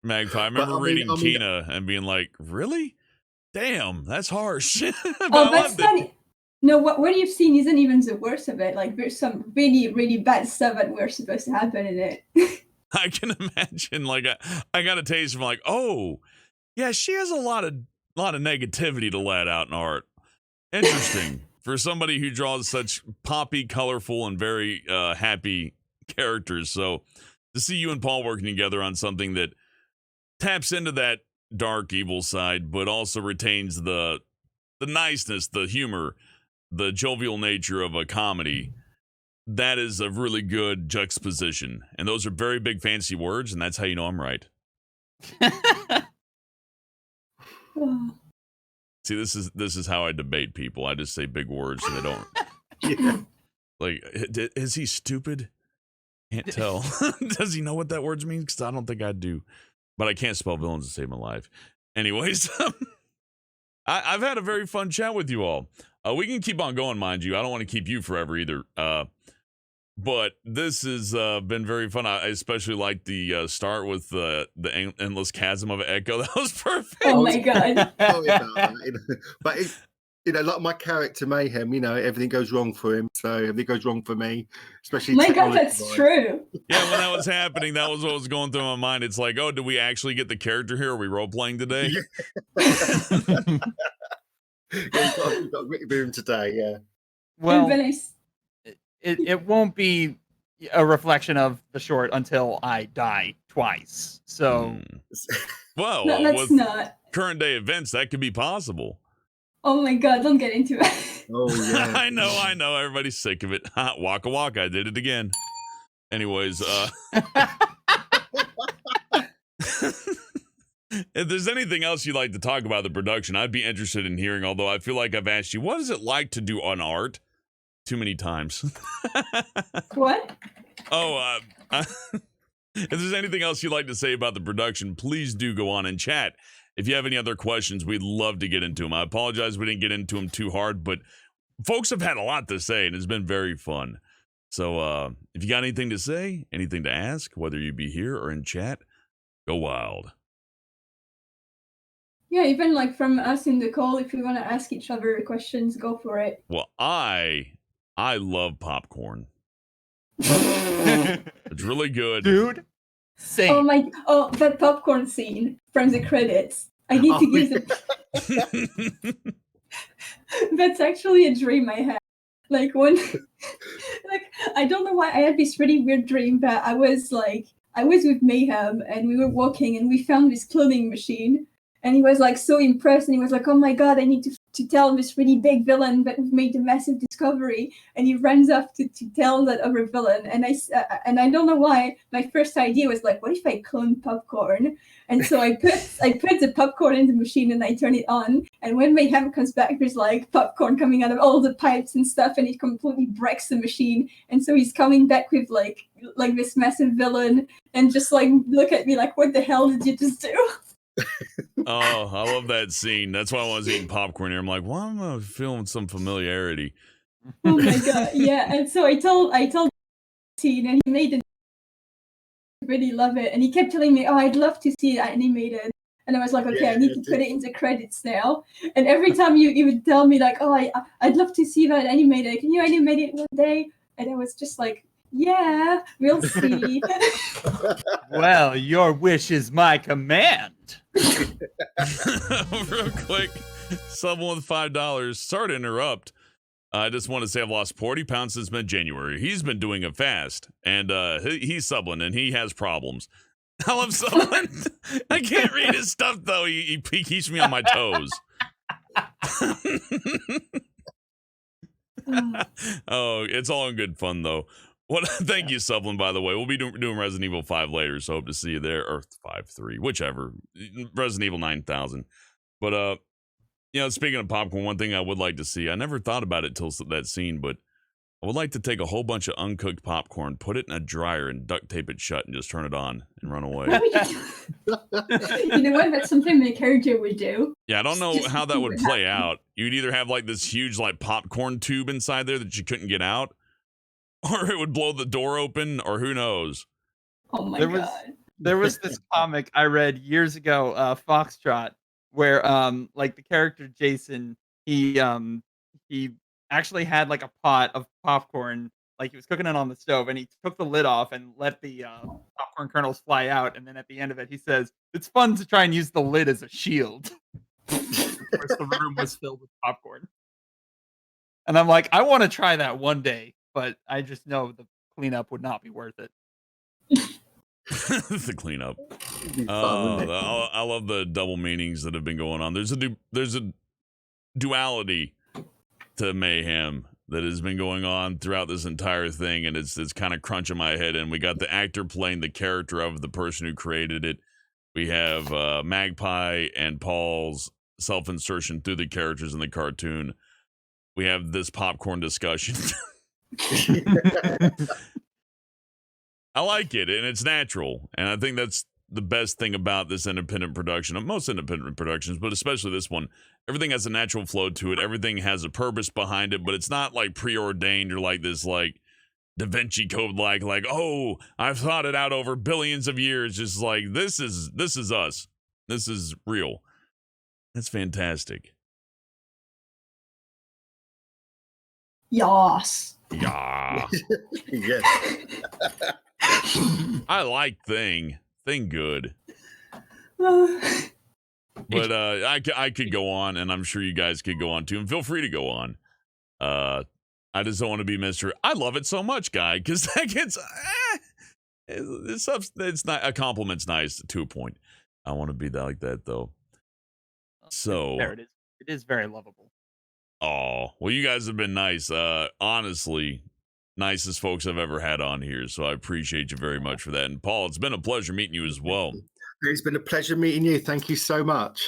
Magpie. I remember I mean- reading I mean- Kina and being like, really? Damn, that's harsh. But Oh, I that's loved it. funny. No, what you've seen isn't even the worst of it. Like there's some really, really bad stuff that we're supposed to happen in it. I can imagine. Like I got a taste from like, oh, yeah, she has a lot of negativity to let out in art. Interesting for somebody who draws such poppy, colorful, and very happy characters. So to see you and Paul working together on something that taps into that dark, evil side, but also retains the niceness, the humor, the jovial nature of a comedy. That is a really good juxtaposition. And those are very big fancy words, and that's how you know I'm right. Oh. See, this is how I debate people. I just say big words so they don't. Yeah. Like, is he stupid? Can't tell. Does he know what that word means? Because I don't think I do. But I can't spell villains to save my life. Anyways, I've had a very fun chat with you all. We can keep on going, mind you. I don't want to keep you forever either. But this has been very fun. I especially like the start with the endless chasm of Echo. That was perfect. Oh my god. Sorry about that, but like my character Mayhem, everything goes wrong for him, so everything goes wrong for me, especially. My god, that's true. Yeah, when that was happening, that was what was going through my mind. It's like, oh, did we actually get the character here? Are we role playing today? Yeah, you've got a great room today, yeah. Well, And it won't be a reflection of the short until I die twice. So, Well, no, that's with not. current day events, that could be possible. Oh my god, don't get into it. Oh yeah. I know. Everybody's sick of it. Waka waka, I did it again. Anyways, if there's anything else you'd like to talk about the production, I'd be interested in hearing, although I feel like I've asked you, what is it like to do on art? Too many times. What? Oh, if there's anything else you'd like to say about the production, please do go on and chat. If you have any other questions, we'd love to get into them. I apologize we didn't get into them too hard, but folks have had a lot to say, and it's been very fun. So if you got anything to say, anything to ask, whether you be here or in chat, go wild. Yeah, even like from us in the call, if we want to ask each other questions, go for it. Well, I love popcorn. It's really good. dude, same. That popcorn scene from the credits. I need to give the. That's actually a dream I had. Like I don't know why I had this really weird dream, but I was with Mayhem and we were walking and we found this clothing machine. And he was like so impressed, and he was like, "Oh my god, I need to tell this really big villain that we've made a massive discovery." And he runs off to tell that other villain. And I don't know why. My first idea was like, "What if I clone popcorn?" And so I put the popcorn in the machine and I turn it on. And when Mayhem comes back, there's like popcorn coming out of all the pipes and stuff, and it completely breaks the machine. And so he's coming back with like this massive villain, and just like look at me like, "What the hell did you just do?" Oh, I love that scene. That's why I was eating popcorn here. I'm like, why am I feeling some familiarity? Oh my god, yeah. And so I told scene, and he made it. Really love it, and he kept telling me, "Oh, I'd love to see it animated." And I was like, "Okay, I need to put it in the credits now." And every time you would tell me like, "Oh, I'd love to see that animated. Can you animate it one day?" And I was just like, "Yeah, we'll see." Well, your wish is my command. Real quick, someone with $5. Sorry to interrupt. I just want to say I've lost 40 pounds since mid-January. He's been doing a fast, and he's subbing, and he has problems. I love subbing. I can't read his stuff, though. He keeps me on my toes. Oh, it's all in good fun, though. Thank you, Sublin, by the way. We'll be doing Resident Evil 5 later, so hope to see you there. Or 5-3, whichever. Resident Evil 9000. But, speaking of popcorn, one thing I would like to see, I never thought about it till that scene, but I would like to take a whole bunch of uncooked popcorn, put it in a dryer, and duct tape it shut and just turn it on and run away. You know what? That's something the character would do. Yeah, I don't know how that would play out. You'd either have like this huge like popcorn tube inside there that you couldn't get out, or it would blow the door open, or who knows. Oh my god. There was this comic I read years ago, Foxtrot, where like the character Jason, he actually had like a pot of popcorn, like he was cooking it on the stove, and he took the lid off and let the popcorn kernels fly out. And then at the end of it, he says, "It's fun to try and use the lid as a shield." Of course, the room was filled with popcorn. And I'm like, I want to try that one day, but I just know the cleanup would not be worth it. The cleanup. It'd be fun, wouldn't it? I love the double meanings that have been going on. There's a duality to Mayhem that has been going on throughout this entire thing, and it's kind of crunching my head. And we got the actor playing the character of the person who created it. We have Magpie and Paul's self-insertion through the characters in the cartoon. We have this popcorn discussion. I like it, and it's natural. And I think that's the best thing about this independent production, of most independent productions, but especially this one. Everything has a natural flow to it. Everything has a purpose behind it, but it's not like preordained or like this like Da Vinci Code like, oh, I've thought it out over billions of years. Just like this is us. This is real. That's fantastic. Yas. Yeah. Yes. I like Thing good. But I could go on, and I'm sure you guys could go on too, and feel free to go on. I just don't want to be Mr. I love it so much guy, because that gets it's not a compliment's nice to a point. I want to be that like that though. So There it is. It is very lovable. oh well, you guys have been nice. Honestly, nicest folks I've ever had on here. So I appreciate you very much for that. And Paul, it's been a pleasure meeting you as well. It's been a pleasure meeting you. Thank you so much.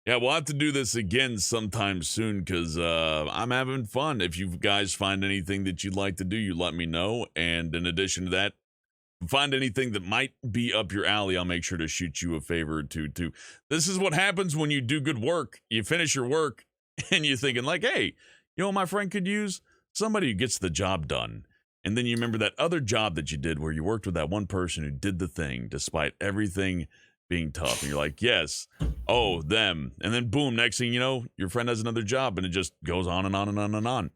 Yeah, we'll have to do this again sometime soon, because I'm having fun. If you guys find anything that you'd like to do, you let me know. And in addition to that, find anything that might be up your alley, I'll make sure to shoot you a favor or two too. This is what happens when you do good work. You finish your work and you're thinking like, hey, you know what my friend could use? Somebody who gets the job done. And then you remember that other job that you did where you worked with that one person who did the thing despite everything being tough. And you're like, yes, oh, them. And then boom, next thing you know, your friend has another job, and it just goes on and on and on and on.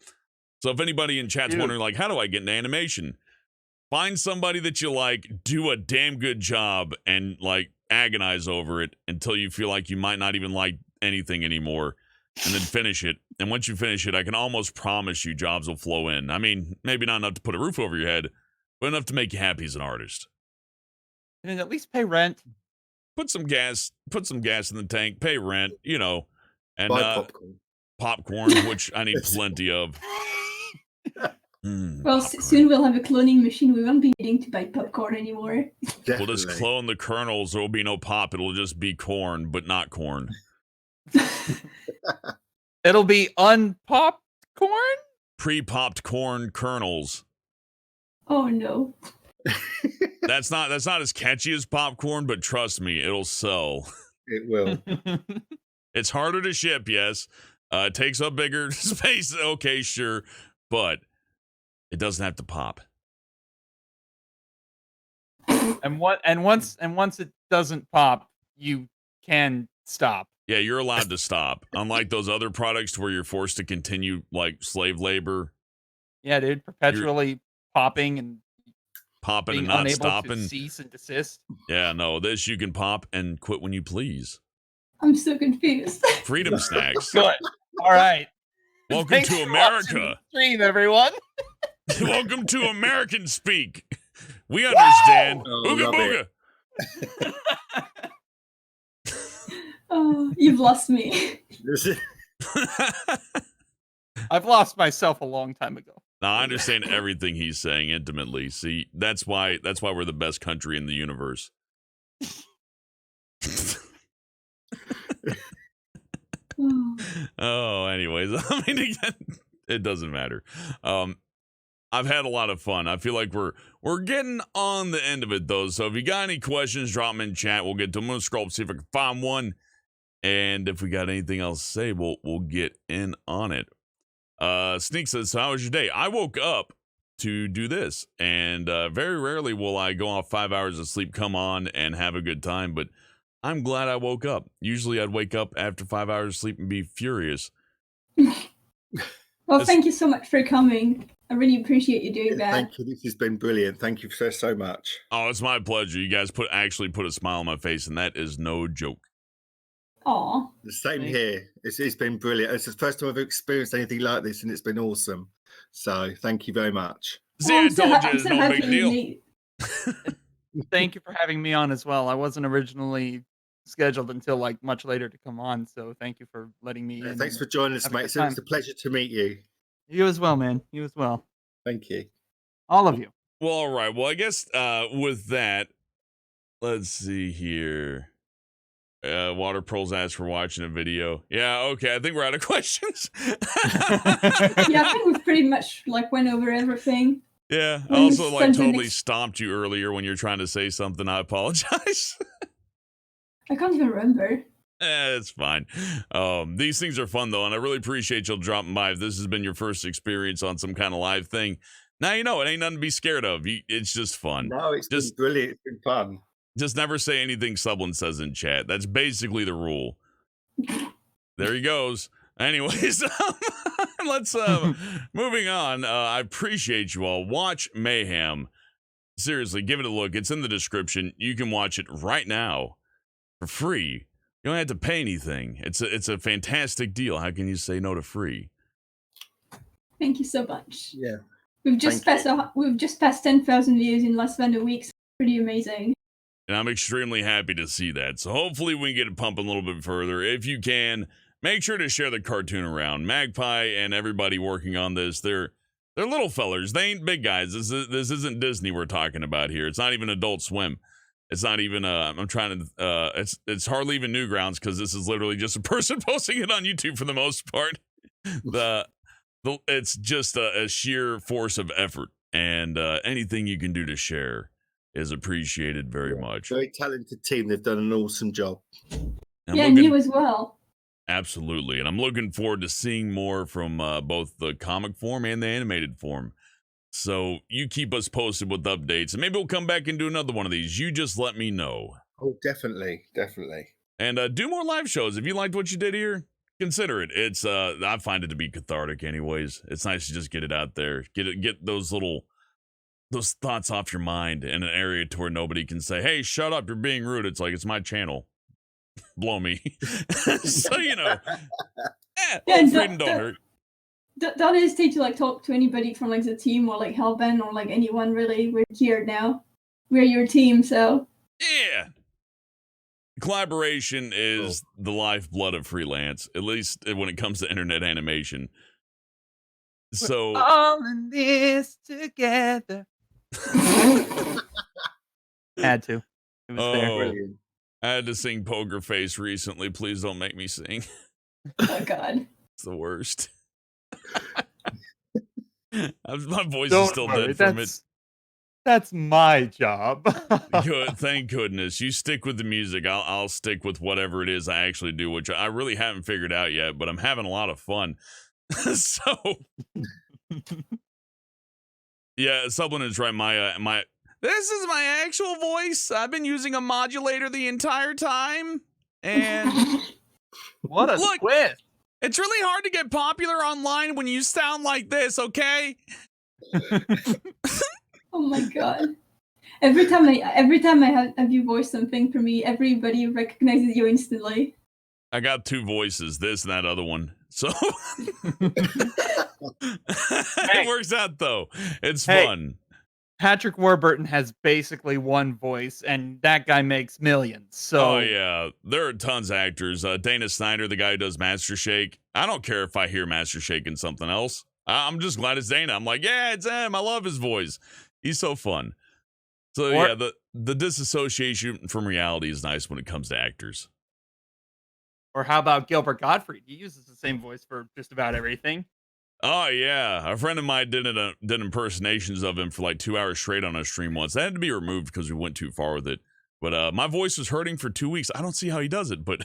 So if anybody in chat's wondering like, how do I get into animation? Find somebody that you like, do a damn good job, and like agonize over it until you feel like you might not even like anything anymore, and then finish it. And once you finish it, I can almost promise you jobs will flow in. I mean, maybe not enough to put a roof over your head, but enough to make you happy as an artist. And at least pay rent. Put some gas in the tank, pay rent, you know, and Buy popcorn, which I need plenty of. Well, soon we'll have a cloning machine. We won't be needing to buy popcorn anymore. Definitely. We'll just clone the kernels. There will be no pop. It'll just be corn, but not corn. It'll be unpopped corn? Pre-popped corn kernels. Oh no. That's not as catchy as popcorn, but trust me, it'll sell. It will. It's harder to ship, yes. It takes up bigger space. Okay, sure, but it doesn't have to pop. And once it doesn't pop, you can stop. Yeah, you're allowed to stop. Unlike those other products where you're forced to continue like slave labor. Yeah, dude, perpetually popping and Popping being and not unable stopping. to cease and desist. Yeah, no, this you can pop and quit when you please. I'm so confused. Freedom snacks. Good. All right. Welcome Thanks to for watching America. the stream, everyone. Welcome to American speak. We understand. Oh, Ooga love booga. Oh, you've lost me. I've lost myself a long time ago. Now I understand everything he's saying intimately. See, that's why we're the best country in the universe. Oh, anyways, I mean, again, it doesn't matter. I've had a lot of fun. I feel like we're getting on the end of it though. So if you got any questions, drop them in chat. We'll get to them. I'm gonna scroll up, see if I can find one. And if we got anything else to say, we'll get in on it. Sneak says, so how was your day? I woke up to do this, and very rarely will I go off 5 hours of sleep, come on, and have a good time, but I'm glad I woke up. Usually I'd wake up after 5 hours of sleep and be furious. Well, thank you so much for coming. I really appreciate you doing that. Thank you. This has been brilliant. Thank you so much. Oh, it's my pleasure. You guys actually put a smile on my face, and that is no joke. Aw. The same here. It's been brilliant. It's the first time I've experienced anything like this, and it's been awesome. So thank you very much. See, I told you it's no big deal. Thank you for having me on as well. I wasn't originally scheduled until like much later to come on, so thank you for letting me in. Thanks for joining us, mate. It's a pleasure to meet you. You as well, man. You as well. Thank you. All of you. Well, all right. Well, I guess with that, let's see here. Water Pearls asked for watching a video. Yeah, okay. I think we're out of questions. Yeah, I think we've pretty much like went over everything. Yeah. I also like totally stomped you earlier when you're trying to say something. I apologize. I can't even remember. It's fine. These things are fun though, and I really appreciate y'all dropping by. If this has been your first experience on some kind of live thing, now you know it ain't nothing to be scared of. It's just fun. No, it's just been brilliant. It's been fun. Just never say anything someone says in chat. That's basically the rule. There he goes. Anyways, let's moving on. I appreciate you all. Watch Mayhem. Seriously, give it a look. It's in the description. You can watch it right now for free. You don't have to pay anything. It's a fantastic deal. How can you say no to free? Thank you so much. Yeah. We've just passed 10,000 views in less than a week. So pretty amazing. And I'm extremely happy to see that. So hopefully we can get it pumping a little bit further. If you can, make sure to share the cartoon around. Magpie and everybody working on this, they're little fellers. They ain't big guys. This isn't Disney we're talking about here. It's not even Adult Swim. It's not even it's hardly even Newgrounds, because this is literally just a person posting it on YouTube for the most part. It's just a sheer force of effort, and anything you can do to share is appreciated very much. Very talented team. They've done an awesome job. And you as well. Absolutely. And I'm looking forward to seeing more from both the comic form and the animated form. So you keep us posted with updates, and maybe we'll come back and do another one of these. You just let me know. Oh, definitely. Definitely. And do more live shows. If you liked what you did here, consider it. It's I find it to be cathartic anyways. It's nice to just get it out there. Get those thoughts off your mind in an area to where nobody can say, hey, shut up, you're being rude. It's like, it's my channel. Blow me. So, you know, freedom don't hurt. Don't hesitate to like talk to anybody from like the team or like Hellbent or like anyone really. We're here now. We're your team, so. Yeah. Collaboration is the lifeblood of freelance, at least when it comes to internet animation. So. We're all in this together. Had to. It was there. Brilliant. I had to sing Poker Face recently. Please don't make me sing. Oh, God. It's the worst. My voice is still dead from it. That's my job. Good, thank goodness. You stick with the music. I'll stick with whatever it is I actually do, which I really haven't figured out yet, but I'm having a lot of fun. So, yeah, Sublin is right. My this is my actual voice. I've been using a modulator the entire time, and what a twist! It's really hard to get popular online when you sound like this, okay? Oh my God. Every time I have you voice something for me, everybody recognizes you instantly. I got two voices, this and that other one. So it works out though. It's fun. Patrick Warburton has basically one voice, and that guy makes millions. So, oh yeah, there are tons of actors. Dana Snyder, the guy who does Master Shake. I don't care if I hear Master Shake in something else. I'm just glad it's Dana. I'm like, yeah, it's him. I love his voice. He's so fun. So yeah, the disassociation from reality is nice when it comes to actors. Or how about Gilbert Gottfried? He uses the same voice for just about everything. Oh, yeah. A friend of mine did impersonations of him for like 2 hours straight on a stream once. That had to be removed because we went too far with it. But my voice was hurting for 2 weeks. I don't see how he does it, but...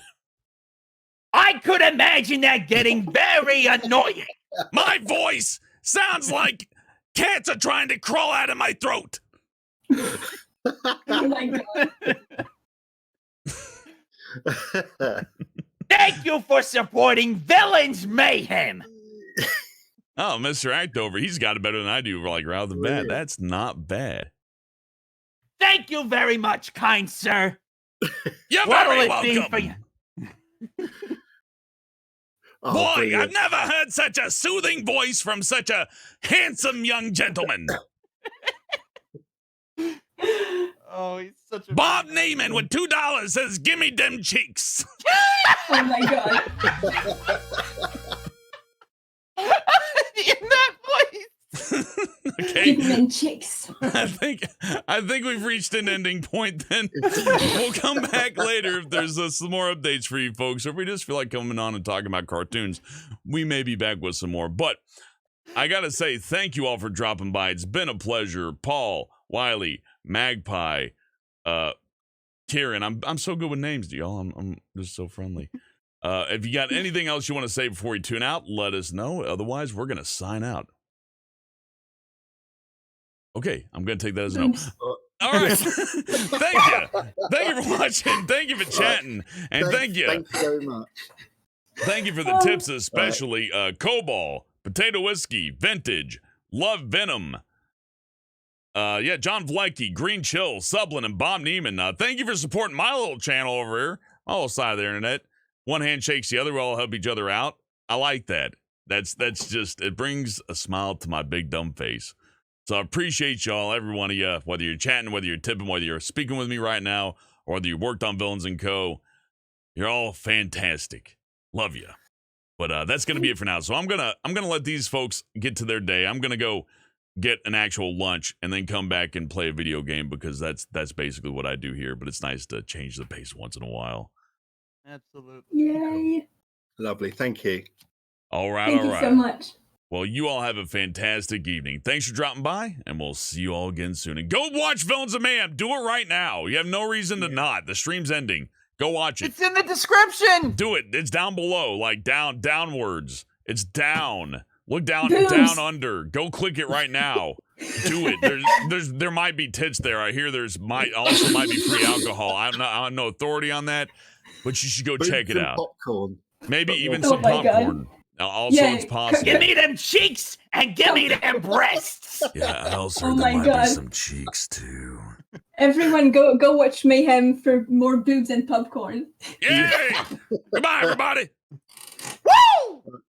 I could imagine that getting very annoying. My voice sounds like cancer trying to crawl out of my throat. Oh my God. Thank you for supporting Villains Mayhem. Oh, Mr. Actover, he's got it better than I do, like right off the bat. Brilliant. That's not bad. Thank you very much, kind sir. You're What'll very it be for welcome. you? Oh, Boy, brilliant. I've never heard such a soothing voice from such a handsome young gentleman. Oh, he's such a Bob Neiman with $2 says, "Give me them cheeks." Oh my god. in that voice. Okay. Give them chicks. I think we've reached an ending point then. We'll come back later if there's some more updates for you folks. Or if we just feel like coming on and talking about cartoons, we may be back with some more. But I got to say, thank you all for dropping by. It's been a pleasure. Paul, Wiley, Magpie, Kieran. I'm so good with names, y'all. I'm just so friendly. If you got anything else you want to say before we tune out, let us know. Otherwise, we're going to sign out. Okay, I'm going to take that as a no. All right. Thank you. Thank you for watching. Thank you for chatting. And thank you. Thank you very much. Thank you for the tips, especially Cobol, Potato Whiskey, Vintage, Love Venom. John Vlecki, Green Chill, Sublin, and Bob Neiman. Thank you for supporting my little channel over here, my little side of the internet. One hand shakes the other. We all help each other out. I like that. That's just, it brings a smile to my big dumb face. So I appreciate y'all, every one of you, whether you're chatting, whether you're tipping, whether you're speaking with me right now, or whether you worked on Villains & Co. You're all fantastic. Love you. But that's going to be it for now. So I'm gonna let these folks get to their day. I'm going to go get an actual lunch and then come back and play a video game because that's basically what I do here. But it's nice to change the pace once in a while. Absolutely. Yay. Lovely. Thank you. All right, Thank all you right. so much. Well, you all have a fantastic evening. Thanks for dropping by, and we'll see you all again soon. And go watch Villains of Mayhem. Do it right now. You have no reason to not. The stream's ending. Go watch it. It's in the description. Do it. It's down below, like downwards. It's down. Look down, Boobs. down under. Go click it right now. Do it. There might be tits there. I hear might be free alcohol. I have no authority on that, but you should go check it Some out. Popcorn. Maybe even Oh some my God. popcorn. Also, Yeah, it's possible. Give me them cheeks and give me them breasts. Yeah, I also Oh heard there my might God. be some cheeks too. Everyone go watch Mayhem for more boobs and popcorn. Yay! Goodbye, everybody. Woo!